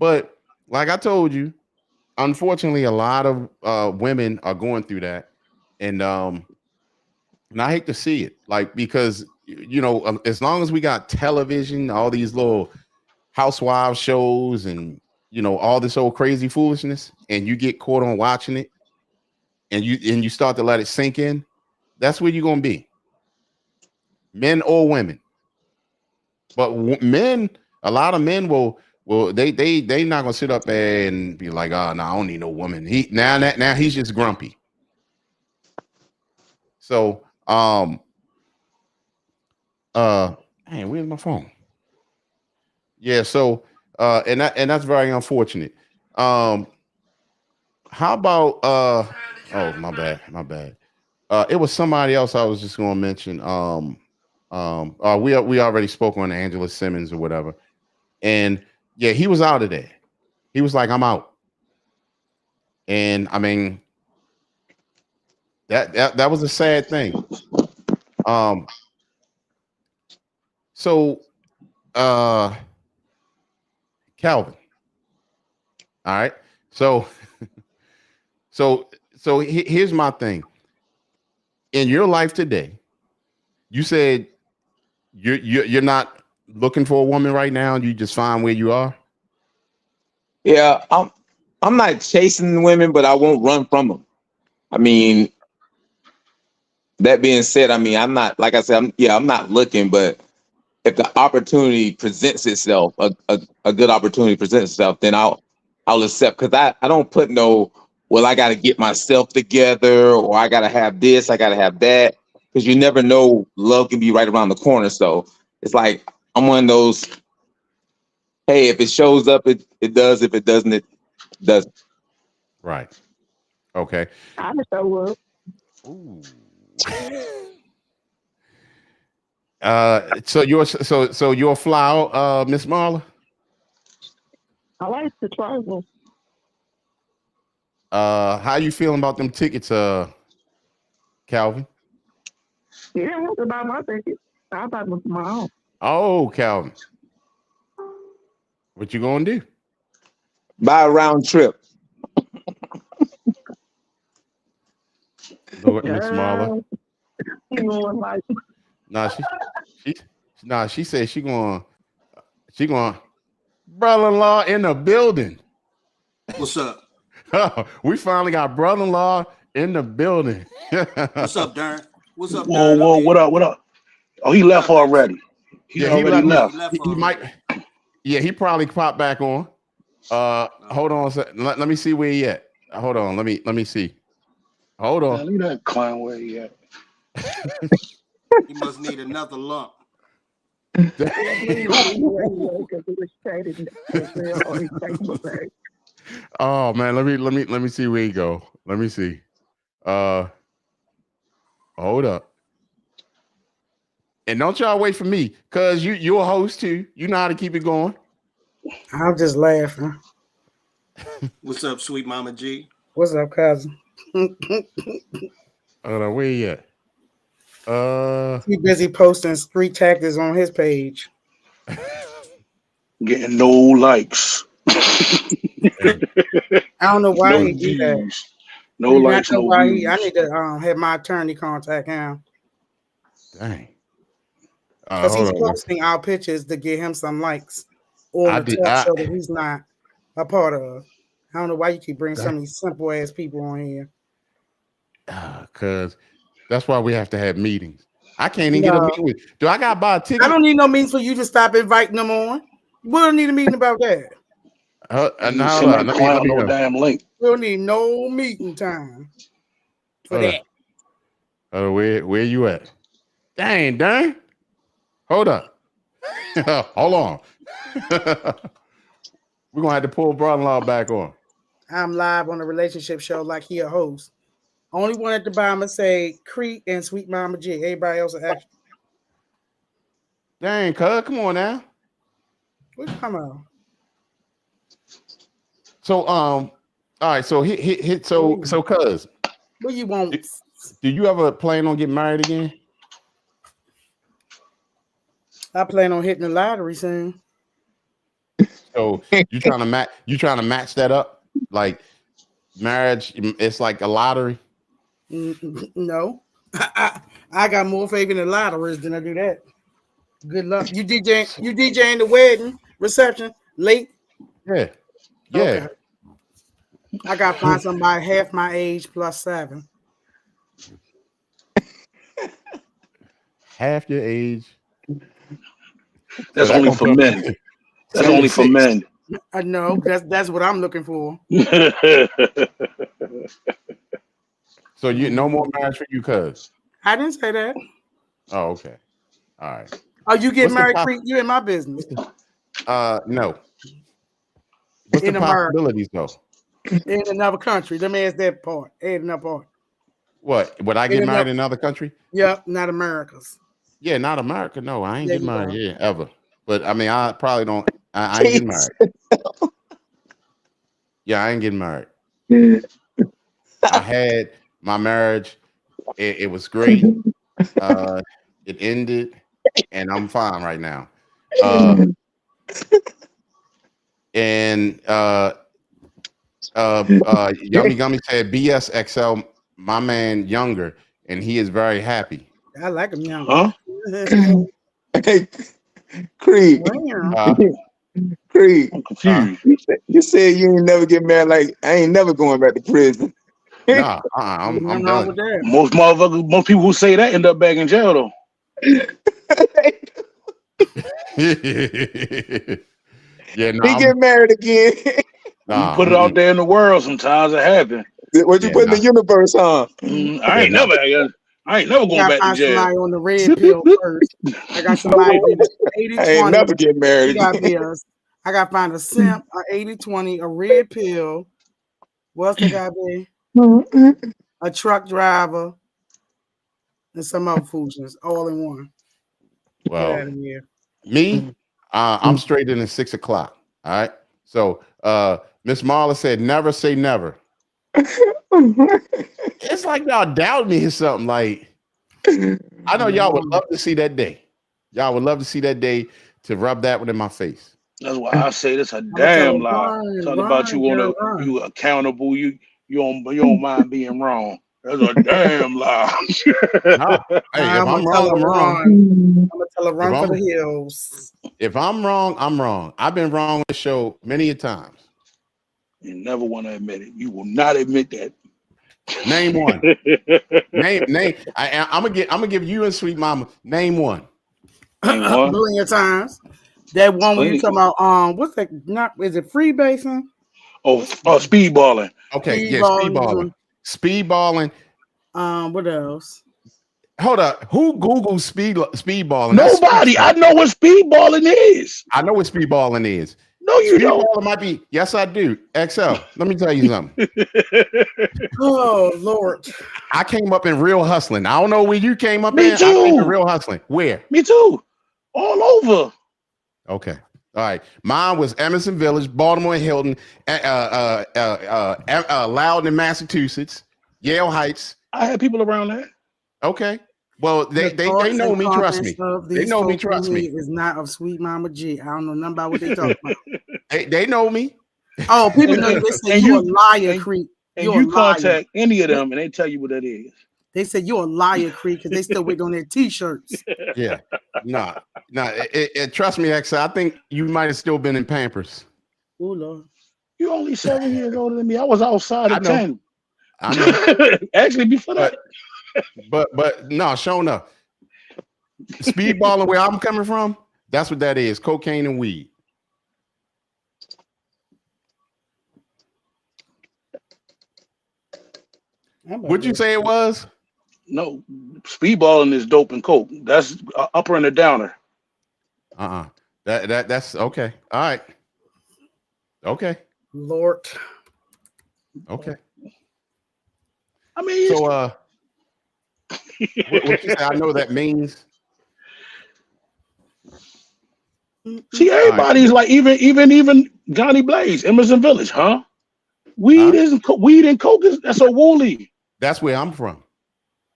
But like I told you, unfortunately, a lot of women are going through that, and I hate to see it, like because as long as we got television, all these little housewives shows, and all this old crazy foolishness, and you get caught on watching it, and you start to let it sink in, that's where you're gonna be, men or women. But men, a lot of men will they not gonna sit up there and be like, oh no, I don't need no woman. Now he's just grumpy. So man, where's my phone? Yeah, so and that's very unfortunate. How about oh my bad. It was somebody else I was just gonna mention. We already spoke on Angela Simmons or whatever. And yeah, he was out of there. He was like, I'm out. And I mean, that was a sad thing. So Calvin. All right. So here's my thing. In your life today, you said you're not looking for a woman right now, and you just find where you are. Yeah, I'm not chasing women, but I won't run from them. I mean, that being said, I mean, I'm not, like I said, I'm not looking, but if the opportunity presents itself, a good opportunity presents itself, then I'll accept, because I don't put no, well, I got to get myself together, or I got to have this, I got to have that, because you never know, love can be right around the corner. So it's like, I'm one of those, hey, if it shows up, it does. If it doesn't, it doesn't. Right. Okay. I just so would. Ooh. So you're a flower, Miss Marla? I like the travel. How you feeling about them tickets, Calvin? You don't have to buy my ticket. I'll buy them my own. Oh, Calvin. What you gonna do? Buy a round trip. Lord, Miss Marla. You know, like, She said she going brother-in-law in the building. What's up? We finally got brother-in-law in the building. What's up, Darren? What's up, Whoa, Darren? what up? Oh, he left already. He already left. He might. Yeah, he probably popped back on. Hold on a second. Let me see where he at. Hold on. Let me see. Hold on. Man, leave that clown where he at. He must need another lump. Oh man, let me see where he go. Let me see. Hold up. And don't y'all wait for me, cause you're a host too. You know how to keep it going. I'm just laughing. What's up, sweet Mama G? What's up, cousin? Where you at? He busy posting street tactics on his page. Getting no likes. I don't know why he do that. No likes, no views. I need to have my attorney contact him. Dang. Because he's posting our pictures to get him some likes on the talk show that he's not a part of. I don't know why you keep bringing some of these simple ass people on here. Because that's why we have to have meetings. I can't even get a meeting with. Do I got to buy a ticket? I don't need no meetings for you to stop inviting them on. We don't need a meeting about that. No damn link. We don't need no meeting time for that. Where you at? Dang. Hold up. Hold on. We're gonna have to pull brother-in-law back on. I'm live on a relationship show like he a host. Only one at the bottom say Crete and Sweet Mama G. Everybody else is extra. Dang, cuz, come on now. What you talking about? So all right, so so cuz. What you want? Do you ever plan on getting married again? I plan on hitting the lottery soon. So you trying to match that up? Like marriage, it's like a lottery. No, I got more faith in the lotteries than I do that. Good luck. You DJing the wedding reception late? Yeah. Okay. I gotta find somebody half my age plus 7. Half your age. That's So only for men. That's only for 76. men. I know that's what I'm looking for. So you no more marriage for you, cuz. I didn't say that. Oh, okay. All right. Oh, you get married, Crete? You in my business. No. What's In the America. possibilities though? In another country. Let me ask that part. Add another part. What? Would I get married in another country? Yeah, not America's. Yeah, not America. No, I ain't There getting you married. go. Yeah, ever. But I mean, I probably don't. I ain't getting married. Yeah, I ain't getting married. I had my marriage. It was great. It ended, and I'm fine right now. Yummy Gummy said BSXL, my man younger, and he is very happy. I like him young. Huh? Hey, Creed. Creed. I'm confused. You said you ain't never get married. Like I ain't never going back to prison. Nah, I'm done. With that. Most people who say that end up back in jail though. Yeah, no, he get married again. You put it out there in the world. Sometimes it happens. What you put in the universe, huh? I ain't never going back to jail. Somebody on the red pill first. I got somebody be 80-20. I ain't never get married again. I got to find a simp, a 80-20, a red pill. What else they got to be? A truck driver and some other foolishness all in one. Well, me, I'm straight in at 6 o'clock. All right. So Miss Marla said, never say never. It's like y'all doubt me or something. Like, I know y'all would love to see that day. Y'all would love to see that day to rub that one in my face. That's why I say this a damn lie. Talking about you accountable. You don't mind being wrong. That's a damn lie. Hey, if I'm wrong, I'm wrong. I'm gonna tell her run for the hills. If I'm wrong, I'm wrong. I've been wrong on the show many a times. You never want to admit it. You will not admit that. Name one. name. I'm gonna give you and Sweet Mama. Name one. A billion times. That one when you talking about what's that? Not is it free basing? Speedballing. Okay, speedballing. Speedballing. What else? Hold up. Who Googles speedballing? Nobody. I know what speedballing is. I know what speedballing is. No, you don't. Speedballing might be. Yes, I do. XL. Let me tell you something. Oh Lord. I came up in Real Hustling. I don't know where you came up Me in. too. I came to Real Hustling. Where? Me too. All over. Okay. All right. Mine was Emerson Village, Baltimore and Hilton, Loudoun, Massachusetts, Yale Heights. I had people around there. Okay. Well, they know me. Trust me. They know me. Trust me. Is not of Sweet Mama G. I don't know nothing about what they talking about. They know me. Oh, people know you. They say you a liar, Creek. And you contact any of them, and they tell you what that is. They said you're a liar, Creek, because they still waiting on their T-shirts. Yeah. Nah. Trust me, X. I think you might have still been in Pampers. Oh Lord. You're only 7 years older than me. I was outside at 10. I know. Actually, before that. But no, showing up. Speedballing where I'm coming from, that's what that is. Cocaine and weed. What'd you say it was? No, speedballing is dope and coke. That's upper and a downer. That's okay. All right. Okay. Lord. Okay. I mean, so what you say? I know that means. See, everybody's like even Johnny Blaze, Emerson Village, huh? Weed and coke that's a woolly. That's where I'm from.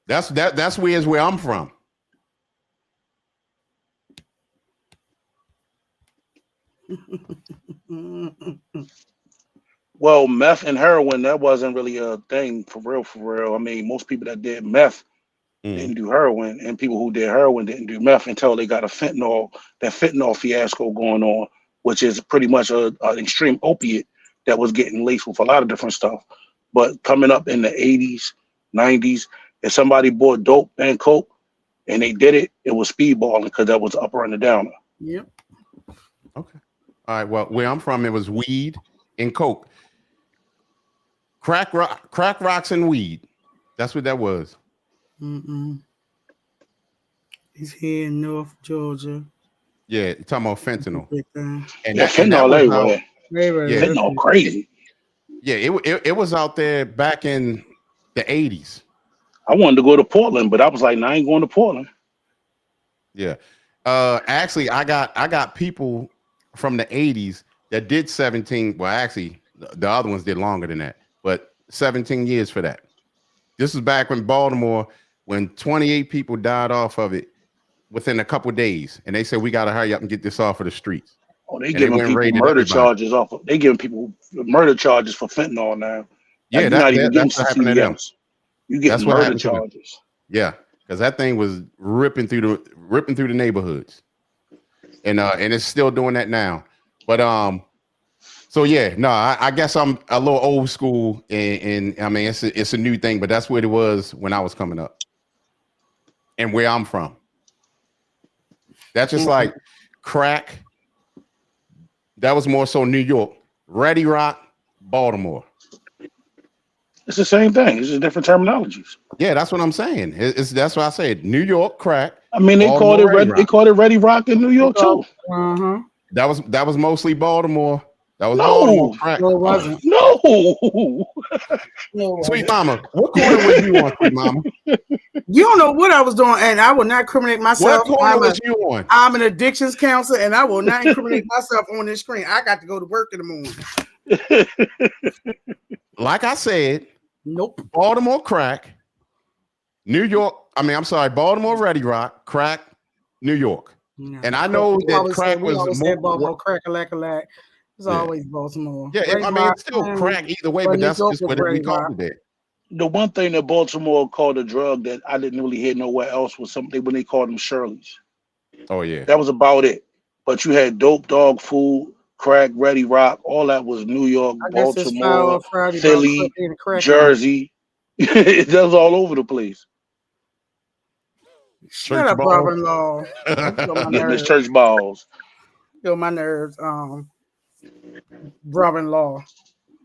That's where I'm from. Well, meth and heroin, that wasn't really a thing for real, for real. I mean, most people that did meth didn't do heroin, and people who did heroin didn't do meth until they got that fentanyl fiasco going on, which is pretty much an extreme opiate that was getting laced with a lot of different stuff. But coming up in the 80s, 90s, if somebody bought dope and coke and they did it, it was speedballing because that was the upper and the downer. Yep. Okay. All right. Well, where I'm from, it was weed and coke. Crack rocks and weed. That's what that was. He's here in North Georgia. Yeah, you're talking about fentanyl. And fentanyl everywhere. Yeah, fentanyl crazy. Yeah, it was out there back in the 80s. I wanted to go to Portland, but I was like, nah, I ain't going to Portland. Yeah. Actually, I got people from the 80s that did 17. Well, actually, the other ones did longer than that, but 17 years for that. This is back when Baltimore, when 28 people died off of it within a couple of days, and they said we got to hurry up and get this off of the streets. Oh, they giving people murder charges off. They giving people murder charges for fentanyl now. Yeah, you're not even getting that's what happened to them. You get murder charges. Yeah, because that thing was ripping through the neighborhoods, and it's still doing that now. But so yeah, no, I guess I'm a little old school, and I mean it's a new thing, but that's what it was when I was coming up, and where I'm from. That's just like crack. That was more so New York, Ready Rock, Baltimore. It's the same thing. It's just different terminologies. Yeah, that's what I'm saying. That's what I said. New York crack. I mean, they called it Ready Rock in New York too. That was mostly Baltimore. That was Baltimore crack. No, it wasn't. No. Sweet Mama, what corner was you on, Sweet Mama? You don't know what I was doing, and I will not incriminate myself. What corner was you on? I'm an addictions counselor, and I will not incriminate myself on this screen. I got to go to work in the morning. Like I said, nope. Baltimore crack, New York. Baltimore Ready Rock, crack, New York. No. And I know that crack was more. Baltimore crack a It's always Baltimore. Yeah, it's still crack either way, but that's just what we call it there. The one thing that Baltimore called a drug that I didn't really hear nowhere else was something when they called them Shirley's. Oh yeah, that was about it. But you had dope, dog food, crack, Ready Rock, all that was New York, Baltimore, Philly, Jersey. It was all over the place. Shut up, brother-in-law. It's church balls. Feel my nerves. Brother-in-law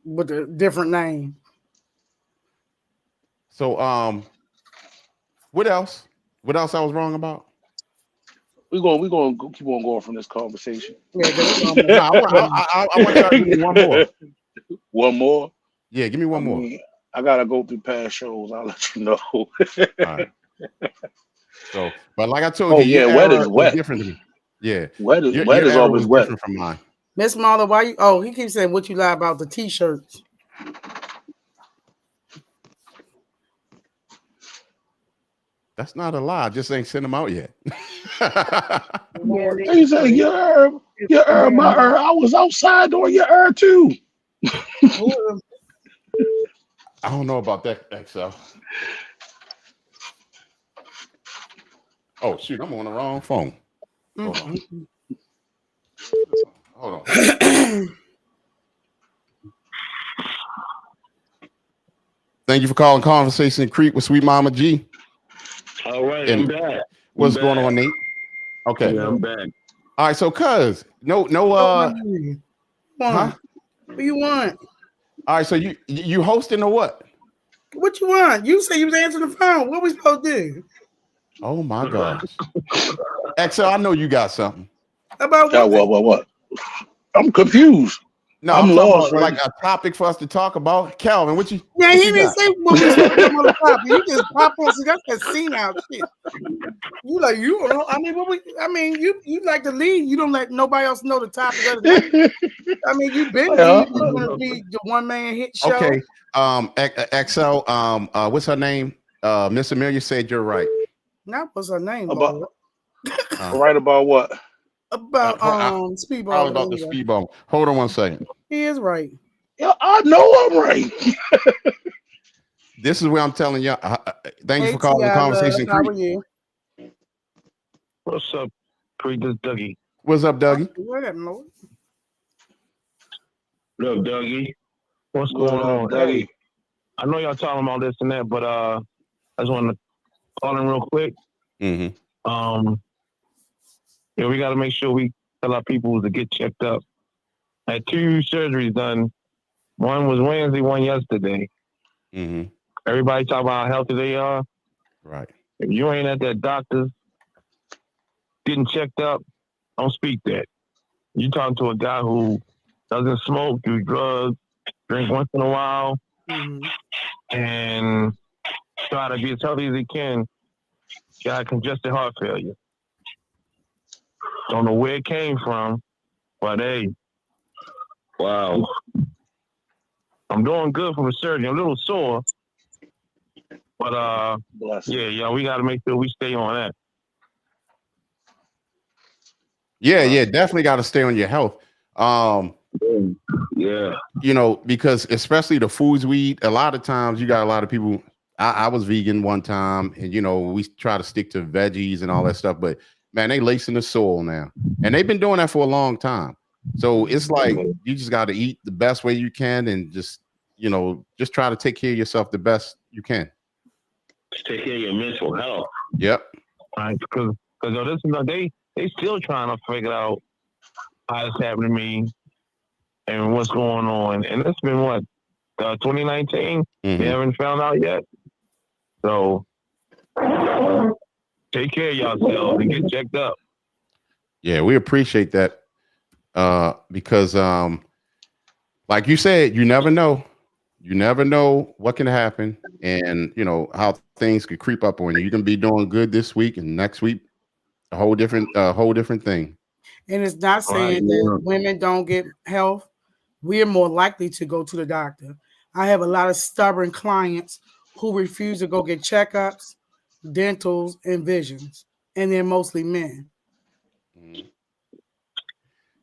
with a different name. So, what else? What else I was wrong about? We're gonna keep on going from this conversation. Yeah, I want y'all to give me one more. One more? Yeah, give me one more. I gotta go through past shows. I'll let you know. All right. So, but like I told you, wet is wet. Different than me. Yeah, wet is always wet. Different from mine. Miss Marla, why you? Oh, he keeps saying what you lie about the t-shirts. That's not a lie. I just ain't sent them out yet. He said, your herb, my herb. I was outside doing your herb too. I don't know about that, XL. Oh, shoot, I'm on the wrong phone. Hold on. Thank you for calling Conversation in Crete with Sweet Mama G. All right, I'm back. What's going on, Nate? Okay. Yeah, I'm back. All right, so cuz, no, huh? What do you want? All right, so you hosting or what? What you want? You say you was answering the phone. What we supposed to do? Oh my gosh. XL, I know you got something. About what? I'm confused. No, I'm lost. Like a topic for us to talk about. Calvin, what you? Yeah, he didn't say what we supposed to on the topic. You just pop on. See, that's that scene out shit. You like you? I mean, you like to lead. You don't let nobody else know the topic of the day. I mean, you been going to be the one man hit show. Okay. XL. What's her name? Miss Amelia said you're right. Now, what's her name? Right about what? About speedball. Probably about the speedball. Hold on one second. He is right. Yeah, I know I'm right. This is where I'm telling you. Thank you for calling the T.I. conversation. How are you? What's up, Crete? This is Dougie. What's up, Dougie? What happened, Lord? What up, Dougie? What's What going up, on? Dougie? Hey, I know y'all talking about this and that, but I just want to call in real quick. Mm-hmm. Yeah, we got to make sure we tell our people to get checked up. I had 2 surgeries done. One was Wednesday, one yesterday. Mm-hmm. Everybody talk about how healthy they are. Right. If you ain't at that doctor's getting checked up, don't speak that. You talking to a guy who doesn't smoke, do drugs, drink once in a while, and try to be as healthy as he can. Got congested heart failure. Don't know where it came from, but hey, wow. I'm doing good from the surgery. I'm a little sore, but yeah, we got to make sure we stay on that. Yeah, definitely got to stay on your health. Yeah. You know, because especially the foods we eat, a lot of times you got a lot of people. I was vegan one time, and you know, we try to stick to veggies and all that stuff, but man, they lacing the soil now, and they've been doing that for a long time. So it's like you just got to eat the best way you can, and just just try to take care of yourself the best you can. Take care of your mental health. Yep. Right, because they still trying to figure out how it's happening to me and what's going on, and it's been what 2019. They haven't found out yet. So take care of yourselves and get checked up. Yeah, we appreciate that because, like you said, you never know. You never know what can happen, and how things could creep up on you. You can be doing good this week, and next week, a whole different thing. And it's not saying that women don't get health. We're more likely to go to the doctor. I have a lot of stubborn clients who refuse to go get checkups, dentals, and visions, and they're mostly men.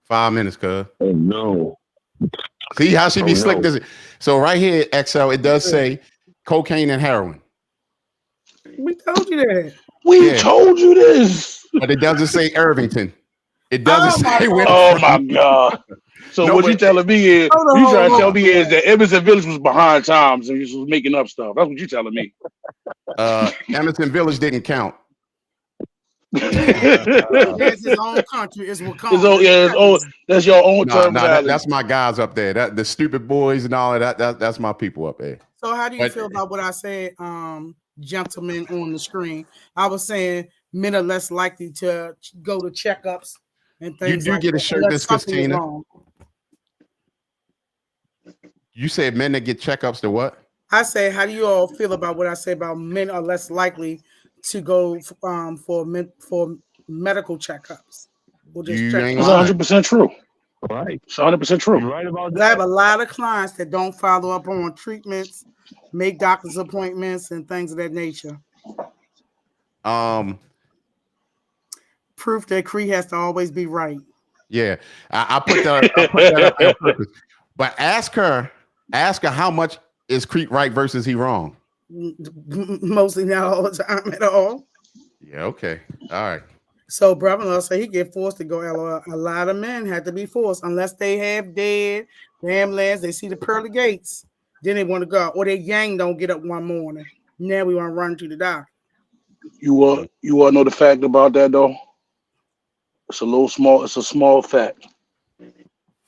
5 minutes, cuz. Oh no. See how she be slick? So right here, XL, it does say cocaine and heroin. We told you that. We told you this. But it doesn't say Irvington. It doesn't say where. Oh my God. So what you telling me is you trying to tell me is that Emerson Village was behind times and you was making up stuff. That's what you telling me. Emerson Village didn't count. That's his own country. It's Wakanda. That's your own terminology. That's my guys up there. The stupid boys and all of that. That's my people up there. So how do you feel about what I said, gentlemen on the screen? I was saying men are less likely to go to checkups and things. You do like get a that, shirt, Miss Christina. You said men that get checkups to what? I say, how do you all feel about what I say about men are less likely to go for medical checkups? It's 100% true. Right. It's 100% true. You're right about that. I have a lot of clients that don't follow up on treatments, make doctor's appointments, and things of that nature. Proof that Crete has to always be right. Yeah, I put that up on purpose. But ask her how much is Crete right versus he wrong. Mostly not all the time at all. Yeah. Okay. All right. So brother-in-law said he get forced to go. A lot of men have to be forced unless they have dead damn lands. They see the pearly gates, then they want to go, or their yang don't get up one morning. Now we want to run to the doctor. You want to know the fact about that though? It's a small fact.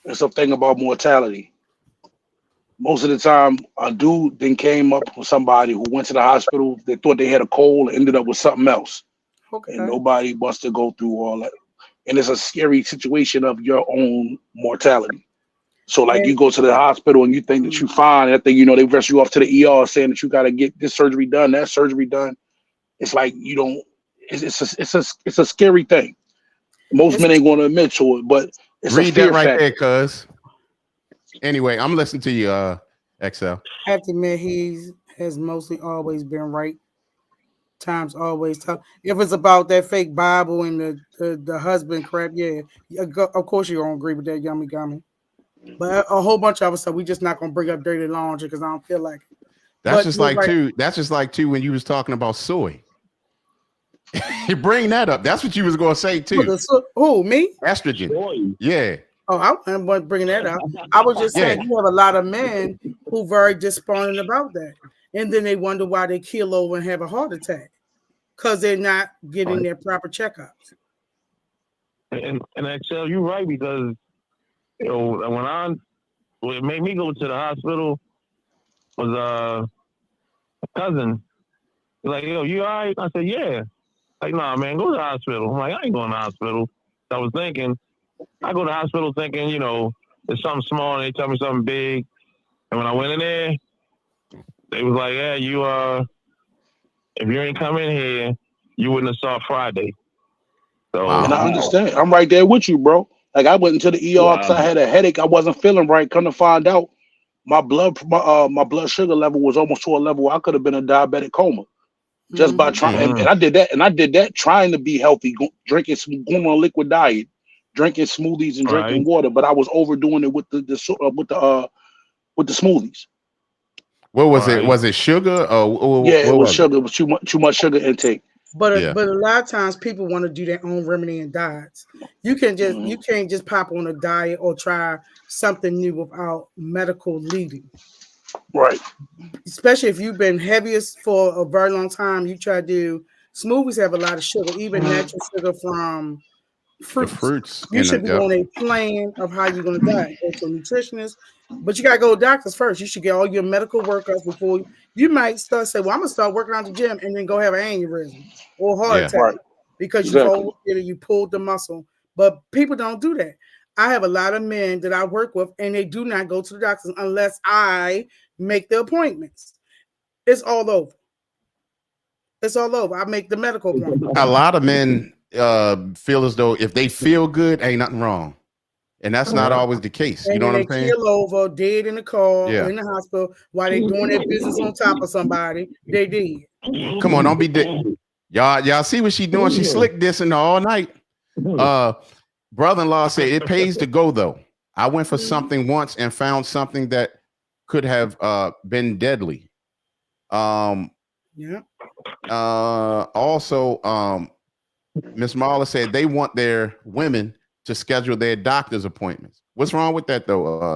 It's a thing about mortality. Most of the time, a dude then came up with somebody who went to the hospital. They thought they had a cold and ended up with something else. Okay. And nobody wants to go through all that. And it's a scary situation of your own mortality. So like you go to the hospital and you think that you're fine. And I think, they rush you off to the ER saying that you got to get this surgery done, that surgery done. It's like you don't, it's a scary thing. Most men ain't going to admit to it, but it's read a fear that right factor. there, cuz. Anyway, I'm listening to you, XL. I have to admit, he has mostly always been right. Times always tough. If it's about that fake Bible and the husband crap, yeah, of course you're gonna agree with that, yummy gummy. But a whole bunch of us stuff, we just not gonna bring up dirty laundry because I don't feel like it. That's But just you're like right. too. That's just like too when you was talking about soy. You bring that up. That's what you was gonna say too. Who, me? Estrogen. Yeah. Oh, I wasn't bringing that up. I was just saying you have a lot of men who very despondent about that, and then they wonder why they keel over and have a heart attack because they're not getting their proper checkups. And Excel, you're right because when it made me go to the hospital was a cousin. He's like, yo, you all right? I said, yeah. Like, nah, man, go to the hospital. I'm like, I ain't going to the hospital. So I was thinking, I go to the hospital thinking, it's something small and they tell me something big. And when I went in there, they was like, yeah, if you ain't come in here, you wouldn't have saw Friday. So, and I understand. I'm right there with you, bro. Like I went into the ER because I had a headache. I wasn't feeling right. Come to find out, my blood sugar level was almost to a level where I could have been in diabetic coma just by trying. And I did that. And I did that trying to be healthy, going on a liquid diet, drinking smoothies and drinking water. But I was overdoing it with the smoothies. What was it? Was it sugar? Yeah, it what was was sugar. It was too much sugar intake. But a lot of times people want to do their own remedy and diets. You can't just pop on a diet or try something new without medical leading. Right. Especially if you've been heaviest for a very long time, you try to do smoothies have a lot of sugar, even natural sugar from fruits. You should be on a plan of how you're going to diet. Go to a nutritionist, but you got to go to doctors first. You should get all your medical workups before you might start say, "Well, I'm gonna start working out the gym," and then go have an aneurysm or heart attack because you've overdid it, you pulled the muscle. But people don't do that. I have a lot of men that I work with, and they do not go to the doctors unless I make the appointments. It's all over. It's all over. I make the medical appointment. A lot of men feel as though if they feel good, ain't nothing wrong, and that's not always the case. And you know what then I'm saying? they keel over, dead in the car or in the hospital while they doing their business on top of somebody. They did. Come on, don't be dead. Y'all see what she doing? She slick dissing all night. Brother-in-law said it pays to go though. I went for something once and found something that could have been deadly. Also, Miss Marla said they want their women to schedule their doctor's appointments. What's wrong with that though?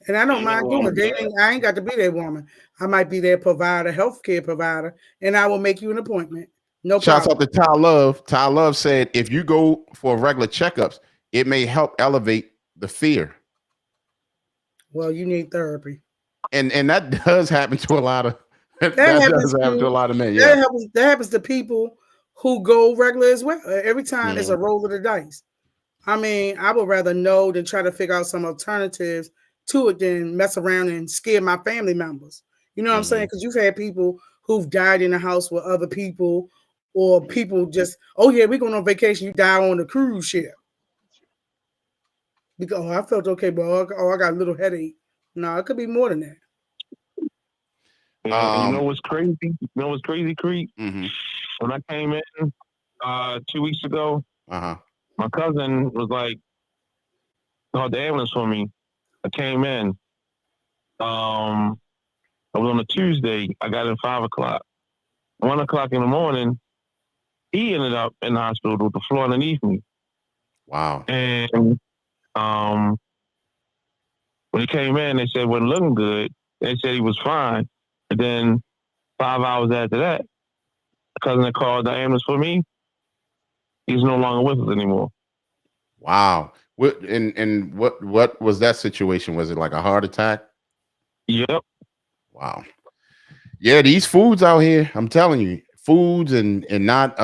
And I don't mind doing it. I ain't got to be that woman. I might be their provider, healthcare provider, and I will make you an appointment. No Shouts problem. out to Ty Love. Ty Love said if you go for regular checkups, it may help elevate the fear. Well, you need therapy. And that does happen to a lot of that does happen to a lot of men. Yeah. That happens to people who go regular as well. Every time it's a roll of the dice. I mean, I would rather know than try to figure out some alternatives to it than mess around and scare my family members. You know what I'm saying? Because you've had people who've died in the house with other people, or people just, oh yeah, we're going on vacation. You die on the cruise ship. Because I felt okay, but I got a little headache. No, it could be more than that. And you know what's crazy? You know what's crazy, Crete? When I came in 2 weeks ago, my cousin was like, "No, the ambulance for me." I came in. I was on a Tuesday. I got in 5 o'clock. 1 o'clock in the morning, he ended up in the hospital with the floor underneath me. Wow. And when he came in, they said wasn't looking good. They said he was fine. And then 5 hours after that, the cousin that called the ambulance for me, he's no longer with us anymore. Wow. What was that situation? Was it like a heart attack? Yep. Wow. Yeah, these foods out here, I'm telling you, foods and not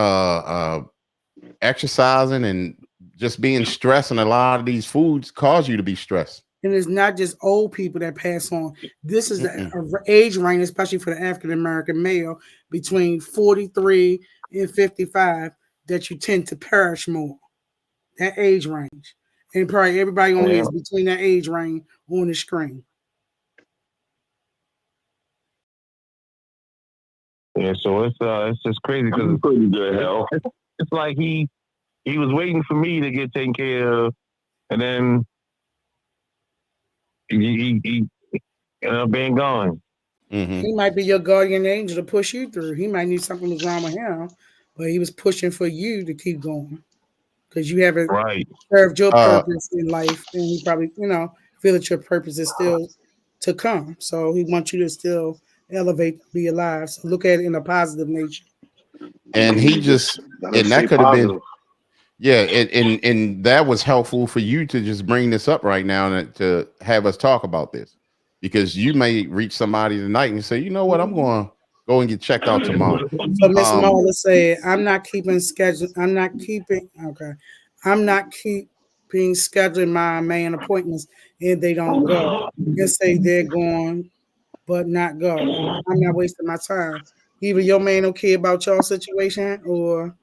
exercising and just being stressed, and a lot of these foods cause you to be stressed. And it's not just old people that pass on. This is the age range, especially for the African American male, between 43 and 55, that you tend to perish more. That age range. And probably everybody on here is between that age range on the screen. Yeah, so it's just crazy because I'm pretty good health. it's like he was waiting for me to get taken care of, and then he ended up being gone. He might be your guardian angel to push you through. He might need something was wrong with him, but he was pushing for you to keep going because you haven't served your purpose in life, and he probably, feel that your purpose is still to come. So he wants you to still elevate, be alive. So look at it in a positive nature. And he just, and that could have been, yeah, and that was helpful for you to just bring this up right now and to have us talk about this, because you may reach somebody tonight and say, you know what, I'm going to go and get checked out tomorrow. So Miss Mola said, I'm not keeping scheduling my man appointments and they don't go. And say they're going but not go. I'm not wasting my time. Either your man don't care about your situation or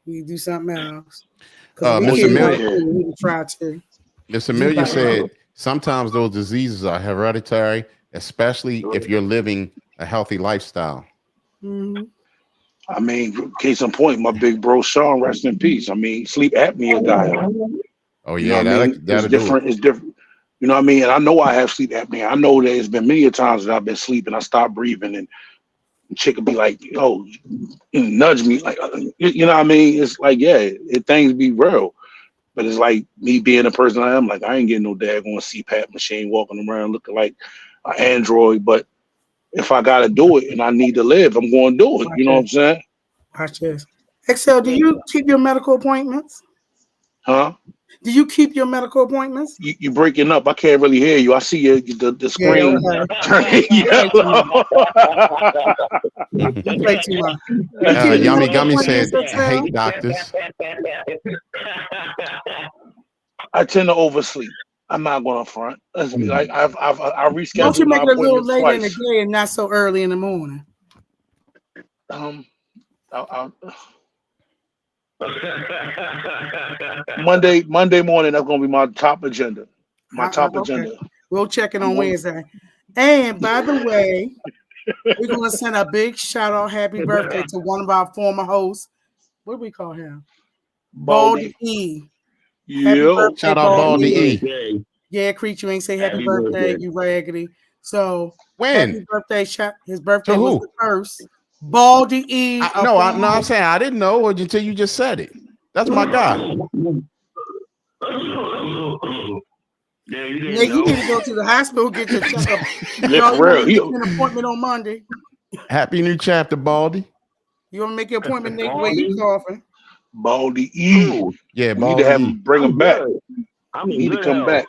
we do something else. Because we Miss Amelia, we can try to. Miss Amelia said sometimes those diseases are hereditary, especially if you're living a healthy lifestyle. Mm-hmm. I mean, case in point, my big bro Sean, rest in peace. I mean, sleep apnea died. Oh yeah, it's different. It's different. You know what I mean? And I know I have sleep apnea. I know that it's been many times that I've been sleeping. I stop breathing, and chick will be like, "Oh," and nudge me, like, you know what I mean? It's like, yeah, things be real, but it's like me being the person I am. Like, I ain't getting no daggone CPAP machine walking around looking like an android. But if I gotta do it and I need to live, I'm going to do it. You know what I'm saying? Watch this. Excel, do you keep your medical appointments? Huh? Do you keep your medical appointments? You breaking up. I can't really hear you. I see the screen turning yellow. You play too much. Yummy Gummy said, I hate doctors. I tend to oversleep. I'm not going to front. Let's be like, I rescheduled. Don't you make it a little later twice. in the day and not so early in the morning? Monday morning, that's going to be my top agenda. Agenda. We'll check it on Wednesday. And by the way, we're going to send a big shout out, happy birthday to one of our former hosts. What do we call him? Baldy E. Happy birthday, shout out Baldy E. Yeah, Crete, you ain't say happy birthday, you raggedy. So when? Happy birthday, his birthday was the first. Baldy E. I'm saying I didn't know until you just said it. That's my guy. Yeah, you need to go to the hospital, get your checkup. Get an appointment on Monday. Happy new chapter, Baldy. You want to make your appointment next week? You coughing? Baldy E. Yeah, Baldy. Need to have him bring him back. I need to come back.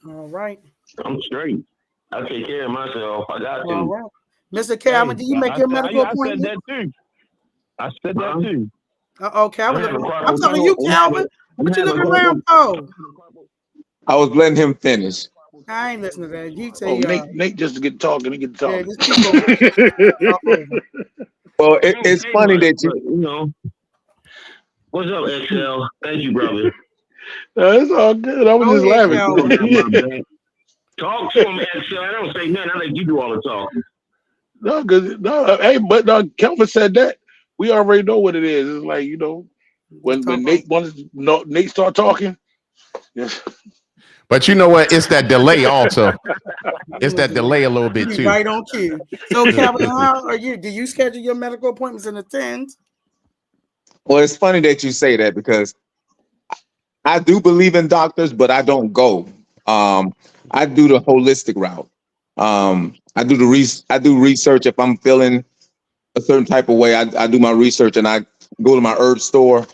All right. I'm straight. I take care of myself. I got to. All right. Mr. Calvin, do you make your medical appointment? I said that too. Calvin. I'm talking to you, Calvin. What you looking around for? I was letting him finish. I ain't listening to that. You say Nate just to get talking. He get talking. Well, it's funny that you What's up, XL? Thank you, brother. It's all good. I was just laughing. Talk to him, XL. I don't say nothing. I let you do all the talking. Hey, but Kelvin said that. We already know what it is. It's like, when Nate start talking. Yes. But you know what? It's that delay also. It's that delay a little bit too. Right on cue. So, Calvin, how are you? Do you schedule your medical appointments and attend? Well, it's funny that you say that because I do believe in doctors, but I don't go. I do the holistic route. I do research. If I'm feeling a certain type of way, I do my research and I go to my herb store.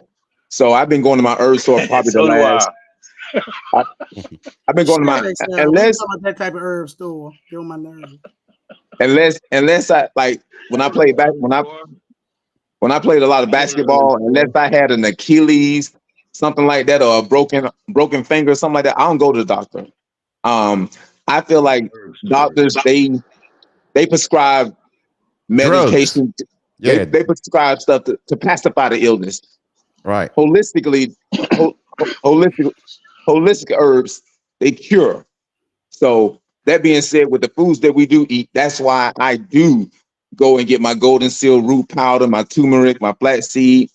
So I've been going to my herb store probably the last. I've been going to my that type of herb store. Feel my nerves. Unless I like when I played when I played a lot of basketball, unless I had an Achilles, something like that, or a broken finger, something like that, I don't go to the doctor. I feel like doctors they prescribe medication. They prescribe stuff to pacify the illness. Right. Holistic herbs, they cure. So that being said, with the foods that we do eat, that's why I do go and get my golden seal root powder, my turmeric, my flaxseed,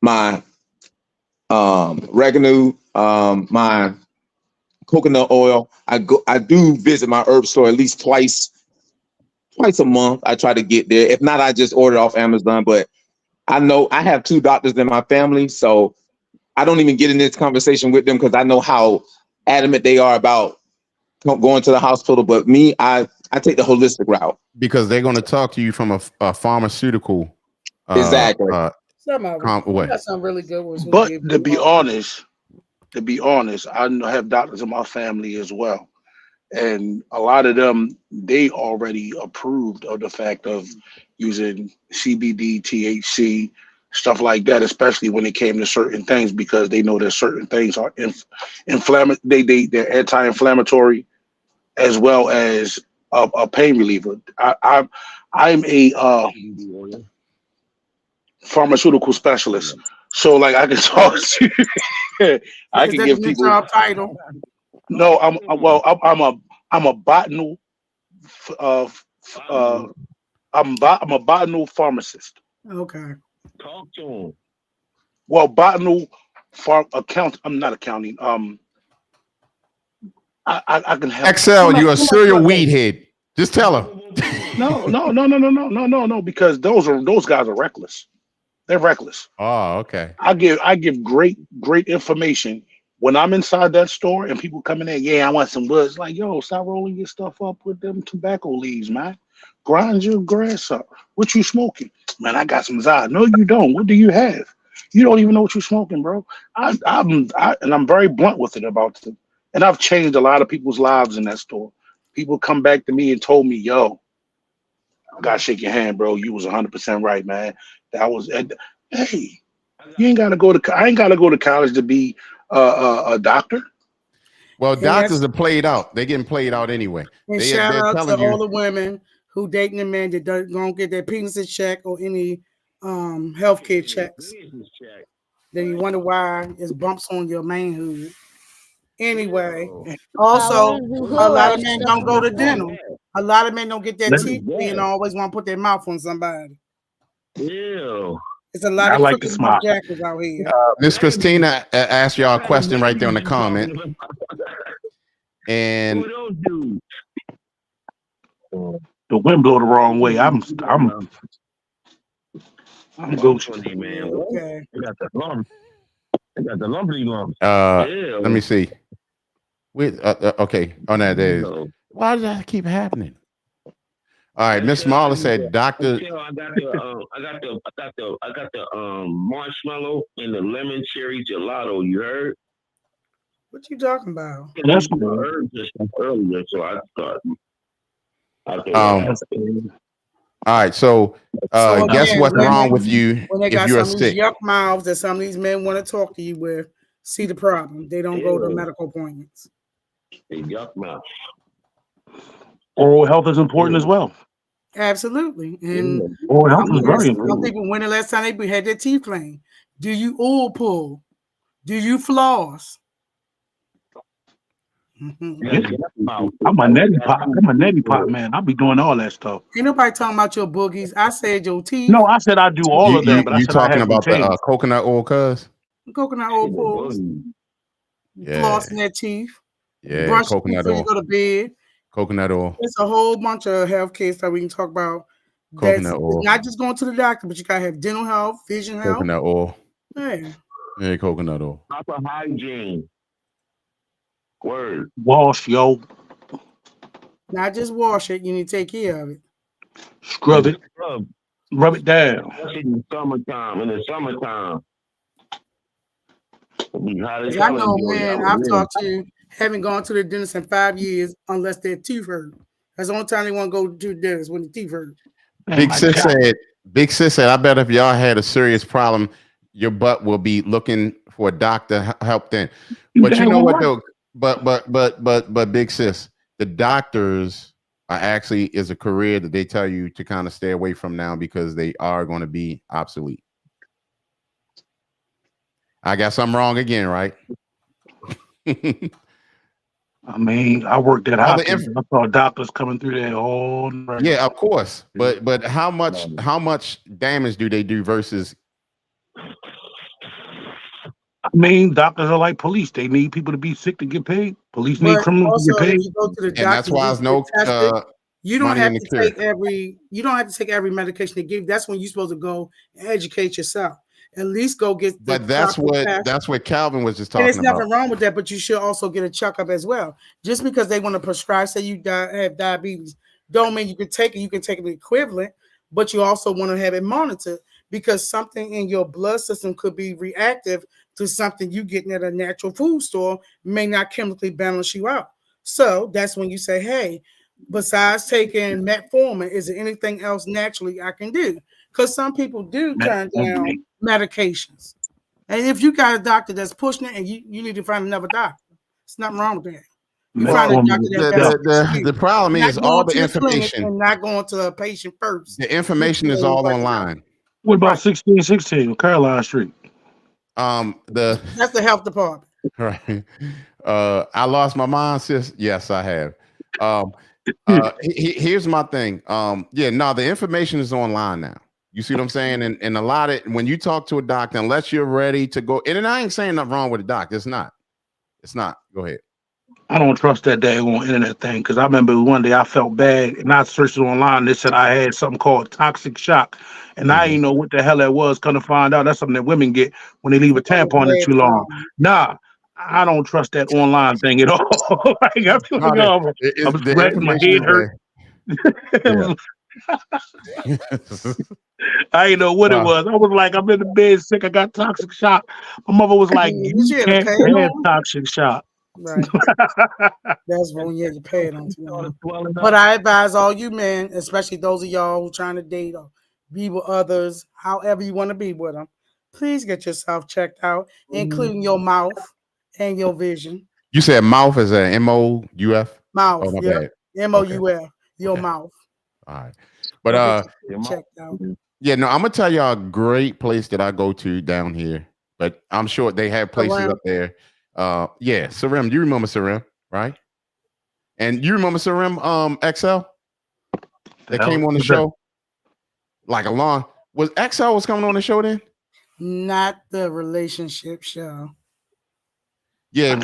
my oregano, my coconut oil. I do visit my herb store at least twice a month. I try to get there. If not, I just order off Amazon. But I know I have 2 doctors in my family, so I don't even get in this conversation with them because I know how adamant they are about going to the hospital. But me, I take the holistic route because they're going to talk to you from a pharmaceutical. Exactly. Some of them. Way. Got some really good ones. But to be honest, I have doctors in my family as well. And a lot of them, they already approved of the fact of using CBD, THC, stuff like that, especially when it came to certain things, because they know that certain things are inflammatory. They're anti-inflammatory as well as a pain reliever. I'm a pharmaceutical specialist, so like I can talk to you. I can give people job title. No, I'm a botanal I'm a botanal pharmacist. Okay. Talk to him. Well, botanal account. I'm not accounting. I can help. Excel, you're a serial weed head. Just tell him. No. Because those guys are reckless. They're reckless. Oh, okay. I give great information when I'm inside that store and people coming in. Yeah, I want some woods. Like, yo, stop rolling your stuff up with them tobacco leaves, man. Grind your grass up. What you smoking? Man, I got some Zod. No, you don't. What do you have? You don't even know what you're smoking, bro. And I'm very blunt with it about it. And I've changed a lot of people's lives in that store. People come back to me and told me, yo, I gotta shake your hand, bro. You was 100% right, man. That was, hey, you ain't gotta go to. I ain't gotta go to college to be a doctor. Well, doctors are played out. They're getting played out anyway. And shout out to all the women who dating a man that don't get their penises checked or any healthcare checks. Then you wonder why it's bumps on your manhood. Anyway, also a lot of men don't go to dental. A lot of men don't get their teeth and always want to put their mouth on somebody. Yeah. It's a lot of crooked jackers out here. Miss Christina asked y'all a question right there in the comment. And the wind blow the wrong way. I'm ghosting, man. Okay. I got the lumbly lumps. Let me see. Okay. On that day. Why does that keep happening? All right, Miss Marla said, "Doctor." I got the marshmallow and the lemon cherry gelato. You heard? What you talking about? That's cool. I heard this earlier, so I thought. All right, so guess what's wrong with you when they if got you're some of sick? these yuck mouths that some of these men want to talk to you with? See the problem? They don't go to medical appointments. They yuck mouth. Oral health is important as well. Absolutely. And oral health is very important. Some people, when the last time they had their teeth cleaned, do you oil pull? Do you floss? I'm a neti pot man. I'll be doing all that stuff. Ain't nobody talking about your boogies. I said your teeth. No, I said I do all of them. But you I said talking I have about routines. the coconut oil, cuz? Coconut oil pulls. Yeah. Flossing their teeth. Yeah, brush coconut before oil. you go to bed. Coconut oil. It's a whole bunch of health care stuff we can talk about. Coconut oil. Not just going to the doctor, but you gotta have dental health, vision health. Coconut oil. Yeah. Yeah, coconut oil. Proper hygiene. Word. Wash, yo. Not just wash it, you need to take care of it. Scrub it. Rub it down. In the summertime. I know, man, I've talked to, haven't gone to the dentist in 5 years unless their teeth hurt. That's the only time they want to go to the dentist, when the teeth hurt. Big Sis said, I bet if y'all had a serious problem, your butt will be looking for a doctor help then. But you know what though? But Big Sis, the doctors are actually is a career that they tell you to kind of stay away from now because they are going to be obsolete. I guess I'm wrong again, right? I mean, I worked at All the Hopkins. I saw doctors coming through there all night. yeah, of course. But how much damage do they do versus? I mean, doctors are like police. They need people to be sick to get paid. Police need But criminals to also, get if paid. you go to the And that's doctor, why you there's no get tested. You don't money have in the to cure. take every medication they give. That's when you're supposed to go and educate yourself. At least go get the But that's proper test. that's what Calvin was just And talking there's about. nothing wrong with that, but you should also get a checkup as well. Just because they want to prescribe, say you have diabetes, don't mean you can take it. You can take the equivalent, but you also want to have it monitored because something in your blood system could be reactive to something you getting at a natural food store may not chemically balance you out. So that's when you say, hey, besides taking metformin, is there anything else naturally I can do? Because some people do turn down medications. And if you got a doctor that's pushing it and you need to find another doctor, there's nothing wrong with that. You find a doctor that best the problem not is going all the to clinic information. and not going to a patient first. The information is all online. What about 1616 Caroline Street? That's the health department. Right. I lost my mind, sis. Yes, I have. Here's my thing. The information is online now. You see what I'm saying? And a lot of when you talk to a doctor, unless you're ready to go, and I ain't saying nothing wrong with a doctor. It's not. It's not. Go ahead. I don't trust that daggone internet thing because I remember one day I felt bad and I searched it online. They said I had something called toxic shock, and I didn't know what the hell that was. Come to find out, that's something that women get when they leave a tampon in too long. Nah, I don't trust that online thing at all. Like, I feel like I'm sweating, my head hurt. I didn't know what it was. I was like, I'm in the bed sick. I got toxic shock. My mother was like, you can't have toxic shock. Right. That's when you have to pay it on too long. But I advise all you men, especially those of y'all who trying to date or be with others, however you want to be with them, please get yourself checked out, including your mouth and your vision. You said mouth is a M-O-U-F? Mouth, oh, my yeah. bad. M-O-U-F, your mouth. All right. But checked out. Yeah, no, I'm gonna tell y'all a great place that I go to down here, but I'm sure they have places up there. Yeah, Sarim, you remember Sarim, right? And you remember Sarim XL that came on the show? Like a long was XL was coming on the show then? Not the relationship show. Yeah,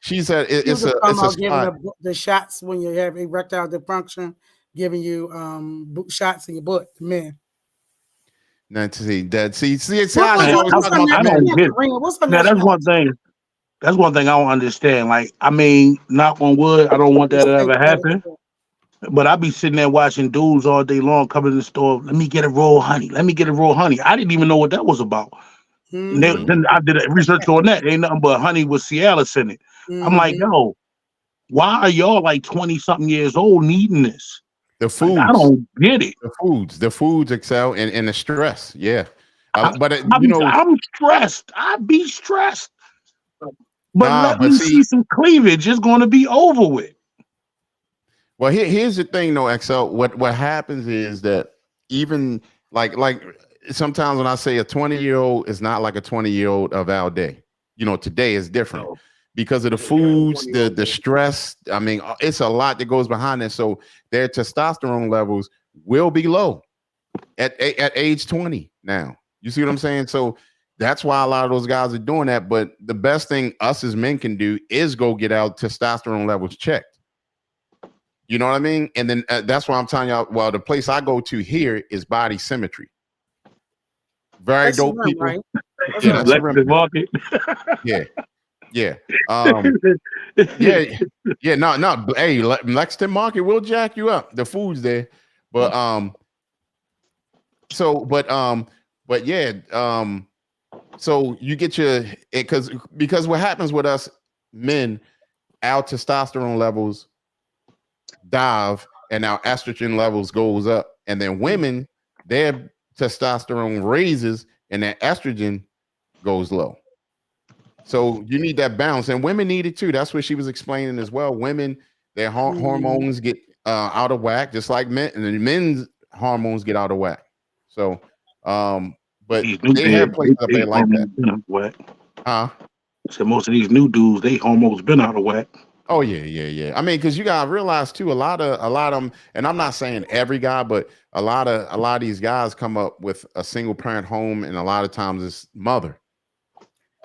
she said it's a spot. The shots when you have erectile dysfunction, giving you shots in your butt, men. I don't get it. Now that's one thing. That's one thing I don't understand. Like, I mean, knock on wood, I don't want that to ever happen. But I be sitting there watching dudes all day long coming to the store. Let me get a roll, honey. Let me get a roll, honey. I didn't even know what that was about. Then I did research on that. Ain't nothing but honey with Cialis in it. I'm like, yo, why are y'all like 20-something years old needing this? The foods. Like, I don't get it. The foods excel and the stress. Yeah. I'm stressed. I be stressed. But let me see some cleavage. It's going to be over with. Well, here's the thing, though, XL. What happens is that even like sometimes when I say a 20-year-old is not like a 20-year-old of our day. Today is different because of the foods, the stress. I mean, it's a lot that goes behind it. So their testosterone levels will be low at age 20 now. You see what I'm saying? So that's why a lot of those guys are doing that. But the best thing us as men can do is go get our testosterone levels checked. You know what I mean? And then that's why I'm telling y'all, well, the place I go to here is Body Symmetry. Very dope people. Right? Yeah, that's the market. Yeah. Yeah. Yeah. No. Hey, Lexington Market will jack you up. The food's there. But so you get because what happens with us men, our testosterone levels dive and our estrogen levels goes up, and then women, their testosterone raises and their estrogen goes low. So you need that balance, and women need it too. That's what she was explaining as well. Women, their hormones get out of whack, just like men, and then men's hormones get out of whack. So, but they have places up there like that. Huh? So most of these new dudes, they hormones been out of whack. Oh yeah. I mean, because you gotta realize too, a lot of them, and I'm not saying every guy, but a lot of these guys come up with a single parent home, and a lot of times it's mother.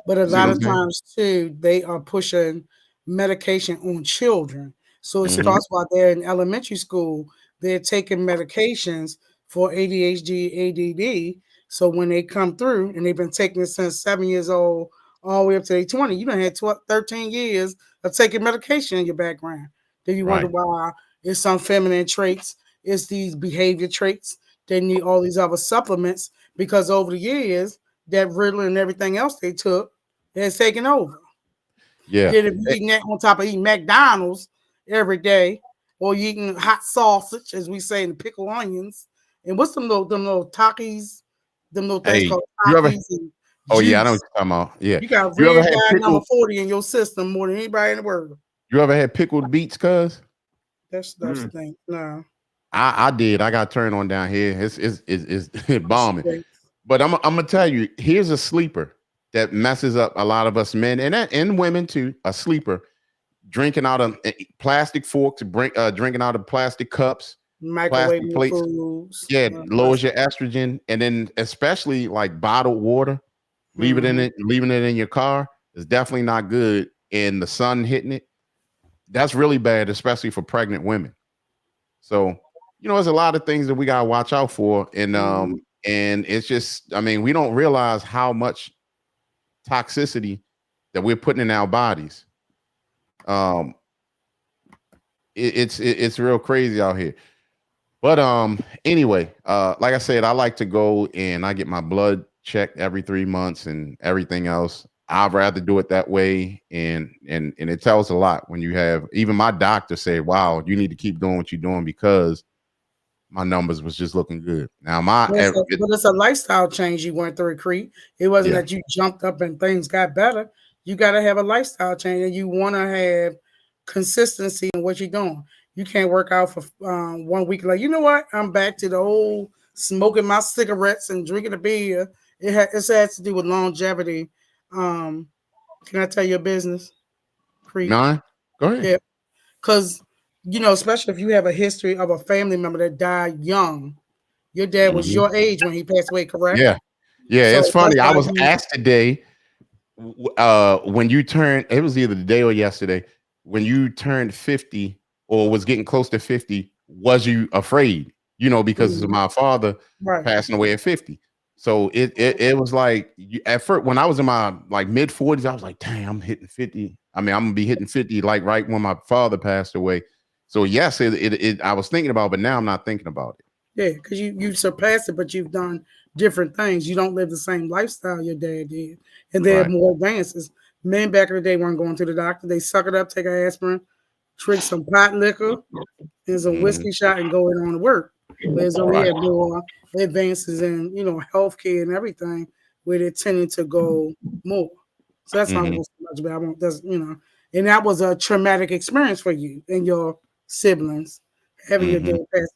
But a See what lot I'm of saying? times too, they are pushing medication on children. So it Hmm. starts while they're in elementary school. They're taking medications for ADHD, ADD. So when they come through and they've been taking it since 7 years old, all the way up to their 20, you done had 12, 13 years of taking medication in your background. Then you wonder Right. why it's some feminine traits, it's these behavior traits. They need all these other supplements because over the years, that Ritalin and everything else they took has taken over. Yeah. Then if you eating that on top of eating McDonald's every day, or you eating hot sausage, as we say, and pickle onions, and what's them little Takis, them little things Hey, called you ever? Takis and Oh yeah, I know what juice. you're talking about. Yeah. You got You ever red had dye number pickled? 40 in your system more than anybody in the world. You ever had pickled beets, cuz? That's the thing. No. I did. I got turned on down here. It's bombing. Shit. But I'm gonna tell you, here's a sleeper that messes up a lot of us men and women too. A sleeper drinking out of plastic forks, drinking out of plastic cups, plastic Microwave plates. foods. Yeah, lowers your estrogen, and then especially like bottled water, Mhm. leaving it in your car is definitely not good. And the sun hitting it, that's really bad, especially for pregnant women. So, there's a lot of things that we gotta watch out for, Mhm. and it's just, I mean, we don't realize how much toxicity that we're putting in our bodies. Um, it's real crazy out here. But anyway, like I said, I like to go and I get my blood checked every 3 months and everything else. I'd rather do it that way, and it tells a lot when you have. Even my doctor said, "Wow, you need to keep doing what you're doing because my numbers was just looking good." Now But it's a lifestyle change you went through, Crete. It wasn't yeah, that you jumped up and things got better. You got to have a lifestyle change, and you want to have consistency in what you're doing. You can't work out for 1 week. Like, you know what? I'm back to the old smoking my cigarettes and drinking a beer. It has to do with longevity. Um, can I tell your business, Crete? mine. Go ahead. Yeah, because especially if you have a history of a family member that died young. Your dad was Mhm. your age when he passed away, correct? Yeah, yeah. So It's that's funny. I why was you asked today, when you turned. It was either the day or yesterday when you turned 50 or was getting close to 50. Was you afraid? Because of Mhm. my father Right. passing away at 50. So it was like at first when I was in my like mid 40s, I was like, dang, I'm hitting 50. I mean, I'm gonna be hitting 50 like right when my father passed away. So yes, I was thinking about, it, but now I'm not thinking about it. Yeah, because you surpassed it, but you've done different things. You don't live the same lifestyle your dad did, and they have Right. more advances. Men back in the day weren't going to the doctor. They suck it up, take an aspirin, drink some pot liquor and some Mhm. whiskey shot, and go in on to work. Whereas over Right. here, more advances in healthcare and everything, where they're tending to go more. So that's not Mhm. so much about. I won't. And that was a traumatic experience for you and your siblings having your Mhm. dad pass.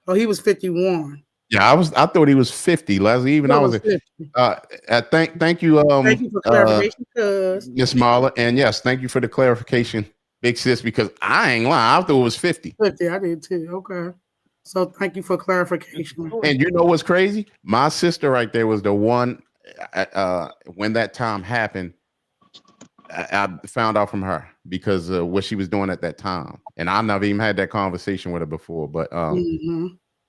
Oh, he was 51. Yeah, I thought he was 50, Leslie. Even I He was was 50. thank you, Thank you for clarification, cuz. Miss Marla. And yes, thank you for the clarification, big sis, because I ain't lying. I thought it was 50. 50, I did too. Okay. So thank you for clarification. And you know what's crazy? My sister right there was the one when that time happened. I found out from her because of what she was doing at that time. And I never even had that conversation with her before. But Mm-hmm.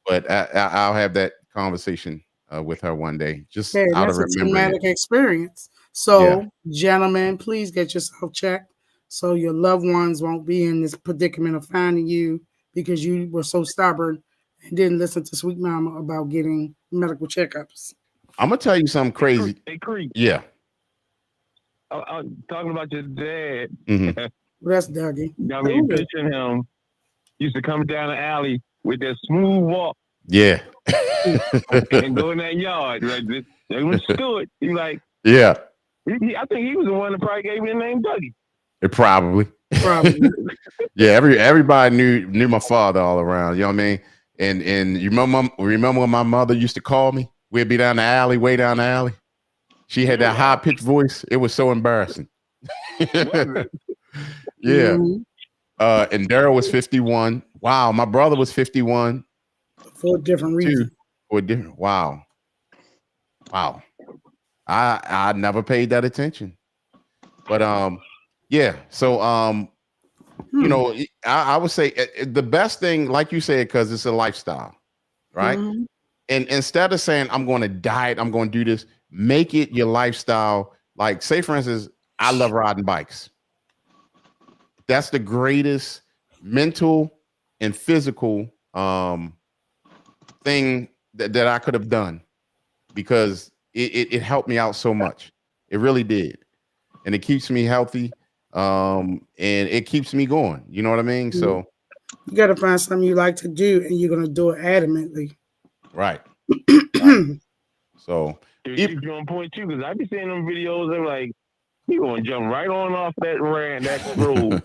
I'll have that conversation with her one day, just Yeah, and out of that's a remembering it. traumatic experience. Yeah. So, gentlemen, please get yourself checked so your loved ones won't be in this predicament of finding you because you were so stubborn and didn't listen to Sweet Mama about getting medical checkups. I'm gonna tell you something crazy. Hey, Creek. Yeah. I'm talking about your dad. Hmm. That's Dougie. Got me picturing him. Used to come down the alley with that smooth walk Yeah. and go in that yard. Right? They was Stewart. He like, Yeah. I think he was the one that probably gave me the name Dougie. It probably. Probably. Yeah. Everybody knew my father all around. You know what I mean? And you remember when my mother used to call me? We'd be down the alley, way down the alley. She had that high pitched voice. It was so embarrassing. Yeah. Mm-hmm. And Daryl was 51. Wow, my brother was 51. For a different reason. For a different. Wow. I never paid that attention. But yeah. So you know, I would say the best thing, like you said, because it's a lifestyle, right? Mhm. And instead of saying I'm going to diet, I'm going to do this, make it your lifestyle. Like, say for instance, I love riding bikes. That's the greatest mental and physical thing that I could have done, because it helped me out so much. It really did. And it keeps me healthy. And it keeps me going. You know what I mean? So you got to find something you like to do, and you're going to do it adamantly. right. So she's on point too, because I be seeing them videos. They're like, you gonna jump right on off that road.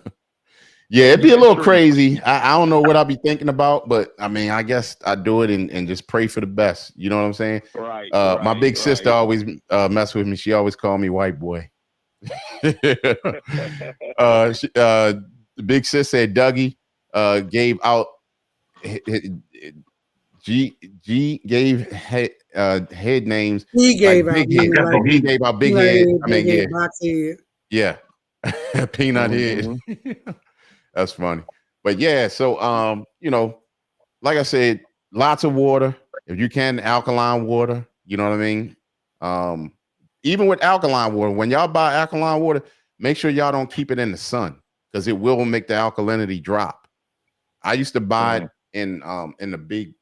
Yeah, it'd be a little crazy. I don't know what I'll be thinking about, but I mean, I guess I do it and just pray for the best. You know what I'm saying? Right. My big sister always mess with me. She always called me white boy. The big sis said Dougie gave out G gave head names. He gave like out big head. like, He gave out big head. I mean, yeah, box head. yeah, peanut head. That's funny. But yeah, so you know, like I said, lots of water. If you can, alkaline water. You know what I mean? Even with alkaline water, when y'all buy alkaline water, make sure y'all don't keep it in the sun, because it will make the alkalinity drop. I used to buy it in the big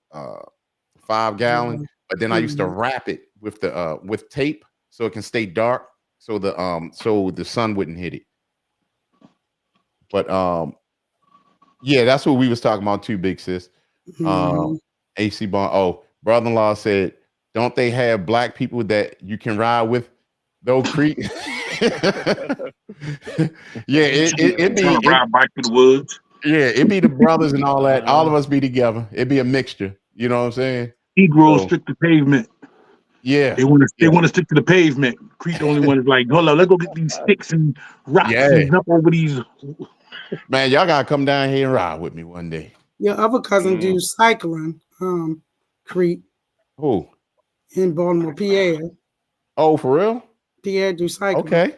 5 gallon, but then I used to wrap it with the with tape so it can stay dark, so the sun wouldn't hit it. But yeah, that's what we was talking about too, big sis. AC Bond. Oh, brother-in-law said, don't they have black people that you can ride with? Though Crete. Yeah, it be ride bike through the woods. Yeah, it be the brothers and all that. All of us be together. It'd be a mixture. You know what I'm saying? Negroes stick to pavement. Yeah, they want to stick to the pavement. Crete the only one is like, hold on, let's go get these sticks and rocks and jump over these. Man, y'all gotta come down here and ride with me one day. Your other cousin do cycling, Crete. Who? In Baltimore, Pierre. Oh, for real? Pierre do cycling. Okay.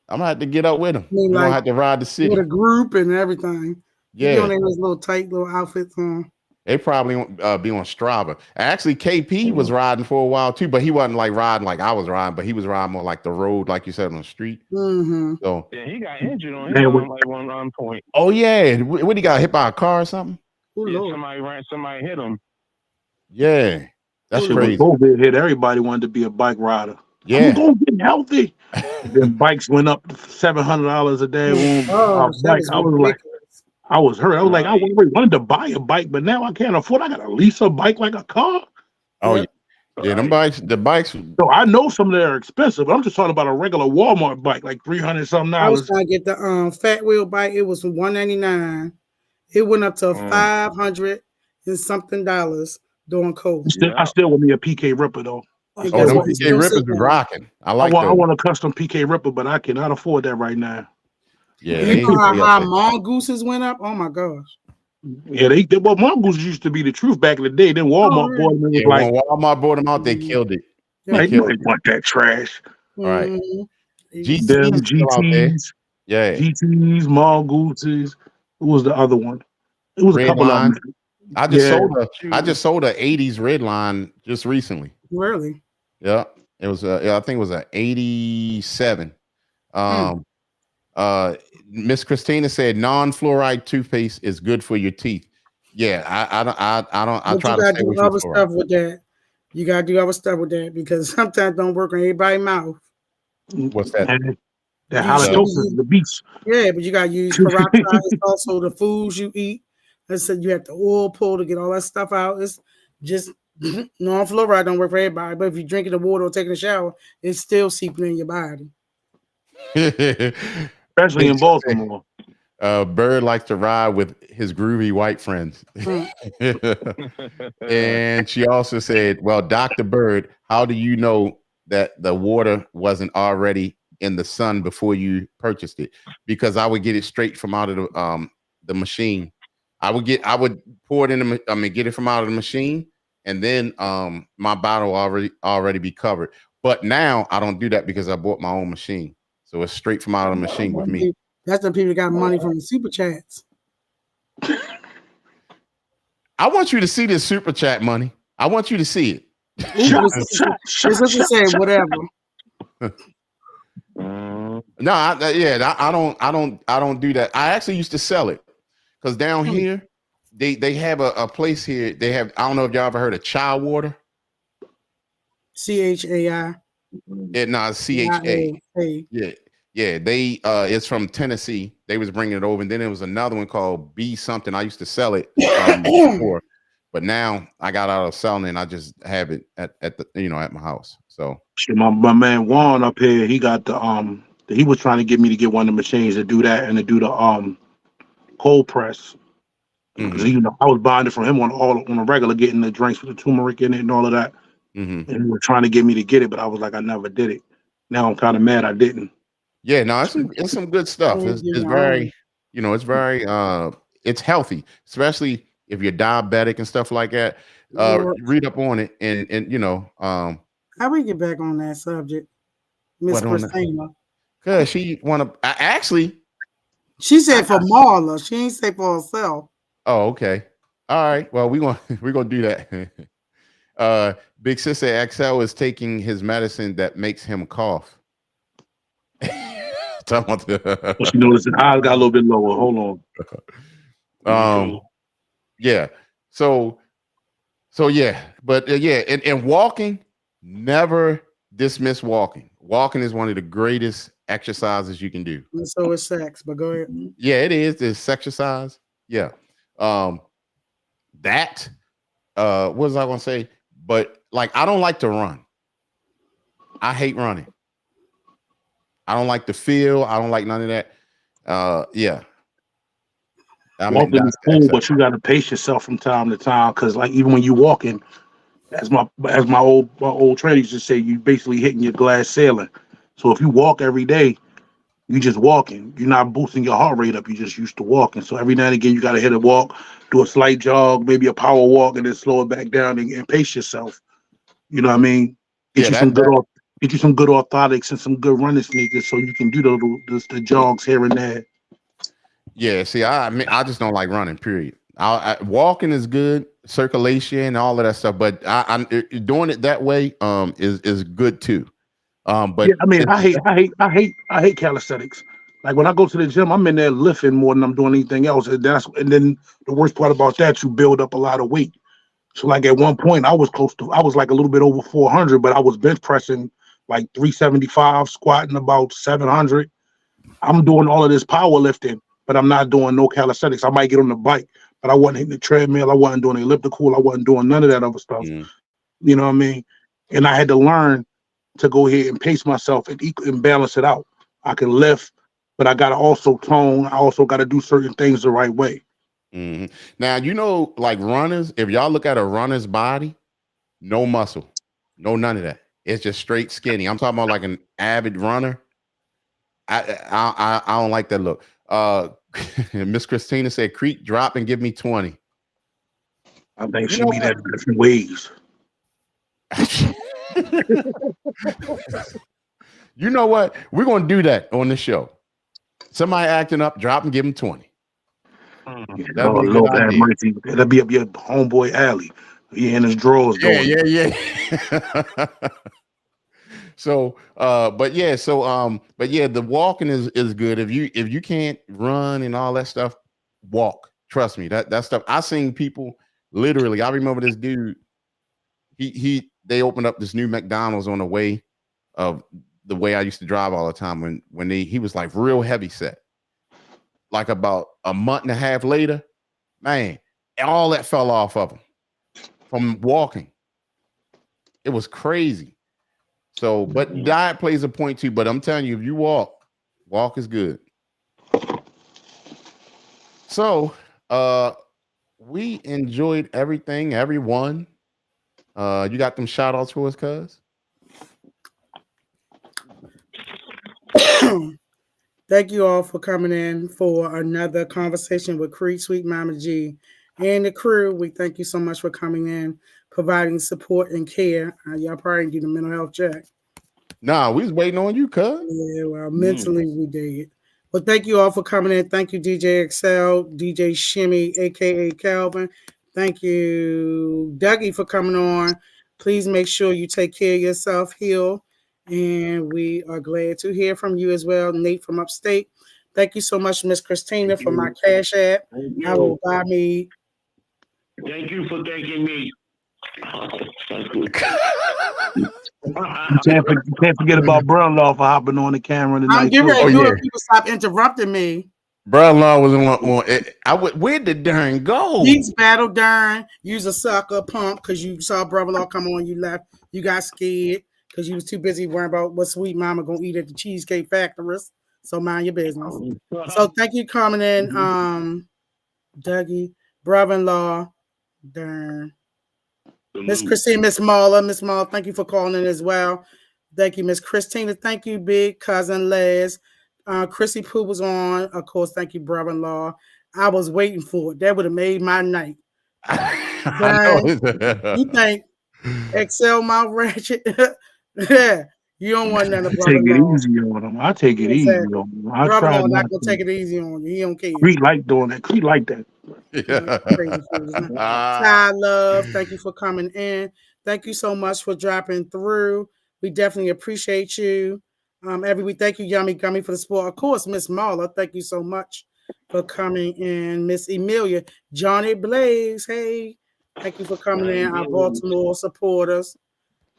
I'm gonna have to get up with him. We're gonna have to ride the city. With a group and everything. Yeah. He on those little tight little outfits on. They probably be on Strava. Actually, KP was riding for a while too, but he wasn't like riding like I was riding, but he was riding more like the road, like you said, on the street. So yeah, he got injured on him like one point. Oh yeah, what he got hit by a car or something? Somebody hit him. Yeah, that's crazy. COVID hit everybody wanted to be a bike rider. Yeah, I'm gonna get healthy. Then bikes went up $700 a day. Bike. I was hurt. I was like, I wanted to buy a bike, but now I can't afford. I gotta lease a bike like a car. Oh yeah, the bikes. So I know some of them are expensive, but I'm just talking about a regular Walmart bike, like $300 something. I was trying to get the fat wheel bike. It was $199. It went up to $500 and something during COVID. I still want me a PK Ripper though. Oh, them PK Rippers are rocking. I want a custom PK Ripper, but I cannot afford that right now. Yeah, you know how mongooses went up? Oh my gosh. Yeah, well, mongooses used to be the truth back in the day. Then Walmart bought them. When Walmart bought them out, they killed it. They want that trash. All right. GTs, yeah, GTs, mongooses. Who was the other one? It was Red a couple line. of them. I just sold a 80s red line just recently. Really? Yeah, it was. I think it was an 87. Miss Christina said non-fluoride toothpaste is good for your teeth. Yeah, I don't. I try to stay away from stuff with that. You gotta do other stuff with that because sometimes don't work on everybody's mouth. What's that? The halitosis, the beast. Yeah, but you gotta use peroxide. It's also the foods you eat. I said you have to oil pull to get all that stuff out. It's just non-fluoride don't work for everybody. But if you're drinking the water or taking a shower, it's still seeping in your body. Especially in Baltimore. Bird likes to ride with his groovy white friends. And she also said, well, Dr. Bird, how do you know that the water wasn't already in the sun before you purchased it? Because I would get it straight from out of the machine. I would pour it in get it from out of the machine, and then my bottle already be covered. But now I don't do that because I bought my own machine. So it's straight from out of the machine with me. That's the people that got money from the super chats. I want you to see this super chat money. I want you to see it. Just say whatever. No, I don't do that. I actually used to sell it because down here they have a place here. They have, I don't know if y'all ever heard of Child Water. CHAI. Yeah, no, CHA. Yeah. They it's from Tennessee. They was bringing it over, and then there was another one called B something. I used to sell it before, but now I got out of selling it, and I just have it at the at my house. So my man Juan up here, he got the he was trying to get me to get one of the machines to do that and to do the cold press. Because I was buying it from him on a regular, getting the drinks with the turmeric in it and all of that. And he was trying to get me to get it, but I was like, I never did it. Now I'm kind of mad I didn't. Yeah, no, it's some good stuff. It's very, it's very it's healthy, especially if you're diabetic and stuff like that. Read up on it and how we get back on that subject, Miss Christina? Because she actually she said for Marla, she ain't say for herself. Oh, okay. All right. Well, we're gonna do that. Big Sister XL is taking his medicine that makes him cough. She noticed the eyes got a little bit lower. Hold on. Yeah. So yeah, but and walking, never dismiss walking. Walking is one of the greatest exercises you can do. And so is sex, but go ahead. Yeah, it is. It's exercise. Yeah. What was I gonna say? But like, I don't like to run. I hate running. I don't like the feel. I don't like none of that. Yeah. Walking is cool, but you gotta pace yourself from time to time because, like, even when you walking, as my old trainer used to say, you basically hitting your glass ceiling. So if you walk every day, you just walking. You're not boosting your heart rate up. You just used to walking. So every now and again, you got to hit a walk, do a slight jog, maybe a power walk, and then slow it back down and pace yourself. You know what I mean? Get you some good orthotics and some good running sneakers so you can do the jogs here and there. Yeah. See, I just don't like running. Period. Walking is good, circulation, all of that stuff, but I'm doing it that way is good too. But yeah, I mean, I hate calisthenics. Like when I go to the gym, I'm in there lifting more than I'm doing anything else. And then the worst part about that, you build up a lot of weight. So like at one point, I was like a little bit over 400, but I was bench pressing like 375, squatting about 700. I'm doing all of this powerlifting, but I'm not doing no calisthenics. I might get on the bike, but I wasn't hitting the treadmill. I wasn't doing the elliptical. I wasn't doing none of that other stuff. You know what I mean? And I had to learn to go ahead and pace myself and balance it out. I can lift, but I got to also tone. I also got to do certain things the right way. Now, like runners, if y'all look at a runner's body, no muscle, none of that. It's just straight skinny. I'm talking about like an avid runner. I don't like that look. Miss Christina said, Crete, drop and give me 20. I think she mean that in different ways. You know what? We're going to do that on the show. Somebody acting up, drop and give him 20. That'll be up your homeboy alley. He in his drawers going. Yeah. So, but yeah, the walking is good. If you can't run and all that stuff, walk. Trust me, that stuff. I seen people literally. I remember this dude. They opened up this new McDonald's on the way of the way I used to drive all the time when he was like real heavy set. Like about a month and a half later, man, all that fell off of him from walking. It was crazy. So, but diet plays a point too. But I'm telling you, if you walk is good. So, we enjoyed everything, everyone. You got them shout outs for us, cuz? Thank you all for coming in for another conversation with Crete, Sweet Mama G, and the crew. We thank you so much for coming in, providing support and care. Y'all probably do the mental health check. Nah, we was waiting on you, cuz. Yeah, well, mentally we did. Well, thank you all for coming in. Thank you, DJ Excel, DJ Shimmy, aka Calvin. Thank you, Dougie, for coming on. Please make sure you take care of yourself, heal. And we are glad to hear from you as well, Nate from upstate. Thank you so much, Miss Christina, for my cash app. I will buy me. Thank you for thanking me. You can't forget about Brunlaw for hopping on the camera tonight. I'm getting ready Oh, to do yeah. it. People stop interrupting me. Brother-in-law was on. Where did Darren go? Beats battle Darren. Use a sucker pump because you saw brother-in-law come on. You left. You got scared because you was too busy worrying about what sweet mama gonna eat at the Cheesecake Factory. So mind your business. So thank you coming in, Dougie, brother-in-law, Darren, Miss Christine, Miss Mala, thank you for calling in as well. Thank you, Miss Christina. Thank you, big cousin Les. Chrissy Pooh was on. Of course, thank you, brother-in-law. I was waiting for it. That would have made my night. You think Excel mouth ratchet? Yeah, you don't want none of brother-in-law. Take it easy on him. I take it easy on him. I try Brother-in-law not not gonna to. take it easy on you. He don't care. Crete like doing that. Crete like that. Crazy food. Ty Love, thank you for coming in. Thank you so much for dropping through. We definitely appreciate you. Every week, thank you, Yummy Gummy, for the support. Of course, Miss Marla, thank you so much for coming in. Miss Emilia, Johnny Blaze, hey, thank you for coming in. Our Baltimore supporters.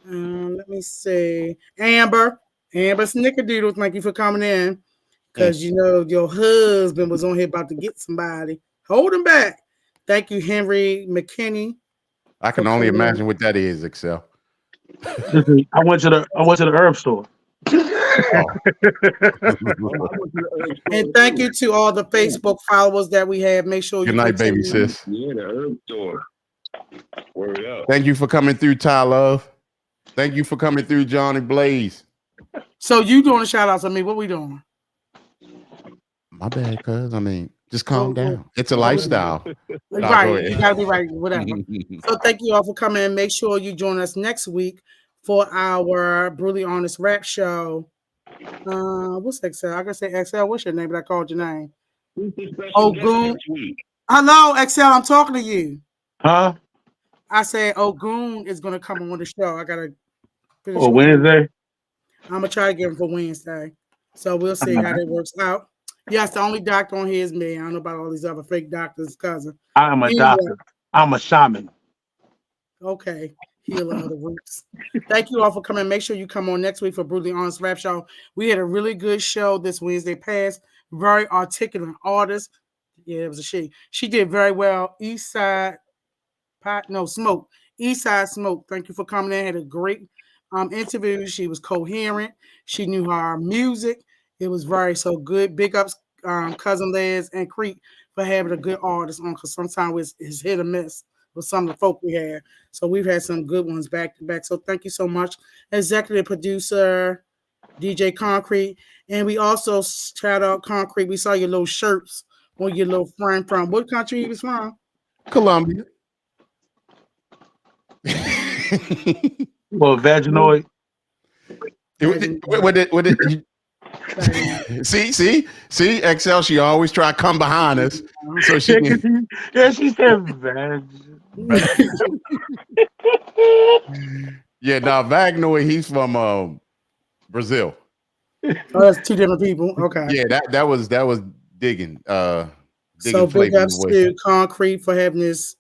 Let me see. Amber Snickerdoodle, thank you for coming in. Because you know your husband was on here about to get somebody. Hold him back. Thank you, Henry McKinney. I can only imagine what that is, Excel. Listen, I went to the herb store. And thank you to all the Facebook followers that we have. Make sure Good you night, baby continue. sis. Yeah, the herb store. Word up. Thank you for coming through, Ty Love. Thank you for coming through, Johnny Blaze. So you doing a shout outs on me? What we doing? My bad, cuz. I mean, just calm down. It's a lifestyle. Right. You gotta be right. Whatever. So thank you all for coming in. Make sure you join us next week for our Brutally Honest Rap Show. What's Excel? I gotta say Excel. What's your name? But I called your name. Oh, Goon. Hello, Excel. I'm talking to you. Huh? I said, Goon is gonna come on the show. I gotta finish. Wednesday. I'm gonna try to get him for Wednesday. So we'll see how that works out. Yes, the only doctor on here is me. I don't know about all these other fake doctors, cousin. I'm a doctor. I'm a shaman. Okay. Healer of the roots. Thank you all for coming. Make sure you come on next week for Brutally Honest Rap Show. We had a really good show this Wednesday past. Very articulate artist. Yeah, it was a she. She did very well. Smoke. Eastside Smoke. Thank you for coming in. Had a great interview. She was coherent. She knew her music. It was very so good. Big ups, cousin Les and Crete for having a good artist on, because sometimes it's hit or miss with some of the folk we had. So we've had some good ones back to back. So thank you so much, executive producer DJ Concrete, and we also shout out Concrete. We saw your little shirts on your little friend from what country he was from? Colombia. Well, vaginoid. See, Excel. She always try to come behind us, so she can. Yeah, she said vag. Yeah, now Vagnoid, he's from Brazil. Oh, that's two different people. Okay. Yeah, that was digging. So big ups to Concrete for having this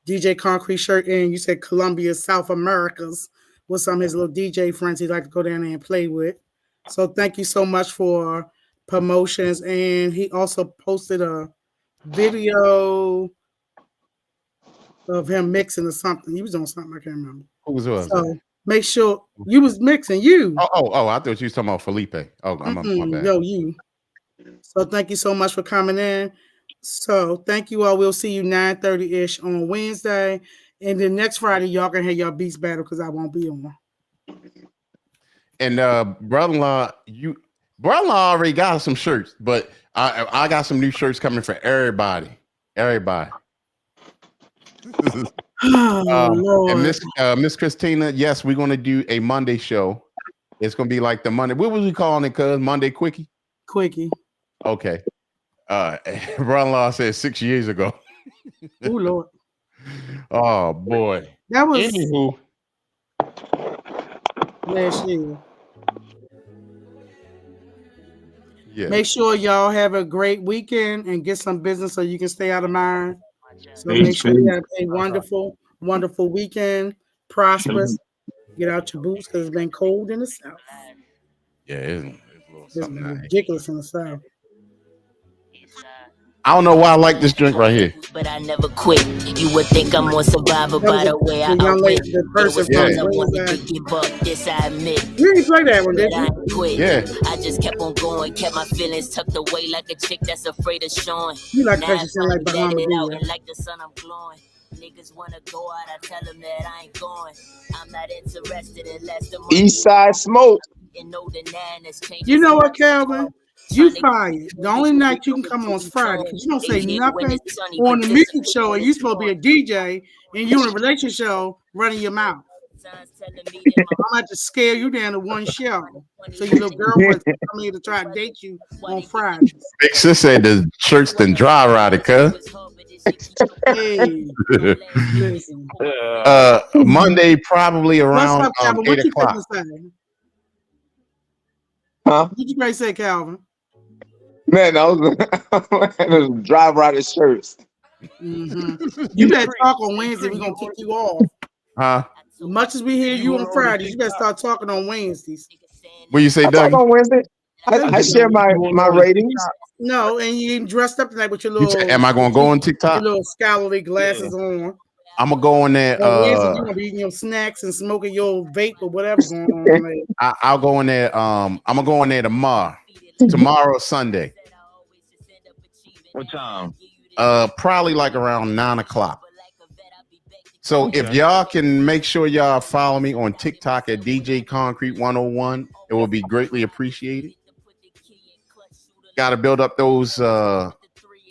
DJ Concrete shirt, and you said Colombia, South Americas, with some of his little DJ friends he'd like to go down there and play with. So thank you so much for promotions. And he also posted a video of him mixing or something. He was on something, I can't remember. Who was so make sure you was mixing you. Oh, I thought you was talking about Felipe. Oh, my bad. No, you. So thank you so much for coming in. So thank you all. We'll see you 9:30-ish on Wednesday. And then next Friday, y'all can have your beats battle because I won't be on. And brother-in-law, Brother already got some shirts, but I got some new shirts coming for everybody. Everybody. And Miss Christina, yes, we're gonna do a Monday show. It's gonna be like the Monday. What was we calling it? Cuz Monday Quickie. Quickie. Okay. Brother-in-law said 6 years ago. Oh Lord. Oh boy. That was Anywho. Last year. Yeah. Make sure y'all have a great weekend and get some business so you can stay out of mine. So make sure you have a wonderful, wonderful weekend. Prosperous. Get out your boots because it's been cold in the south. Yeah, it's a little something been ridiculous in the south. I don't know why I like this drink right here. But I never quit. You would think I'm more survivor by the way I outwit. There was times I wanted to give up. This I admit. You didn't play that one, did I you? quit. Yeah. I just kept on going, kept my feelings tucked away like a chick that's afraid of showing. You like now precious and like let it out, Bahama. and like the sun I'm glowing. Niggas wanna go out, I tell them that I ain't going. I'm not interested unless the East Side Smoke. You know what, Calvin? You fired. The only night you can come on is Friday because you don't say nothing on the music show, and you supposed to be a DJ, and you in a relationship show running your mouth. I'm about to scare you down to one show, so your little girlfriend come here to try to date you on Friday. Big sis said the shirt's then dry rotted, cuz. Hey, listen. Monday probably around What's up, Calvin? 8 What you o'clock. say? Huh? What you guys say, Calvin? Man, those dry rotted shirts. Mm-hmm. You better talk on Wednesday. We're gonna kick you off. Huh? As much as we hear you on Fridays, you better start talking on Wednesdays. What you say, I Doug? talk on Wednesday. I share my ratings. No, and you dressed up tonight with your little. Am I gonna go on TikTok? Your little scholarly glasses on. I'm gonna go on there. On Wednesday, you gonna be eating your snacks and smoking your vape or whatever going on. There. I'll go on there. I'm gonna go on there tomorrow, Sunday. What time? Probably like around 9 o'clock. So if y'all can make sure y'all follow me on TikTok at DJ Concrete 101, it will be greatly appreciated. Got to build up those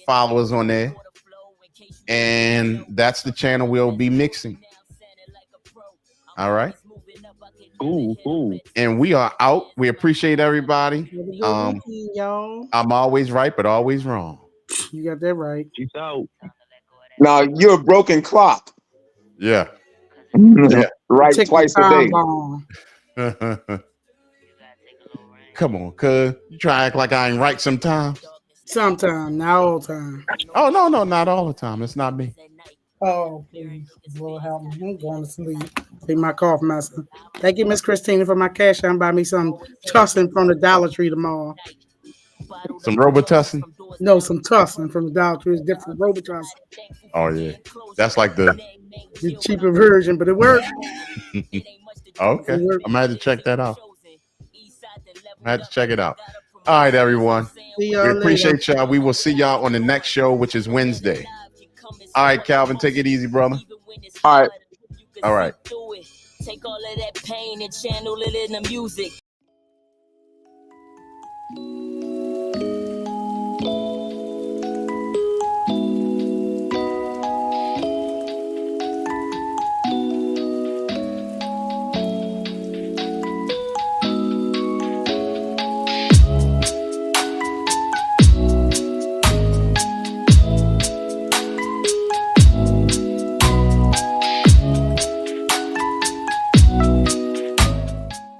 followers on there, and that's the channel we'll be mixing. All right. Cool. And we are out. We appreciate everybody. Y'all. I'm always right, but always wrong. You got that right. Peace out. Now you're a broken clock. Yeah. Right twice a day. Come on, cuz. You try to act like I ain't right sometimes. Sometimes, not all the time. Oh, no, not all the time. It's not me. Oh, please. Lord help me. I'm going to sleep. Take my cough medicine. Thank you, Miss Christina, for my cash. I'm buy me some Tussin from the Dollar Tree tomorrow. Some Robitussin? No, some Tussin from the Dollar Tree. It's different Robitussin. Oh, yeah. That's like the cheaper version, but it works. Okay. I'm going to have to check that out. I had to check it out. All right, everyone. We appreciate y'all. We will see y'all on the next show, which is Wednesday. All right, Calvin, take it easy, brother. All right. All right. Take all of that pain and channel it in the music.